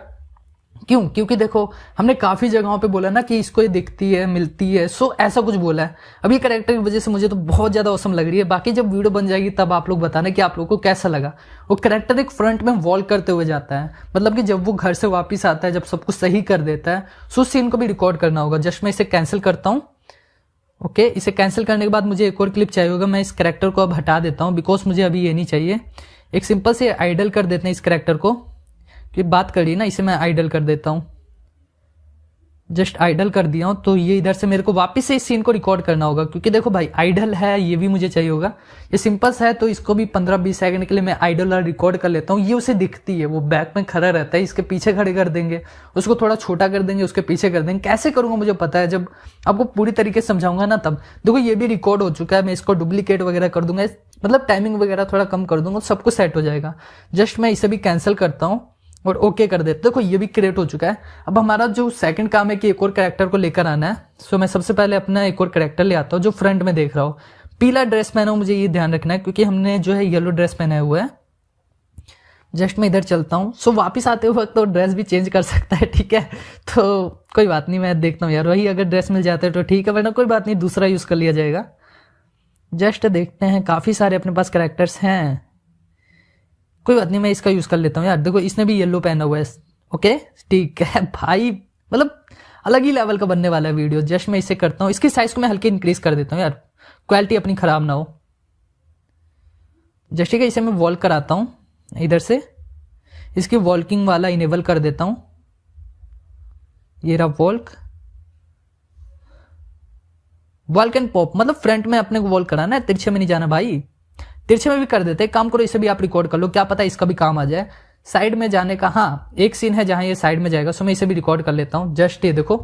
A: क्यों? क्योंकि देखो हमने काफी जगहों पे बोला ना कि इसको ये दिखती है, मिलती है, सो ऐसा कुछ बोला है। अब ये कैरेक्टर की वजह से मुझे तो बहुत ज्यादा औसम लग रही है। बाकी जब वीडियो बन जाएगी तब आप लोग बताना कि आप लोगों को कैसा लगा। वो कैरेक्टर एक फ्रंट में वॉल करते हुए जाता है, मतलब कि जब वो घर से वापिस आता है, जब सब कुछ सही कर देता है, सो उस सीन को भी रिकॉर्ड करना होगा। जस्ट मैं इसे कैंसिल करता हूँ। ओके, इसे कैंसिल करने के बाद मुझे एक और क्लिप चाहिए होगा। मैं इस कैरेक्टर को अब हटा देता हूँ, बिकॉज मुझे अभी ये नहीं चाहिए। एक सिंपल से आइडल कर देते हैं इस कैरेक्टर को, कि बात करिए ना, इसे मैं आइडल कर देता हूँ। जस्ट आइडल कर दिया हूं, तो ये इधर से मेरे को वापस से इस सीन को रिकॉर्ड करना होगा, क्योंकि देखो भाई आइडल है, ये भी मुझे चाहिए होगा। ये सिंपल है, तो इसको भी 15-20 सेकंड के लिए मैं आइडल रिकॉर्ड कर लेता हूँ। ये उसे दिखती है, वो बैक में खड़ा रहता है, इसके पीछे खड़े कर देंगे, उसको थोड़ा छोटा कर देंगे, उसके पीछे कर देंगे। कैसे करूंगा मुझे पता है, जब आपको पूरी तरीके से समझाऊंगा ना तब। देखो ये भी रिकॉर्ड हो चुका है, मैं इसको डुप्लीकेट वगैरह कर दूंगा, मतलब टाइमिंग वगैरह थोड़ा कम कर दूंगा, सब कुछ सेट हो जाएगा। जस्ट मैं इसे भी कैंसिल करता हूँ और ओके कर देते। देखो ये भी क्रिएट हो चुका है। अब हमारा जो सेकंड काम है कि एक और कैरेक्टर को लेकर आना है। सो मैं सबसे पहले अपना एक और कैरेक्टर ले आता हूँ जो फ्रंट में देख रहा हो। पीला ड्रेस पहना हो, मुझे ये ध्यान रखना है, क्योंकि हमने जो है येलो ड्रेस पहना हुआ है। जस्ट मैं इधर चलता हूँ। सो वापिस आते वक्त तो ड्रेस भी चेंज कर सकता है, ठीक है, तो कोई बात नहीं, मैं देखता हूँ यार, वही अगर ड्रेस मिल जाता है तो ठीक है, वरना कोई बात नहीं, दूसरा यूज कर लिया जाएगा। जस्ट देखते हैं, काफी सारे अपने पास कैरेक्टर्स हैं, कोई बात नहीं, मैं इसका यूज कर लेता हूँ यार। देखो इसने भी येलो पहना हुआ है। ओके ठीक है भाई, मतलब अलग ही लेवल का बनने वाला है वीडियो। जस्ट मैं इसे करता हूँ, इसकी साइज को मैं हल्की इंक्रीज कर देता हूँ यार, क्वालिटी अपनी खराब ना हो। जस्ट ठीक है, इसे मैं वॉल कराता हूँ इधर से, इसकी वॉल्किंग वाला इनेबल कर देता हूँ। ये रहा वॉल्क एंड पॉप, मतलब फ्रंट में अपने को वॉल कराना है, तिरछे में नहीं जाना भाई। तिरछे में भी कर देते हैं, काम करो इसे भी आप रिकॉर्ड कर लो, क्या पता इसका भी काम आ जाए। साइड में जाने का, हाँ एक सीन है जहां ये साइड में जाएगा, सो मैं इसे भी रिकॉर्ड कर लेता हूं। जस्ट ये देखो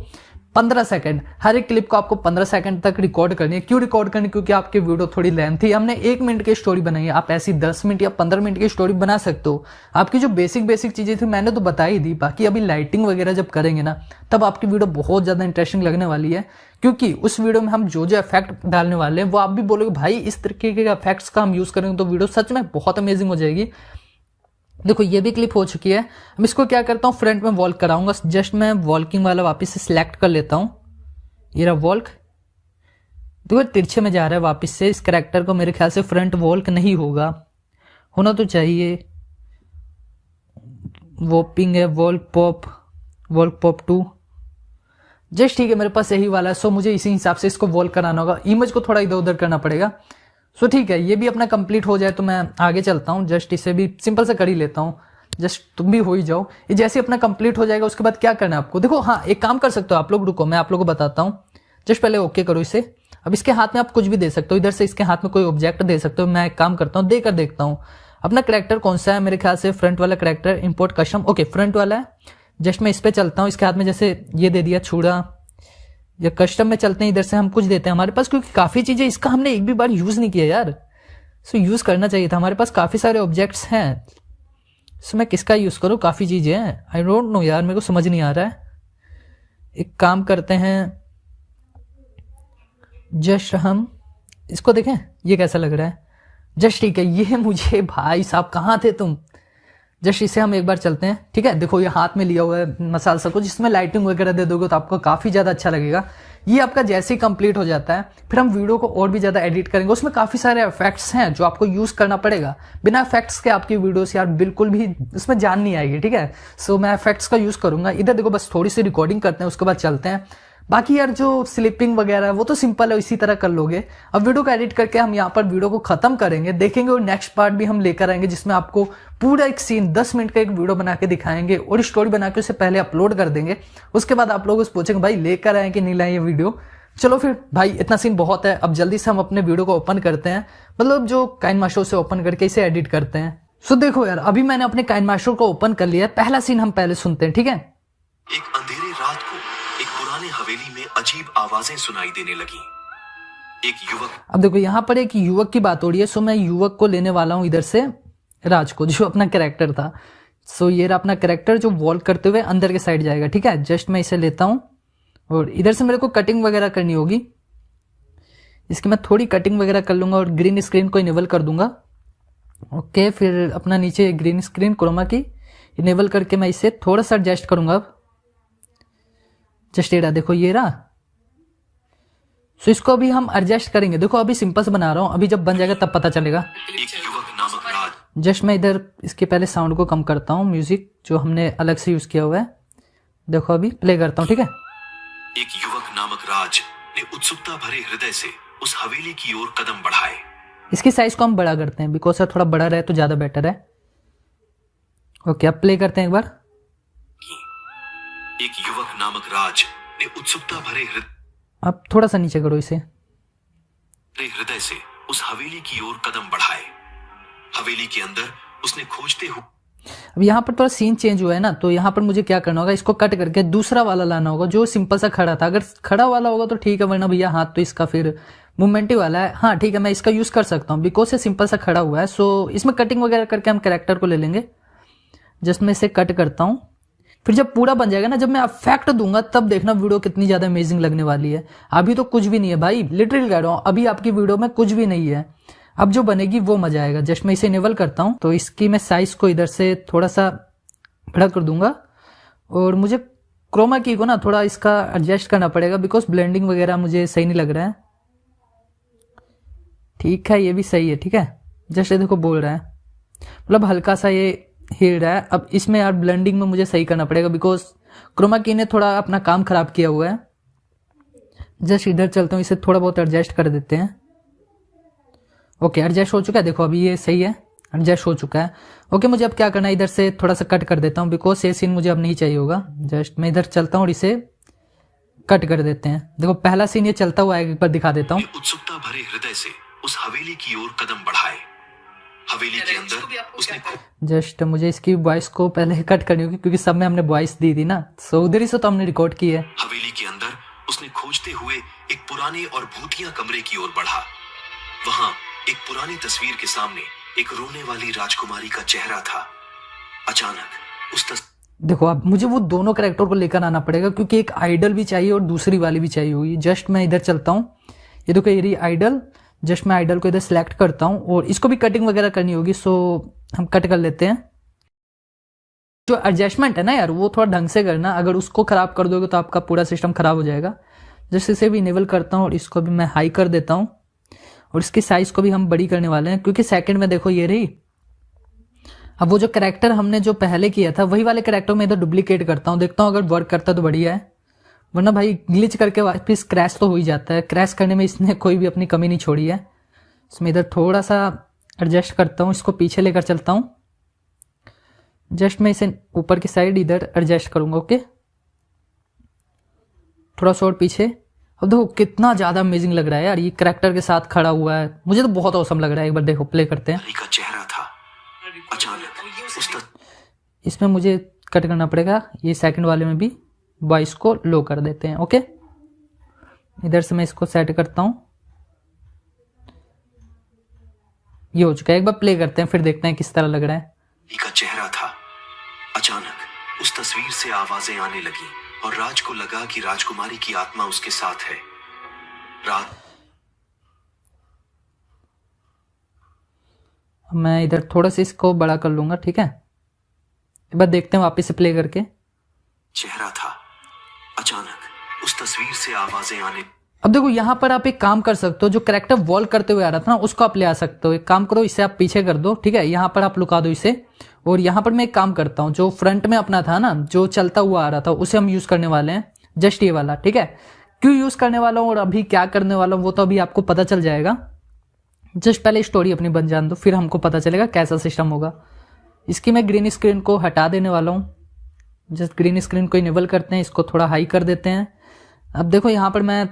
A: 15 सेकंड, हर एक क्लिप को आपको 15 सेकंड तक रिकॉर्ड करनी है। क्यों रिकॉर्ड करनी? क्योंकि आपकी वीडियो थोड़ी लेंथ थी। हमने 1 मिनट की स्टोरी बनाई है, आप ऐसी 10 मिनट या 15 मिनट की स्टोरी बना सकते हो। आपकी जो बेसिक चीजें थी मैंने तो बता ही दी, बाकी अभी लाइटिंग वगैरह जब करेंगे ना तब आपकी वीडियो बहुत ज्यादा इंटरेस्टिंग लगने वाली है, क्योंकि उस वीडियो में हम जो इफेक्ट डालने वाले हैं वो आप भी बोलोगे भाई इस तरीके के इफेक्ट्स का हम यूज करेंगे तो वीडियो सच में बहुत अमेजिंग हो जाएगी। देखो ये भी क्लिप हो चुकी है। अब इसको क्या करता हूँ, फ्रंट में वॉल्क कराऊंगा। जस्ट मैं वॉल्किंग वाला वापस से सिलेक्ट कर लेता हूँ, ये रहा वॉल्क। देखो तिरछे में जा रहा है वापस से। इस कैरेक्टर को मेरे ख्याल से फ्रंट वॉल्क नहीं होगा, होना तो चाहिए। वॉपिंग है, वॉल्क पॉप 2 जस्ट ठीक है, मेरे पास यही वाला है। सो मुझे इसी हिसाब से इसको वॉल कराना होगा, इमेज को थोड़ा इधर उधर करना पड़ेगा। सो ठीक है, ये भी अपना कंप्लीट हो जाए तो मैं आगे चलता हूँ। जस्ट इसे भी सिंपल से कर ही लेता हूँ, जस्ट तुम भी हो ही जाओ। ये जैसे अपना कंप्लीट हो जाएगा उसके बाद क्या करना है आपको, देखो हाँ एक काम कर सकते हो आप लोग, रुको मैं आप लोगों को बताता हूँ। जस्ट पहले ओके करो इसे। अब इसके हाथ में आप कुछ भी दे सकते हो, इधर से इसके हाथ में कोई ऑब्जेक्ट दे सकते हो। मैं एक काम करता हूँ, देकर देखता हूँ अपना करेक्टर कौन सा है। मेरे ख्याल से फ्रंट वाला character, import custom, okay front वाला है। जस्ट मैं इस पे चलता हूँ, इसके हाथ में जैसे ये दे दिया छुड़ा, या कस्टम में चलते हैं, इधर से हम कुछ देते हैं हमारे पास, क्योंकि काफी चीजें इसका हमने एक भी बार यूज नहीं किया यार। सो यूज करना चाहिए था, हमारे पास काफी सारे ऑब्जेक्ट्स हैं। सो मैं किसका यूज करूँ, काफी चीजें हैं, आई डोंट नो यार, मेरे को समझ नहीं आ रहा है। एक काम करते हैं, जस्ट हम इसको देखें ये कैसा लग रहा है। जस्ट ठीक है, ये मुझे भाई साहब कहाँ थे तुम। जस्ट इसे हम एक बार चलते हैं, ठीक है। देखो ये हाथ में लिया हुआ है मसाला सा कुछ, जिसमें लाइटिंग वगैरह दे दोगे तो आपको काफी ज्यादा अच्छा लगेगा। ये आपका जैसे ही कंप्लीट हो जाता है फिर हम वीडियो को और भी ज्यादा एडिट करेंगे। उसमें काफी सारे इफेक्ट्स हैं जो आपको यूज करना पड़ेगा। बिना इफेक्ट्स के आपकी वीडियोस यार बिल्कुल भी उसमें जान नहीं आएगी, ठीक है। सो मैं इफेक्ट्स का यूज करूंगा। इधर देखो बस थोड़ी सी रिकॉर्डिंग करते हैं, उसके बाद चलते हैं। बाकी यार जो स्लिपिंग वगैरह वो तो सिंपल है, इसी तरह कर लोगे। अब वीडियो को एडिट करके हम यहाँ पर वीडियो को खत्म करेंगे, देखेंगे और नेक्स्ट पार्ट भी हम लेकर आएंगे जिसमें आपको पूरा एक सीन 10 मिनट का एक वीडियो बना के दिखाएंगे और स्टोरी बना के उसे पहले अपलोड कर देंगे। उसके बाद आप लोग पूछेंगे भाई लेकर आए कि नहीं लाए ये वीडियो। चलो फिर भाई इतना सीन बहुत है, अब जल्दी से हम अपने वीडियो को ओपन करते हैं, मतलब जो काइनमास्टर से ओपन करके इसे एडिट करते हैं। सो देखो यार अभी मैंने अपने काइनमास्टर को ओपन कर लिया है। पहला सीन हम पहले सुनते हैं, ठीक है।
C: एक अंधेरे रात को एक पुराने हवेली में अजीब आवाजें सुनाई देने लगी। एक युवक,
A: अब देखो यहाँ पर एक युवक की बात हो रही है। सो मैं युवक को लेने वाला हूँ इधर से, राज को, जो अपना कैरेक्टर था। सो ये रहा अपना कैरेक्टर जो वॉल करते हुए अंदर के साइड जाएगा, ठीक है। जस्ट मैं इसे लेता हूँ और इधर से मेरे को कटिंग वगैरह करनी होगी। इसकी मैं थोड़ी कटिंग वगैरह कर लूंगा और ग्रीन स्क्रीन को इनेबल कर दूंगा। ओके, फिर अपना नीचे ग्रीन स्क्रीन क्रोमा की इनेबल करके मैं इसे थोड़ा सा एडजस्ट करूंगा। अब जस्ट ये रहा, देखो ये रहा। सो इसको अभी हम एडजस्ट करेंगे। देखो अभी सिंपल से बना रहा हूँ, अभी जब बन जाएगा तब पता चलेगा।
C: एक युवक नामक राज,
A: जस्ट मैं इधर इसके पहले साउंड को कम करता हूँ, म्यूजिक जो हमने अलग से यूज किया हुआ है। देखो अभी प्ले करता हूँ, ठीक है।
C: एक युवक नामक राज ने उत्सुकता भरे हृदय से उस हवेली की ओर कदम बढ़ाए।
A: इसकी साइज को हम बड़ा करते हैं, बिकॉज सर थोड़ा बड़ा रहे तो ज्यादा बेटर है। ओके, अब प्ले करते हैं एक बार।
C: एक युवक नामक राज ने उत्सुकता भरे
A: अब थोड़ा सा नीचे करो इसे।
C: हृदय से उस हवेली की ओर कदम बढ़ाए। हवेली के अंदर उसने खोजते हुए,
A: अब यहाँ पर थोड़ा सीन चेंज हुआ है ना, तो यहाँ पर मुझे क्या करना होगा, इसको कट करके दूसरा वाला लाना होगा जो सिंपल सा खड़ा था। अगर खड़ा वाला होगा तो ठीक है, वरना भैया हाथ तो इसका फिर मूवमेंट ही वाला है। हाँ ठीक है, मैं इसका यूज कर सकता हूँ बिकॉज ये सिंपल सा खड़ा हुआ है। सो इसमें कटिंग वगैरह करके हम कैरेक्टर को ले लेंगे। जस्ट मैं इसे कट करता हूँ। फिर जब पूरा बन जाएगा ना, जब मैं इफेक्ट दूंगा तब देखना वीडियो कितनी ज्यादा अमेजिंग लगने वाली है। अभी तो कुछ भी नहीं है भाई, लिटरली कह रहा हूँ, अभी आपकी वीडियो में कुछ भी नहीं है। अब जो बनेगी वो मजा आएगा। जस्ट मैं इसे इनेबल करता हूँ, तो इसकी मैं साइज को इधर से थोड़ा सा बड़ा कर दूंगा और मुझे क्रोमा की को ना थोड़ा इसका एडजस्ट करना पड़ेगा बिकॉज ब्लेंडिंग वगैरह मुझे सही नहीं लग रहा है। ठीक है, ये भी सही है, ठीक है। जस्ट ये देखो बोल रहा है, मतलब हल्का सा ये हिल रहा है। अब इसमें यार ब्लेंडिंग में मुझे सही करना पड़ेगा बिकॉज क्रोमा की ने थोड़ा अपना काम खराब किया हुआ है। जस्ट इधर चलता हूँ, इसे थोड़ा बहुत एडजस्ट कर देते हैं। ओके, एडजस्ट हो चुका है, देखो अभी ये सही है, एडजस्ट हो चुका है। ओके, मुझे अब क्या करना है, इधर से थोड़ा सा कट कर देता हूँ बिकॉज ये सीन मुझे अब नहीं चाहिए होगा। जस्ट मैं इधर चलता हूँ और इसे कट कर देते हैं। देखो पहला सीन ये चलता हुआ एक बार दिखा देता हूँ।
C: उत्सुकता भरे हृदय से उस हवेली की ओर कदम बढ़ाए। हवेली के अंदर उसने
A: जस्ट मुझे इसकी वॉइस को पहले कट करनी होगी क्योंकि सब में हमने वॉइस दी थी ना, सो उधर ही से तो हमने रिकॉर्ड की है।
C: हवेली के अंदर उसने खोजते हुए एक पुराने और भूतिया कमरे की ओर बढ़ा। वहां एक पुरानी तस्वीर के सामने एक रोने वाली राजकुमारी का चेहरा था। अचानक उस
A: देखो अब मुझे वो दोनों कैरेक्टर को लेकर आना पड़ेगा क्योंकि एक आइडल भी चाहिए और दूसरी वाली भी चाहिए होगी। जस्ट मैं इधर चलता हूँ, ये देखो ये रही आइडल। जस्ट मैं आइडल को इधर सेलेक्ट करता हूँ और इसको भी कटिंग वगैरह करनी होगी, सो हम कट कर लेते हैं। जो एडजस्टमेंट है ना यार, वो थोड़ा ढंग से करना, अगर उसको खराब कर दोगे तो आपका पूरा सिस्टम खराब हो जाएगा। जस्ट इसे भी इनेबल करता हूँ और इसको भी मैं हाई कर देता हूँ और इसकी साइज को भी हम बड़ी करने वाले हैं क्योंकि सेकंड में देखो ये रही। अब वो जो कैरेक्टर हमने जो पहले किया था वही वाले कैरेक्टर में इधर डुप्लीकेट करता हूँ, देखता हूँ अगर वर्क करता तो बढ़िया है, वरना भाई ग्लिच करके वापस क्रैश तो हो ही जाता है। क्रैश करने में इसने कोई भी अपनी कमी नहीं छोड़ी है। इसमें इधर थोड़ा सा एडजस्ट करता हूँ, इसको पीछे लेकर चलता हूँ। जस्ट मैं इसे ऊपर की साइड इधर एडजस्ट करूँगा। ओके, थोड़ा सा और पीछे। अब देखो कितना ज़्यादा अमेजिंग लग रहा है यार, ये कैरेक्टर के साथ खड़ा हुआ है, मुझे तो बहुत औसम लग रहा है। एक बार देखो, प्ले करते हैं।
C: हरी का चेहरा था अचानक उस
A: इसमें मुझे कट करना पड़ेगा, ये सेकंड वाले में भी वॉइस को लो कर देते हैं। ओके, इधर से मैं इसको सेट करता हूँ, ये हो चुका है। एक बार प्ले करते हैं, फिर देखते हैं किस तरह लग रहा है।
C: हरी का चेहरा था अचानक उस तस्वीर से आवाजें आने लगी और राज को लगा कि राजकुमारी की आत्मा उसके साथ है। रात
A: मैं इधर थोड़ा सा इसको बड़ा कर लूंगा, ठीक है। एक बार देखते हैं वापस से प्ले करके।
C: चेहरा था अचानक उस तस्वीर से आवाजें आने।
A: अब देखो यहाँ पर आप एक काम कर सकते हो, जो कैरेक्टर वॉल करते हुए आ रहा था ना उसको आप ले आ सकते हो। एक काम करो, इसे आप पीछे कर दो, ठीक है। यहाँ पर आप लुका दो इसे, और यहाँ पर मैं एक काम करता हूँ, जो फ्रंट में अपना था ना, जो चलता हुआ आ रहा था, उसे हम यूज करने वाले हैं, जस्ट ये वाला, ठीक है। क्यों यूज करने वाला हूँ और अभी क्या करने वाला हूँ वो तो अभी आपको पता चल जाएगा। जस्ट पहले स्टोरी अपनी बन जान दो, फिर हमको पता चलेगा कैसा सिस्टम होगा। इसकी मैं ग्रीन स्क्रीन को हटा देने वाला हूँ। जस्ट ग्रीन स्क्रीन को इनेबल करते हैं, इसको थोड़ा हाई कर देते हैं। अब देखो यहाँ पर मैं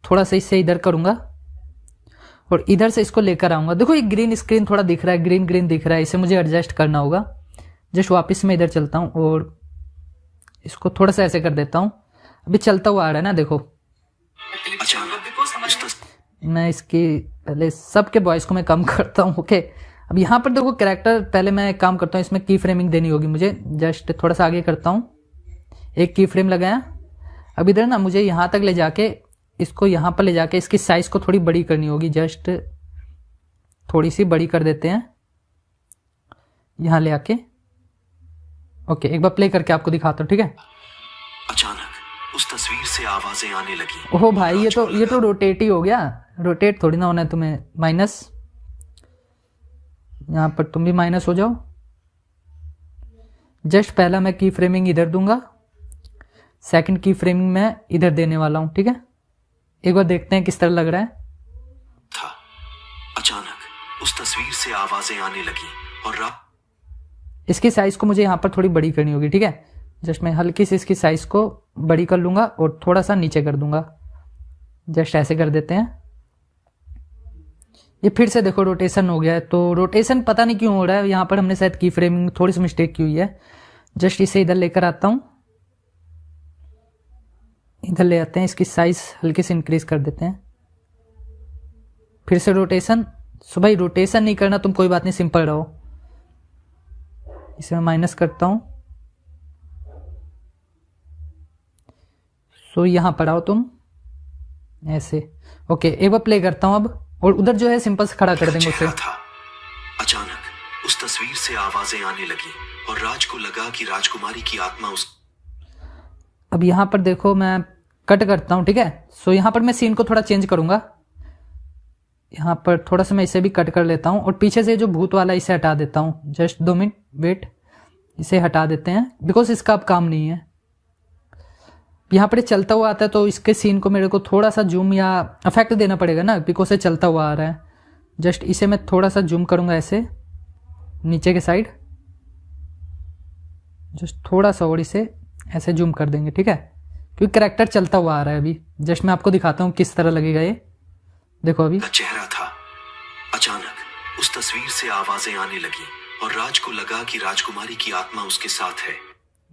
A: थोड़ा सा इससे इधर करूँगा और इधर से इसको लेकर आऊँगा। देखो ये ग्रीन स्क्रीन थोड़ा दिख रहा है, ग्रीन ग्रीन दिख रहा है, इसे मुझे एडजस्ट करना होगा। जस्ट वापस मैं इधर चलता हूँ और इसको थोड़ा सा ऐसे कर देता हूँ। अभी चलता हुआ आ रहा है ना, देखो। मैं इसकी पहले सबके वॉइस को मैं कम करता हूँ। ओके, अब यहाँ पर देखो कैरेक्टर, पहले मैं एक काम करता हूँ, इसमें की फ्रेमिंग देनी होगी मुझे। जस्ट थोड़ा सा आगे करता हूँ, एक की फ्रेम लगाया। अब इधर ना मुझे यहाँ तक ले जाके, इसको यहाँ पर ले जाके इसकी साइज को थोड़ी बड़ी करनी होगी। जस्ट थोड़ी सी बड़ी कर देते हैं, यहाँ ले आके। ओके, एक बार प्ले करके आपको दिखाता हूँ, ठीक है।
C: अचानक उस तस्वीर से आवाजें आने लगी।
A: ओहो भाई, ये तो रोटेट ही हो गया। रोटेट थोड़ी ना होना है तुम्हें, माइनस। यहाँ पर तुम भी माइनस हो जाओ। जस्ट पहला मैं की फ्रेमिंग इधर दूंगा, सेकंड की फ्रेमिंग मैं इधर देने वाला हूँ, ठीक है। एक बार देखते हैं किस तरह लग रहा है।
C: था अचानक उस तस्वीर से आवाजें आने लगी और
A: इसकी साइज को मुझे यहाँ पर थोड़ी बड़ी करनी होगी, ठीक है। जस्ट मैं हल्की से इसकी साइज को बड़ी कर लूंगा और थोड़ा सा नीचे कर दूंगा। जस्ट ऐसे कर देते हैं। ये फिर से देखो रोटेशन हो गया है। तो रोटेशन पता नहीं क्यों हो रहा है, यहाँ पर हमने शायद की फ्रेमिंग थोड़ी सी मिस्टेक की हुई है। जस्ट इसे इधर लेकर आता हूँ, इधर ले आते हैं, इसकी साइज हल्की से इंक्रीज कर देते हैं। फिर से रोटेशन। सो भाई रोटेशन नहीं करना तुम, कोई बात नहीं, सिंपल रहो। इसे मैं माइनस करता हूँ। सो यहाँ पर आओ तुम, ऐसे। ओके, एक बार प्ले करता हूँ अब, और उधर जो है सिंपल से खड़ा कर देंगे उसे।
C: अचानक उस तस्वीर से आवाजें आने लगी और राज को लगा कि राजकुमारी की आत्मा उस।
A: अब यहाँ पर देखो मैं कट करता हूँ, ठीक है। सो यहाँ पर मैं सीन को थोड़ा चेंज करूंगा। यहाँ पर थोड़ा सा मैं इसे भी कट कर लेता हूँ और पीछे से जो भूत वाला इसे हटा देता हूँ। जस्ट 2 मिनट वेट, इसे हटा देते हैं बिकॉज इसका अब काम नहीं है। यहाँ पर चलता हुआ आता है तो इसके सीन को मेरे को थोड़ा सा जूम या इफेक्ट देना पड़ेगा ना, बिकॉज ये चलता हुआ आ रहा है। जस्ट इसे मैं थोड़ा सा जूम करूँगा ऐसे नीचे के साइड। जस्ट थोड़ा सा और इसे ऐसे जूम कर देंगे, ठीक है, क्योंकि कैरेक्टर चलता हुआ आ रहा है अभी। जस्ट मैं आपको दिखाता हूँ किस तरह लगेगा ये। देखो अभी
C: चेहरा था अचानक उस तस्वीर से आवाजें आने लगी और राज को लगा कि राजकुमारी की आत्मा उसके साथ है।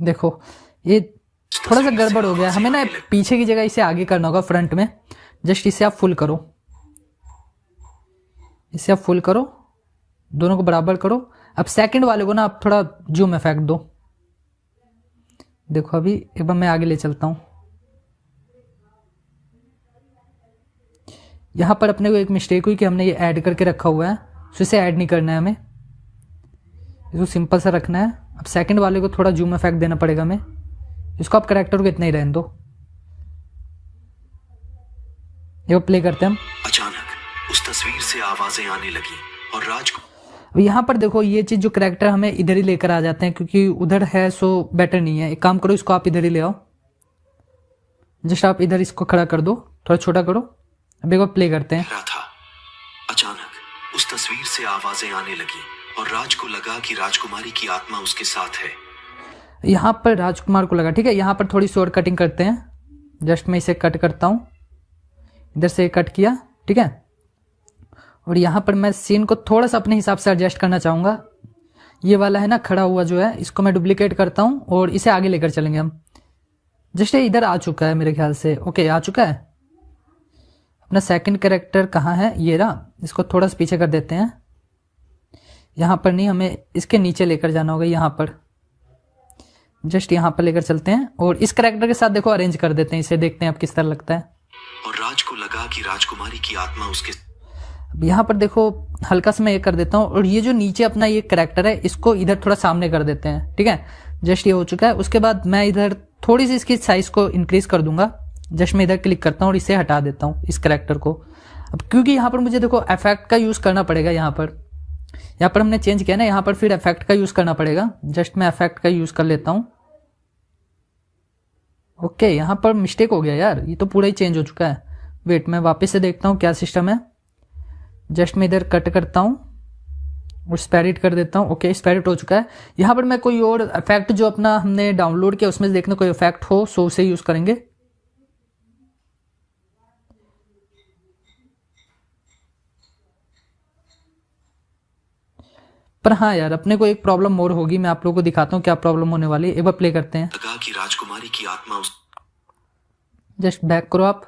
A: देखो ये थोड़ा सा गड़बड़ हो गया, हमें ना पीछे की जगह इसे आगे करना होगा, फ्रंट में। जस्ट इसे आप फुल करो, इसे आप फुल करो, दोनों को बराबर करो। अब सेकंड वाले को ना आप थोड़ा जूम इफेक्ट दो। देखो अभी एक बार मैं आगे ले चलता हूं। यहां पर अपने को एक मिस्टेक हुई कि हमने ये ऐड करके रखा हुआ है, तो इसे ऐड नहीं करना है हमें, इसको सिंपल सा रखना है। अब सेकंड वाले को थोड़ा जूम इफेक्ट देना पड़ेगा हमें। इसको आप कैरेक्टर को इतना ही रहने दो। ये प्ले करते हैं हम।
C: अचानक उस तस्वीर से आवाजें आने लगी और राज को।
A: अब यहाँ पर देखो ये चीज जो करेक्टर हमें इधर ही लेकर आ जाते हैं, क्योंकि उधर है सो बेटर नहीं है। एक काम करो, इसको आप इधर ही ले आओ, जस्ट आप इधर इसको खड़ा कर दो, थोड़ा छोटा करो। अब एक बार प्ले करते हैं।
C: रहा था अचानक उस तस्वीर से आवाजें आने लगी और राज को लगा कि राजकुमारी की आत्मा उसके साथ है।
A: यहाँ पर राजकुमार को लगा, ठीक है। यहाँ पर थोड़ी सी और कटिंग करते हैं, जस्ट मैं इसे कट करता हूँ, इधर से कट किया, ठीक है। और यहाँ पर मैं सीन को थोड़ा सा अपने हिसाब से एडजस्ट करना चाहूँगा। ये वाला है ना खड़ा हुआ जो है, इसको मैं डुप्लीकेट करता हूँ और इसे आगे लेकर चलेंगे हम। जस्ट ये इधर आ चुका है मेरे ख्याल से, ओके आ चुका है। अपना सेकंड कैरेक्टर कहाँ है, ये रहा। इसको थोड़ा सा पीछे कर देते हैं, यहाँ पर नहीं, हमें इसके नीचे लेकर जाना होगा, यहाँ पर जस्ट यहाँ पर लेकर चलते हैं और इस कैरेक्टर के साथ देखो अरेंज कर देते हैं इसे, देखते हैं अब किस तरह लगता है।
C: और राज को लगा कि राजकुमारी की आत्मा उसके
A: अब यहाँ पर देखो हल्का सा मैं ये कर देता हूँ और ये जो नीचे अपना ये कैरेक्टर है इसको इधर थोड़ा सामने कर देते हैं, ठीक है। जस्ट ये हो चुका है। उसके बाद मैं इधर थोड़ी सी इसकी साइज को इंक्रीज कर दूंगा, जस्ट मैं इधर क्लिक करता हूँ और इसे हटा देता हूँ इस कैरेक्टर को। अब क्योंकि यहाँ पर मुझे देखो इफेक्ट का यूज करना पड़ेगा, यहाँ पर हमने चेंज किया ना, यहाँ पर फिर इफेक्ट का यूज करना पड़ेगा। जस्ट मैं इफेक्ट का यूज कर लेता हूँ। ओके यहाँ पर मिस्टेक हो गया यार, ये तो पूरा ही चेंज हो चुका है। वेट मैं वापस से देखता हूँ क्या सिस्टम है। जस्ट मैं इधर कट करता हूँ और स्पैरिट कर देता हूँ। ओके स्पैरिट हो चुका है। यहाँ पर मैं कोई और इफेक्ट जो अपना हमने डाउनलोड किया उसमें से देखने कोई इफेक्ट हो सो उसे यूज करेंगे। पर हाँ यार अपने को एक प्रॉब्लम और होगी, मैं आप लोगों को दिखाता हूँ क्या प्रॉब्लम होने वाली है। एक बार प्ले करते हैं।
C: लगा कि राजकुमारी की आत्मा उस
A: जस्ट बैक करो आप,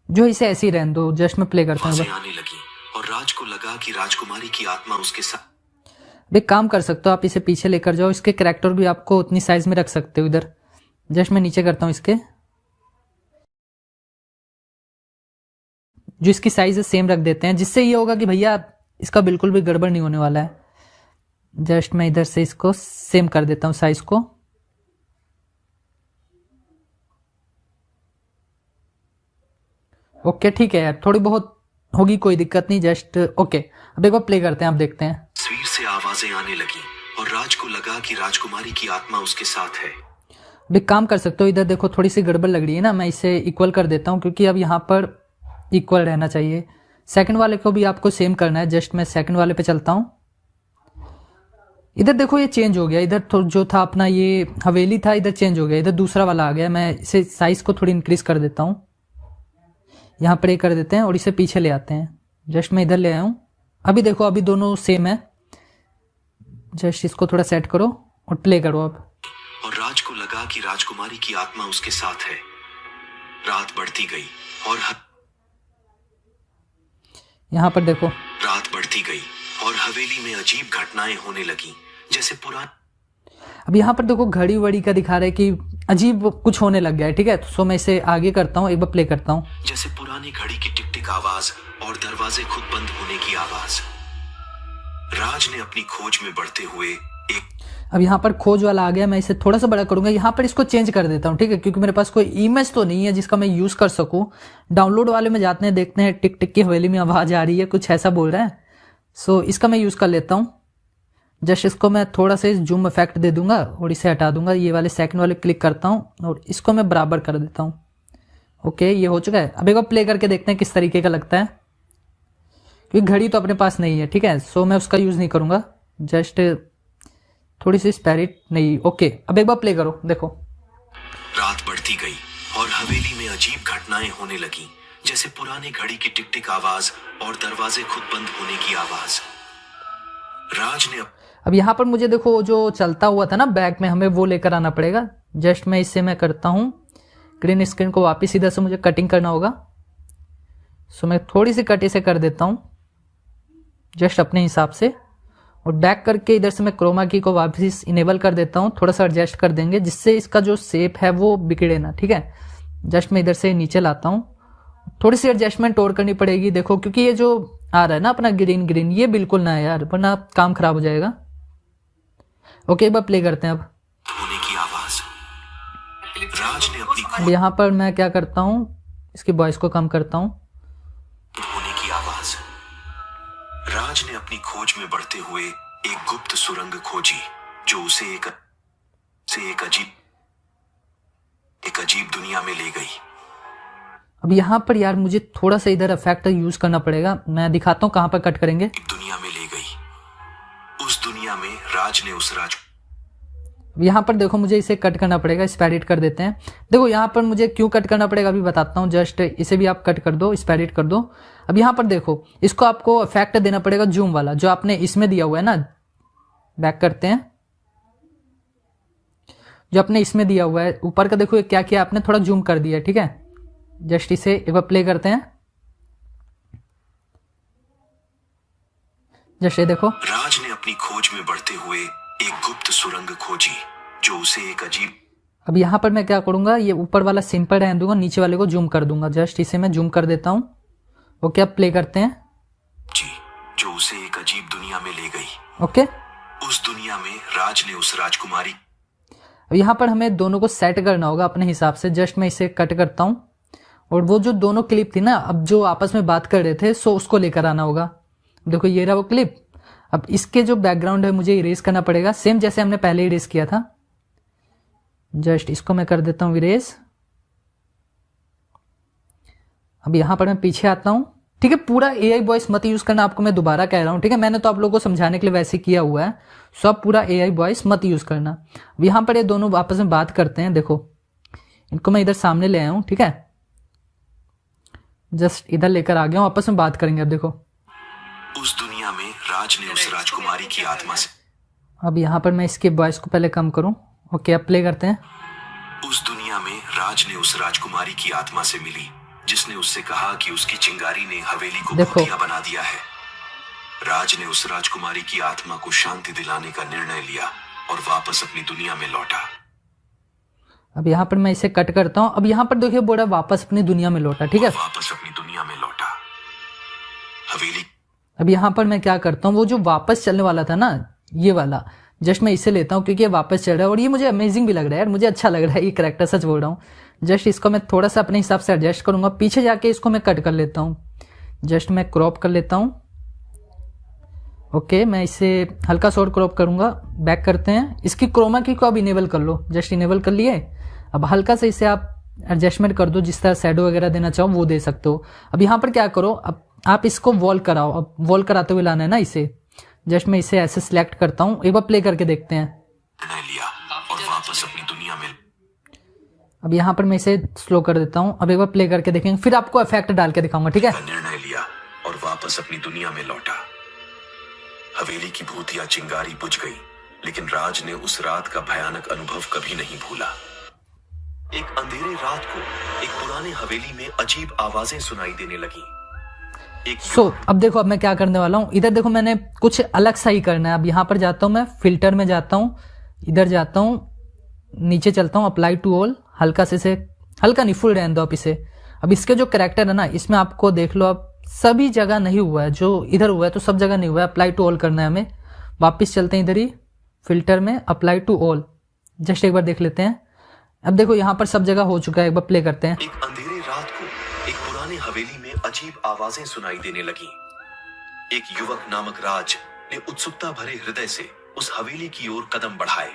A: जो इसे ऐसे ही रहने दो। जस्ट मैं प्ले करता हूँ।
C: आवाजें आने लगी और राज को लगा कि राजकुमारी की आत्मा उसके साथ।
A: एक काम कर सकते हो आप, इसे पीछे लेकर जाओ, इसके कैरेक्टर भी आपको उतनी साइज में रख सकते हो इधर। जस्ट मैं नीचे करता हूँ इसके, जो इसकी साइज है सेम रख देते हैं, जिससे ये होगा कि भैया इसका बिल्कुल भी गड़बड़ नहीं होने वाला है। जस्ट मैं इधर से इसको सेम कर देता हूँ साइज को। ओके ठीक है यार, थोड़ी बहुत होगी कोई दिक्कत नहीं। जस्ट ओके अब एक बार प्ले करते हैं, आप देखते हैं।
C: तस्वीर से आवाजें आने लगी और राज को लगा कि राजकुमारी की आत्मा उसके साथ है।
A: अब एक काम कर सकते हो, इधर देखो थोड़ी सी गड़बड़ लग रही है ना, मैं इसे इक्वल कर देता हूँ क्योंकि अब यहाँ पर इक्वल रहना चाहिए। सेकंड वाले को भी आपको सेम करना है। जस्ट मैं सेकंड वाले पे चलता हूँ। इधर देखो ये चेंज हो गया, इधर जो था अपना ये हवेली था इधर चेंज हो गया, इधर दूसरा वाला आ गया। मैं इसे साइज को थोड़ी इंक्रीज कर देता हूँ, यहाँ पर ये कर देते हैं और इसे पीछे ले आते हैं। जस्ट मैं इधर ले आया हूँ। अभी देखो अभी दोनों सेम है। जस्ट इसको थोड़ा सेट करो और प्ले करो अब।
C: और राज को लगा कि राजकुमारी की आत्मा उसके साथ है। रात बढ़ती गई और
A: यहाँ पर देखो
C: रात बढ़ती गई और हवेली में अजीब घटनाएं होने लगी, जैसे
A: अब यहाँ पर देखो घड़ी वड़ी का दिखा रहा है कि अजीब कुछ होने लग गया है, ठीक है। तो सो मैं इसे आगे करता हूँ, एक बार प्ले करता हूँ।
C: जैसे पुरानी घड़ी की टिक टिक आवाज और दरवाजे खुद बंद होने की आवाज। राज ने अपनी खोज में बढ़ते हुए एक
A: अब यहाँ पर खोज वाला आ गया, मैं इसे थोड़ा सा बड़ा करूंगा। यहाँ पर इसको चेंज कर देता हूँ, ठीक है, क्योंकि मेरे पास कोई इमेज तो नहीं है जिसका मैं यूज कर सकूं। डाउनलोड वाले में जाते हैं, देखते हैं टिक टिक की हवेली में आवाज आ रही है, कुछ ऐसा बोल रहा है। सो इसका मैं यूज कर लेता हूँ। जस्ट इसको मैं थोड़ा सा जूम इफेक्ट दे दूंगा और इसे हटा दूंगा। ये वाले सेकंड वाले क्लिक करता हूँ और इसको मैं बराबर कर देता हूँ। ओके ये हो चुका है। अब एक बार प्ले करके देखते हैं किस तरीके का लगता है, क्योंकि घड़ी तो अपने पास नहीं है, ठीक है। सो मैं उसका यूज नहीं करूंगा। जस्ट थोड़ी सी स्पैरिट नहीं। ओके अब एक बार प्ले करो, देखो।
C: रात बढ़ती गई और हवेली में अजीब घटनाएं होने लगी, जैसे पुराने घड़ी की टिक टिक आवाज और दरवाजे खुद बंद होने की आवाज। राज ने
A: अब यहाँ पर मुझे देखो जो चलता हुआ था ना बैक में, हमें वो लेकर आना पड़ेगा। जस्ट मैं इससे मैं करता हूँ ग्रीन स्क्रीन को वापस, इधर से मुझे कटिंग करना होगा। सो मैं थोड़ी सी कट इसे कर देता हूँ जस्ट अपने हिसाब से, और बैक करके इधर से मैं क्रोमा की को वापस इनेबल कर देता हूँ। थोड़ा सा एडजस्ट कर देंगे जिससे इसका जो शेप है वो बिगड़े ना, ठीक है। जस्ट मैं इधर से नीचे लाता हूँ, थोड़ी सी एडजस्टमेंट और करनी पड़ेगी देखो, क्योंकि ये जो आ रहा है ना अपना ग्रीन ग्रीन, ये बिल्कुल ना है यार, वरना काम खराब हो जाएगा। ओके एक बार प्ले करते हैं अब।
C: होने की आवाज। राज ने अपनी
A: अब यहाँ पर मैं क्या करता हूँ, इसकी वॉइस को कम करता हूँ।
C: होने की आवाज। राज ने अपनी खोज में बढ़ते हुए एक गुप्त सुरंग खोजी जो उसे एक अजीब दुनिया में ले गई।
A: अब यहाँ पर यार मुझे थोड़ा सा इधर इफेक्ट यूज करना पड़ेगा, मैं दिखाता हूँ कहाँ पर कट करेंगे।
C: एक दुनिया में ले गई। उस दुनिया में राज ने उस राज
A: यहाँ पर देखो मुझे इसे कट करना पड़ेगा, इस पे एडिट कर देते हैं। देखो यहाँ पर मुझे क्यों कट करना पड़ेगा अभी बताता हूँ, जस्ट इसे भी आप कट कर दो, इस पे एडिट कर दो। अब यहाँ पर देखो इसको आपको इफेक्ट देना पड़ेगा जूम वाला जो आपने इसमें दिया हुआ है ना। बैक करते हैं, जो आपने इसमें दिया हुआ है ऊपर का देखो क्या किया आपने, थोड़ा जूम कर दिया, ठीक है। जस्ट इसे एक बार प्ले करते हैं, जस्ट ये देखो।
C: राज ने अपनी खोज में बढ़ते हुए एक गुप्त सुरंग खोजी जो उसे एक अजीब।
A: अब यहाँ पर मैं क्या करूंगा, ये ऊपर वाला सिंपल रहने दूंगा, नीचे वाले को जूम कर दूंगा। जस्ट इसे मैं जूम कर देता हूँ। ओके, अब प्ले करते हैं
C: जी, जो उसे एक अजीब दुनिया में ले गई।
A: ओके,
C: उस दुनिया में राज ने उस राजकुमारी।
A: अब यहाँ पर हमें दोनों को सेट करना होगा अपने हिसाब से। जस्ट मैं इसे कट करता हूँ और वो जो दोनों क्लिप थी ना, अब जो आपस में बात कर रहे थे, सो उसको लेकर आना होगा। देखो ये रहा वो क्लिप। अब इसके जो बैकग्राउंड है मुझे इरेज करना पड़ेगा, सेम जैसे हमने पहले इरेज किया था। जस्ट इसको मैं कर देता हूँ इरेज। अब यहां पर मैं पीछे आता हूं, ठीक है। पूरा एआई वॉइस मत यूज करना, आपको मैं दोबारा कह रहा हूं, ठीक है। मैंने तो आप लोगों को समझाने के लिए वैसे किया हुआ है, सो आप पूरा एआई वॉइस मत यूज करना। अब यहां पर ये दोनों आपस में बात करते हैं। देखो इनको मैं इधर सामने ले आया हूं, ठीक है। जस्ट इधर लेकर आ गया हूं, आपस में बात करेंगे। अब देखो
C: उस दुनिया में राज ने उस राजकुमारी की आत्मा से।
A: अब यहाँ पर मैं इसके वॉइस को पहले कम करूं। ओके, अब प्ले करते हैं।
C: उस दुनिया में राज ने उस राजकुमारी की आत्मा से मिली जिसने उससे कहा कि उसकी चिंगारी ने हवेली को भूतिया बना दिया है। राज ने उस राजकुमारी की आत्मा को शांति दिलाने का निर्णय लिया और वापस अपनी दुनिया में लौटा।
A: अब यहाँ पर मैं इसे कट करता हूँ। अब यहाँ पर देखिए बोला वापस अपनी दुनिया में लौटा, ठीक है।
C: वापस अपनी दुनिया में लौटा हवेली।
A: अब यहाँ पर मैं क्या करता हूँ, वो जो वापस चलने वाला था ना, ये वाला, जस्ट मैं इसे लेता हूँ क्योंकि ये वापस चल रहा है और ये मुझे अमेजिंग भी लग रहा है यार, मुझे अच्छा लग रहा है ये कैरेक्टर, सच बोल रहा हूँ। जस्ट इसको मैं थोड़ा सा अपने हिसाब से एडजस्ट करूंगा, पीछे जाके इसको मैं कट कर लेता हूँ। जस्ट मैं क्रॉप कर लेता हूँ। ओके, मैं इसे हल्का सा और क्रॉप करूंगा। बैक करते हैं, इसकी क्रोमा की को अब इनेबल कर लो। जस्ट इनेबल कर लिए। अब हल्का से इसे आप एडजस्टमेंट कर दो, जिस तरह शैडो वगैरह देना चाहो वो दे सकते हो। अब यहाँ पर क्या करो, अब आप इसको वॉल कराओ। अब वॉल कराते हुए लाना है ना इसे। जस्ट मैं इसे ऐसे सिलेक्ट करता हूँ, एक बार प्ले करके देखते हैं।
C: लिया और वापस अपनी दुनिया में।
A: अब यहाँ पर मैं इसे स्लो कर देता हूँ। अब एक बार प्ले करके देखेंगे, फिर आपको इफेक्ट डाल के दिखाऊंगा, ठीक है।
C: निर्णय लिया और वापस अपनी दुनिया में लौटा। हवेली की भूतिया चिंगारी बुझ गई, लेकिन राज ने उस रात का भयानक अनुभव कभी नहीं भूला। एक अंधेरे रात को एक पुराने हवेली में अजीब आवाजें सुनाई देने लगी।
A: अब देखो अब मैं क्या करने वाला हूँ, इधर देखो मैंने कुछ अलग सा ही करना है। अब यहाँ पर जाता हूँ, मैं फिल्टर में जाता हूँ, इधर जाता हूँ, नीचे चलता हूँ, अप्लाई टू ऑल, हल्का से इसे, हल्का नहीं फुल रहने दो आप इसे। अब इसके जो कैरेक्टर है ना, इसमें आपको देख लो, अब सभी जगह नहीं हुआ है, जो इधर हुआ है तो सब जगह नहीं हुआ है। अप्लाई टू ऑल करना है हमें। वापिस चलते हैं इधर ही फिल्टर में, अप्लाई टू ऑल, जस्ट एक बार देख लेते हैं। अब देखो यहाँ पर सब जगह हो चुका है, एक बार प्ले करते हैं।
C: एक अंधेरे रात को एक पुराने हवेली में अजीब आवाजें सुनाई देने लगी। एक युवक नामक राज ने उत्सुकता भरे हृदय से उस हवेली की ओर कदम बढ़ाए।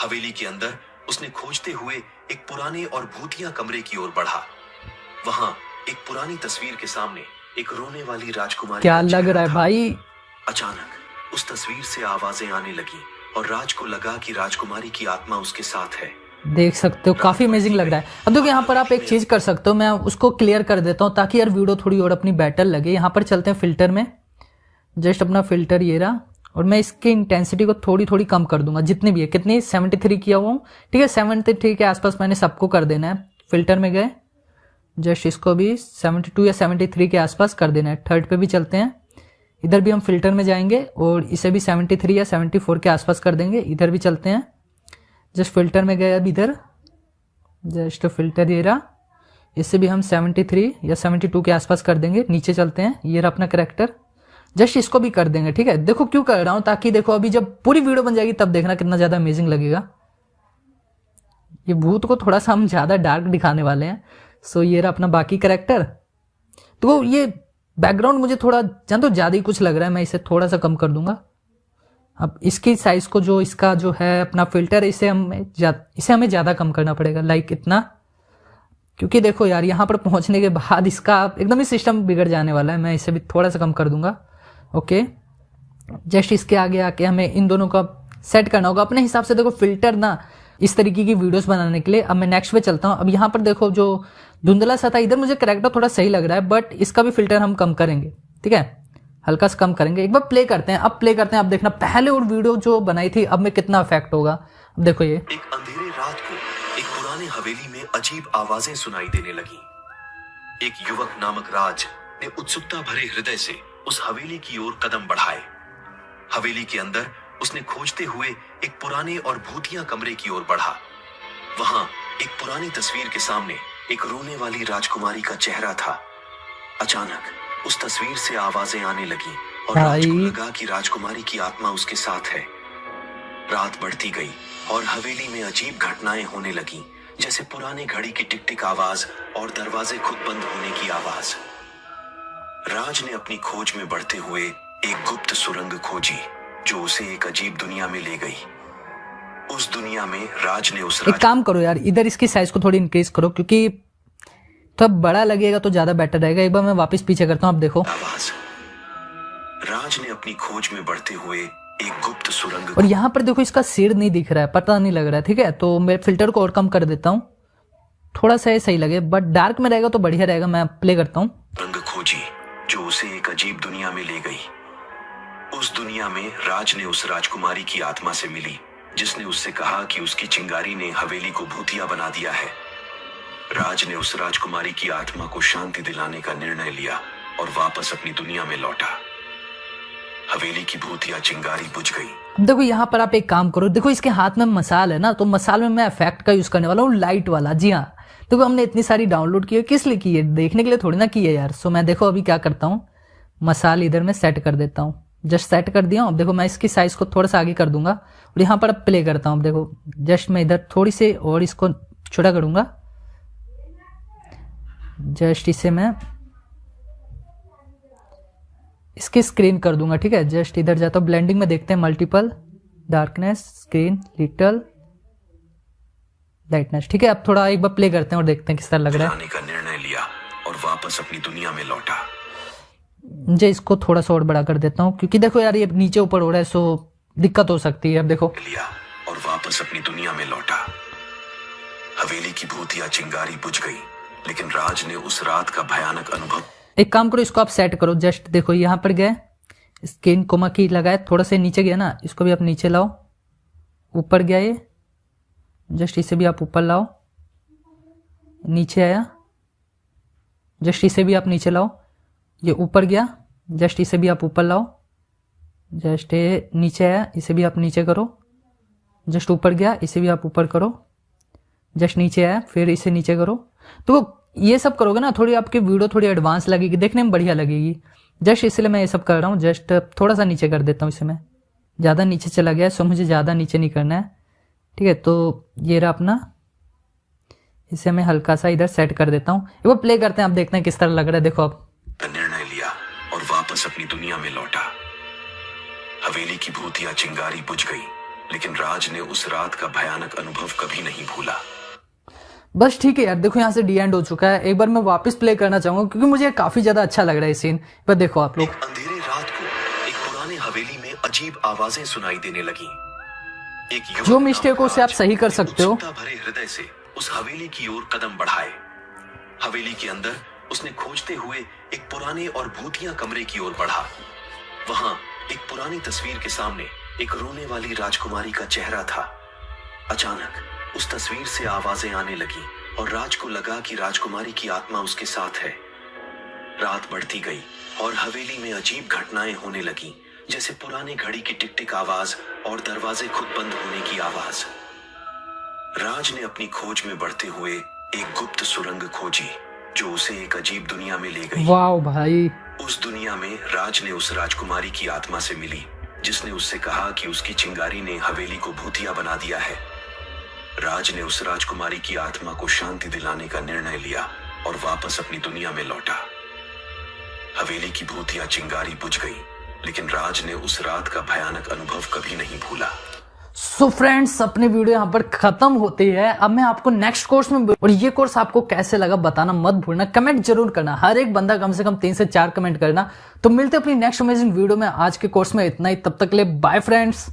C: हवेली के अंदर उसने खोजते हुए एक पुराने और भूतिया कमरे की ओर बढ़ा। वहां एक पुरानी तस्वीर के सामने एक रोने वाली राजकुमारी।
A: क्या लग रहा है भाई?
C: अचानक उस तस्वीर से आवाजें आने लगी और राज को लगा कि राजकुमारी की आत्मा उसके साथ है।
A: देख सकते हो, काफी अमेजिंग लग रहा है। अब देखो यहाँ पर आप एक चीज कर सकते हो, मैं उसको क्लियर कर देता हूँ ताकि यार वीडियो थोड़ी और अपनी बेटर लगे। यहाँ पर चलते हैं फिल्टर में, जस्ट अपना फिल्टर ये रहा, और मैं इसकी इंटेंसिटी को थोड़ी थोड़ी कम कर दूंगा, जितनी भी है। कितनी? 73 किया हुआ हूँ, ठीक है। 73 के आसपास मैंने सबको कर देना है। फिल्टर में गए, जस्ट इसको भी 72 या 73 के आसपास कर देना है। थर्ड पे भी चलते हैं, इधर भी हम फिल्टर में जाएंगे और इसे भी 73 या 74 के आसपास कर देंगे। इधर भी चलते हैं, जस्ट फिल्टर में गए, अब इधर जस्ट फिल्टर ये रहा, इससे भी हम 73 या 72 के आसपास कर देंगे। नीचे चलते हैं, ये रहा अपना कैरेक्टर, जस्ट इसको भी कर देंगे, ठीक है। देखो क्यों कर रहा हूं, ताकि देखो अभी जब पूरी वीडियो बन जाएगी तब देखना कितना ज्यादा अमेजिंग लगेगा। ये भूत को थोड़ा सा हम ज्यादा डार्क दिखाने वाले हैं। सो ये रहा अपना बाकी कैरेक्टर। तो ये बैकग्राउंड मुझे थोड़ा जान तो ज़्यादा ही कुछ लग रहा है, मैं इसे थोड़ा सा कम कर दूंगा। अब इसकी साइज को जो इसका जो है अपना फिल्टर इसे हमें ज़्यादा कम करना पड़ेगा, लाइक इतना, क्योंकि देखो यार यहाँ पर पहुँचने के बाद इसका एकदम ही सिस्टम बिगड़ जाने वाला है। मैं इसे भी थोड़ा सा कम कर दूंगा। ओके, जस्ट इसके आगे आके हमें इन दोनों का सेट करना होगा अपने हिसाब से। देखो फिल्टर ना इस तरीके की वीडियोस बनाने के लिए। अब मैं नेक्स्ट पे चलता हूँ। अब यहाँ पर देखो जो धुंधला सा था, इधर मुझे करेक्टर थोड़ा सही लग रहा है, बट इसका भी फिल्टर हम कम करेंगे, ठीक है, हल्का सा कम करेंगे। एक बार प्ले करते हैं, अब प्ले करते हैं। अब देखना पहले और वीडियो जो बनाई थी अब में कितना इफेक्ट होगा। अब देखो ये
C: एक अंधेरे रात को एक पुराने हवेली में अजीब आवाजें सुनाई देने लगी। एक युवक नामक राज ने उत्सुकता भरे हृदय से उस हवेली की ओर कदम बढ़ाए। हवेली के अंदर उसने खोजते हुए एक पुराने और भूतिया कमरे की ओर बढ़ा। वहां एक पुरानी तस्वीर के सामने एक रोने वाली राजकुमारी का चेहरा था। अचानक उस तस्वीर से आवाजें आने लगी और राज को लगा कि राजकुमारी की आत्मा उसके साथ है। रात बढ़ती गई और हवेली में अजीब घटनाएं होने लगी, जैसे पुराने घड़ी की टिक टिक आवाज और दरवाजे खुद बंद होने की आवाज। राज ने अपनी खोज में बढ़ते हुए एक गुप्त सुरंग खोजी जो उसे एक अजीब दुनिया में ले गई। उस दुनिया में राज ने उस
A: एक काम करो यार, इधर इसकी साइज को थोड़ी इंक्रीज करो, क्योंकि तब बड़ा लगेगा तो ज्यादा बेटर रहेगा। एक बार मैं वापस पीछे करता हूँ। अब देखो
C: आवाज। राज ने अपनी खोज में बढ़ते हुए एक गुप्त सुरंग,
A: और यहाँ पर देखो इसका सिर नहीं दिख रहा है, पता नहीं लग रहा है, ठीक है, तो मैं फिल्टर को और कम कर देता हूँ, थोड़ा सा सही लगे, बट डार्क में रहेगा तो बढ़िया रहेगा। मैं प्ले करता हूँ।
C: रंग खोजी जो उसे एक अजीब दुनिया में ले गई। उस दुनिया में राज ने उस राजकुमारी की आत्मा से मिली, जिसने उससे कहा कि उसकी चिंगारी ने हवेली को भूतिया बना दिया है। राज ने उस राजकुमारी की आत्मा को शांति दिलाने का निर्णय लिया और वापस अपनी दुनिया में लौटा। हवेली की भूतिया चिंगारी बुझ गई।
A: देखो यहाँ पर आप एक काम करो, देखो इसके हाथ में मसाल है ना, तो मसाल में मैं इफेक्ट का यूज करने वाला हूँ, लाइट वाला। जी हाँ, देखो हमने इतनी सारी डाउनलोड की है, किस लिए की है, देखने के लिए थोड़ी ना की है यार। सो मैं देखो अभी क्या करता हूँ, मसाल इधर में सेट कर देता हूँ, जस्ट सेट कर दिया हूँ। अब देखो मैं इसकी साइज को थोड़ा सा आगे कर दूंगा और यहाँ पर अब प्ले करता हूँ। अब देखो जस्ट मैं इधर थोड़ी सी और इसको छोटा करूंगा, जस्ट इसे मैं इसकी स्क्रीन कर दूंगा, ठीक है। जस्ट इधर जाता हूँ, ब्लेंडिंग में देखते हैं, multiple, darkness, screen, little lightness, ठीक है। अब थोड़ा एक बार प्ले करते हैं और देखते हैं किस तरह लग रहा है।
C: का निर्णय लिया और वापस अपनी दुनिया में लौटा।
A: मुझे इसको थोड़ा सा और बड़ा कर देता हूँ, क्योंकि देखो यार ये नीचे ऊपर हो रहा है, सो दिक्कत हो सकती है। अब देखो
C: लिया और वापस अपनी दुनिया में लौटा। हवेली की भूतिया चिंगारी बुझ गई, लेकिन राज ने उस रात का भयानक अनुभव।
A: एक काम करो, इसको आप सेट करो। जस्ट देखो यहाँ पर गए, स्क्रीन कोमा की लगाए, थोड़ा सा नीचे गया ना, इसको भी आप नीचे लाओ। ऊपर गया ये, जस्ट इसे भी आप ऊपर लाओ। नीचे आया, जस्ट इसे भी आप नीचे लाओ। ये ऊपर गया, जस्ट इसे भी आप ऊपर लाओ। जस्ट ये नीचे आया, इसे भी आप नीचे करो। जस्ट ऊपर गया, इसे भी आप ऊपर करो। जस्ट नीचे आया, फिर इसे नीचे करो। तो ये सब करोगे ना, थोड़ी आपकी वीडियो थोड़ी एडवांस लगेगी, देखने में बढ़िया लगेगी। जस्ट इसलिए मैं ये सब कर रहा हूँ। जस्ट थोड़ा सा नीचे कर देता हूँ इसे मैं, ज़्यादा नीचे चला गया, सो मुझे ज़्यादा नीचे नहीं करना है, ठीक है। तो ये रहा अपना, इसे मैं हल्का सा इधर सेट कर देता हूँ। एक बार प्ले करते हैं, आप देखते हैं किस तरह लग रहा है। देखो अब
C: निर्णय लिया और वापस अपनी दुनिया में लौटा। हवेली की भूतिया चिंगारी बुझ गई, लेकिन राज ने उस रात का भयानक अनुभव कभी नहीं भूला।
A: बस ठीक है यार, देखो यहाँ से डी एंड हो चुका है। एक बार मैं वापस प्ले करना चाहूंगा, क्योंकि मुझे काफी ज्यादा अच्छा लग रहा है सीन। पर देखो आप लोग,
C: एक अंधेरे रात को एक पुराने हवेली में अजीब आवाजें सुनाई देने लगी। एक युवक
A: जो मिस्टेक हो उसे आप
C: राज
A: सही कर
C: ने
A: सकते हो।
C: उत्सुकता भरे हृदय से उस हवेली की ओर कदम बढ़ाए। हवेली के अंदर उसने खोजते हुए एक पुराने और भूतिया कमरे की ओर बढ़ा। वहां एक पुरानी तस्वीर के सामने एक रोने वाली राजकुमारी का चेहरा था। अचानक उस तस्वीर से आवाजें आने लगी और राज को लगा कि राजकुमारी की आत्मा उसके साथ है। रात बढ़ती गई और हवेली में अजीब घटनाएं होने लगी, जैसे पुरानी घड़ी की टिक टिक आवाज और दरवाजे खुद बंद होने की आवाज। राज ने अपनी खोज में बढ़ते हुए एक गुप्त सुरंग खोजी जो उसे एक अजीब दुनिया में ले गई।
A: वाह भाई,
C: उस दुनिया में राज ने उस राजकुमारी की आत्मा से मिली, जिसने उससे कहा कि उसकी चिंगारी ने हवेली को भूतिया बना दिया है। राज ने उस राजकुमारी की आत्मा को शांति दिलाने का निर्णय लिया और वापस अपनी दुनिया में लौटा। हवेली की भूतियां चिंगारी बुझ गई, लेकिन राज ने उस रात का भयानक अनुभव कभी नहीं भूला।
A: सो फ्रेंड्स, अपनी वीडियो यहाँ पर खत्म होती है। अब मैं आपको नेक्स्ट कोर्स में, और ये कोर्स आपको कैसे लगा बताना मत भूलना, कमेंट जरूर करना। हर एक बंदा कम से कम 3 से 4 कमेंट करना। तो मिलते अपनी नेक्स्ट अमेजिंग वीडियो में। आज के कोर्स में इतना ही, तब तक के लिए बाय फ्रेंड्स।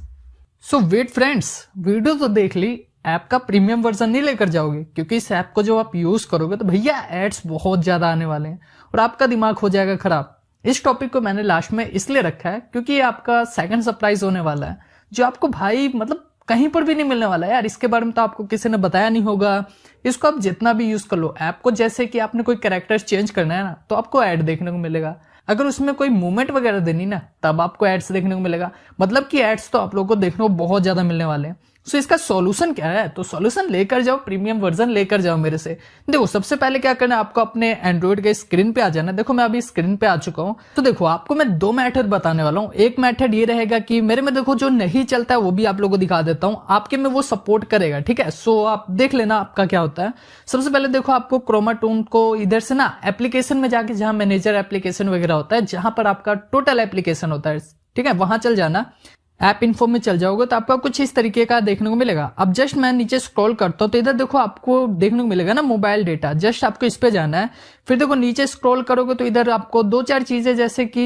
A: सो वेट फ्रेंड्स, वीडियो तो देख ली, ऐप का प्रीमियम वर्जन नहीं लेकर जाओगे, क्योंकि इस ऐप को जो आप यूज करोगे तो भैया एड्स बहुत ज्यादा आने वाले हैं और आपका दिमाग हो जाएगा खराब। इस टॉपिक को मैंने लास्ट में इसलिए रखा है क्योंकि ये आपका सेकंड सरप्राइज होने वाला है, जो आपको भाई मतलब कहीं पर भी नहीं मिलने वाला है यार। इसके बारे में तो आपको किसी ने बताया नहीं होगा। इसको आप जितना भी यूज कर लो ऐप को, जैसे कि आपने कोई कैरेक्टर्स चेंज करना है ना, तो आपको ऐड देखने को मिलेगा। अगर उसमें कोई मूवमेंट वगैरह देनी ना, तब आपको एड्स देखने को मिलेगा। मतलब कि एड्स तो आप लोगों को देखने को बहुत ज्यादा मिलने वाले हैं। तो इसका सॉल्यूशन क्या है? तो सॉल्यूशन लेकर जाओ, प्रीमियम वर्जन लेकर जाओ मेरे से। देखो, सबसे पहले क्या करना है, आपको अपने एंड्रॉइड के स्क्रीन पे आ जाना। देखो, मैं अभी स्क्रीन पे आ चुका हूं। तो देखो, आपको मैं 2 मेथड बताने वाला हूं। एक मेथड ये रहेगा कि मेरे में देखो जो नहीं चलता है वो भी आप लोगों को दिखा देता हूं, आपके में वो सपोर्ट करेगा, ठीक है। सो आप देख लेना आपका क्या होता है। सबसे पहले देखो, आपको क्रोमा टून को इधर से ना एप्लीकेशन में जाके, जहां मैनेजर एप्लीकेशन वगैरह होता है, जहां पर आपका टोटल एप्लीकेशन होता है, ठीक है, वहां चल जाना। ऐप इन्फो में चल जाओगे तो आपका कुछ इस तरीके का देखने को मिलेगा। अब जस्ट मैं नीचे स्क्रॉल करता हूं तो इधर देखो आपको देखने को मिलेगा ना मोबाइल डेटा। जस्ट आपको इस पे जाना है। फिर देखो नीचे स्क्रॉल करोगे तो इधर आपको 2-4 चीजें, जैसे कि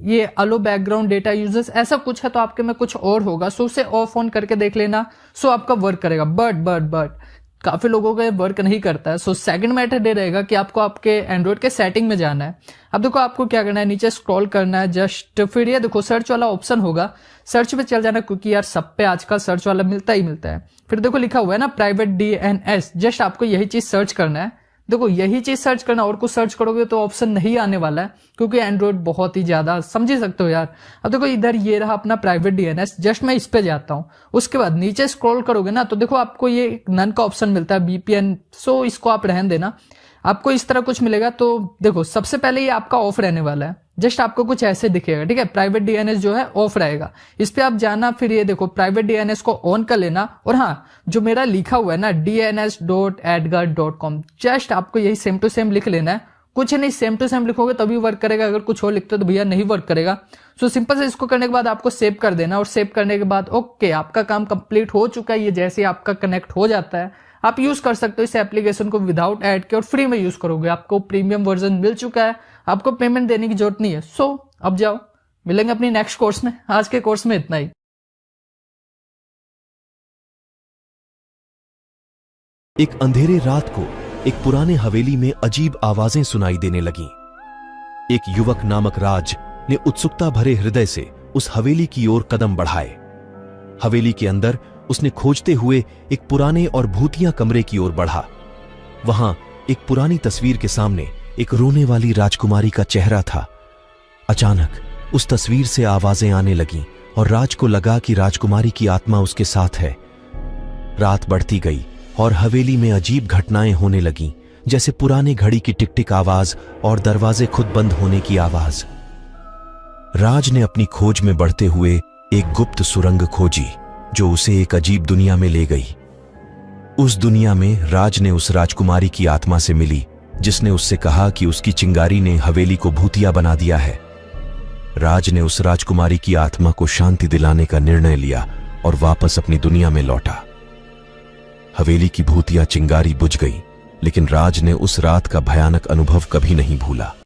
A: ये अलो बैकग्राउंड डेटा यूजर्स, ऐसा कुछ है। तो आपके में कुछ और होगा, सो उसे ऑफ ऑन करके देख लेना। सो आपका वर्क करेगा। बट काफी लोगों का वर्क नहीं करता है। सो सेकंड मेथड ये रहेगा कि आपको आपके एंड्रॉइड के सेटिंग में जाना है। अब देखो, आपको क्या करना है, नीचे स्क्रॉल करना है जस्ट। फिर ये देखो सर्च वाला ऑप्शन होगा, सर्च पे चल जाना, क्योंकि यार सब पे आजकल सर्च वाला मिलता ही मिलता है। फिर देखो लिखा हुआ है ना प्राइवेट DNS, जस्ट आपको यही चीज सर्च करना है। देखो, यही चीज सर्च करना, और कुछ सर्च करोगे तो ऑप्शन नहीं आने वाला है, क्योंकि एंड्रॉइड बहुत ही ज्यादा, समझ ही सकते हो यार। अब देखो, इधर ये रहा अपना प्राइवेट DNS। जस्ट मैं इस पे जाता हूं। उसके बाद नीचे स्क्रॉल करोगे ना तो देखो आपको ये नन का ऑप्शन मिलता है, VPN। सो इसको आप रहने देना। आपको इस तरह कुछ मिलेगा। तो देखो, सबसे पहले ये आपका ऑफ रहने वाला है। जस्ट आपको कुछ ऐसे दिखेगा, ठीक है। प्राइवेट DNS जो है ऑफ रहेगा, इस पे आप जाना। फिर ये देखो प्राइवेट DNS को ऑन कर लेना। और हाँ, जो मेरा लिखा हुआ है ना dns.adguard.com, जस्ट आपको यही सेम टू सेम लिख लेना है। कुछ नहीं, सेम टू सेम लिखोगे तभी वर्क करेगा। अगर कुछ और लिखते हो तो भैया नहीं वर्क करेगा। सो सिंपल से इसको करने के बाद आपको सेव कर देना। और सेव करने के बाद ओके, आपका काम कंप्लीट हो चुका है। ये जैसे आपका कनेक्ट हो जाता है, आप यूज कर सकते हो इस एप्लीकेशन को विदाउट ऐड के, और फ्री में यूज करोगे। आपको प्रीमियम वर्जन मिल चुका है, आपको पेमेंट देने की जरूरत नहीं है। सो अब जाओ, मिलेंगे अपनी नेक्स्ट कोर्स में। आज के कोर्स में इतना ही।
C: एक अंधेरे रात को एक पुराने हवेली में अजीब आवाजें सुनाई देने लगीं। एक युवक नामक राज ने उत्सुकता भरे हृदय से उस हवेली की ओर कदम बढ़ाए। हवेली के अंदर उसने खोजते हुए एक पुराने और भूतिया कमरे की ओर बढ़ा। वहां एक पुरानी तस्वीर के सामने एक रोने वाली राजकुमारी का चेहरा था। अचानक उस तस्वीर से आवाजें आने लगीं और राज को लगा कि राजकुमारी की आत्मा उसके साथ है। रात बढ़ती गई और हवेली में अजीब घटनाएं होने लगीं, जैसे पुराने घड़ी की टिक टिक आवाज और दरवाजे खुद बंद होने की आवाज। राज ने अपनी खोज में बढ़ते हुए एक गुप्त सुरंग खोजी, जो उसे एक अजीब दुनिया में ले गई। उस दुनिया में राज ने उस राजकुमारी की आत्मा से मिली, जिसने उससे कहा कि उसकी चिंगारी ने हवेली को भूतिया बना दिया है। राज ने उस राजकुमारी की आत्मा को शांति दिलाने का निर्णय लिया और वापस अपनी दुनिया में लौटा। हवेली की भूतिया चिंगारी बुझ गई, लेकिन राज ने उस रात का भयानक अनुभव कभी नहीं भूला।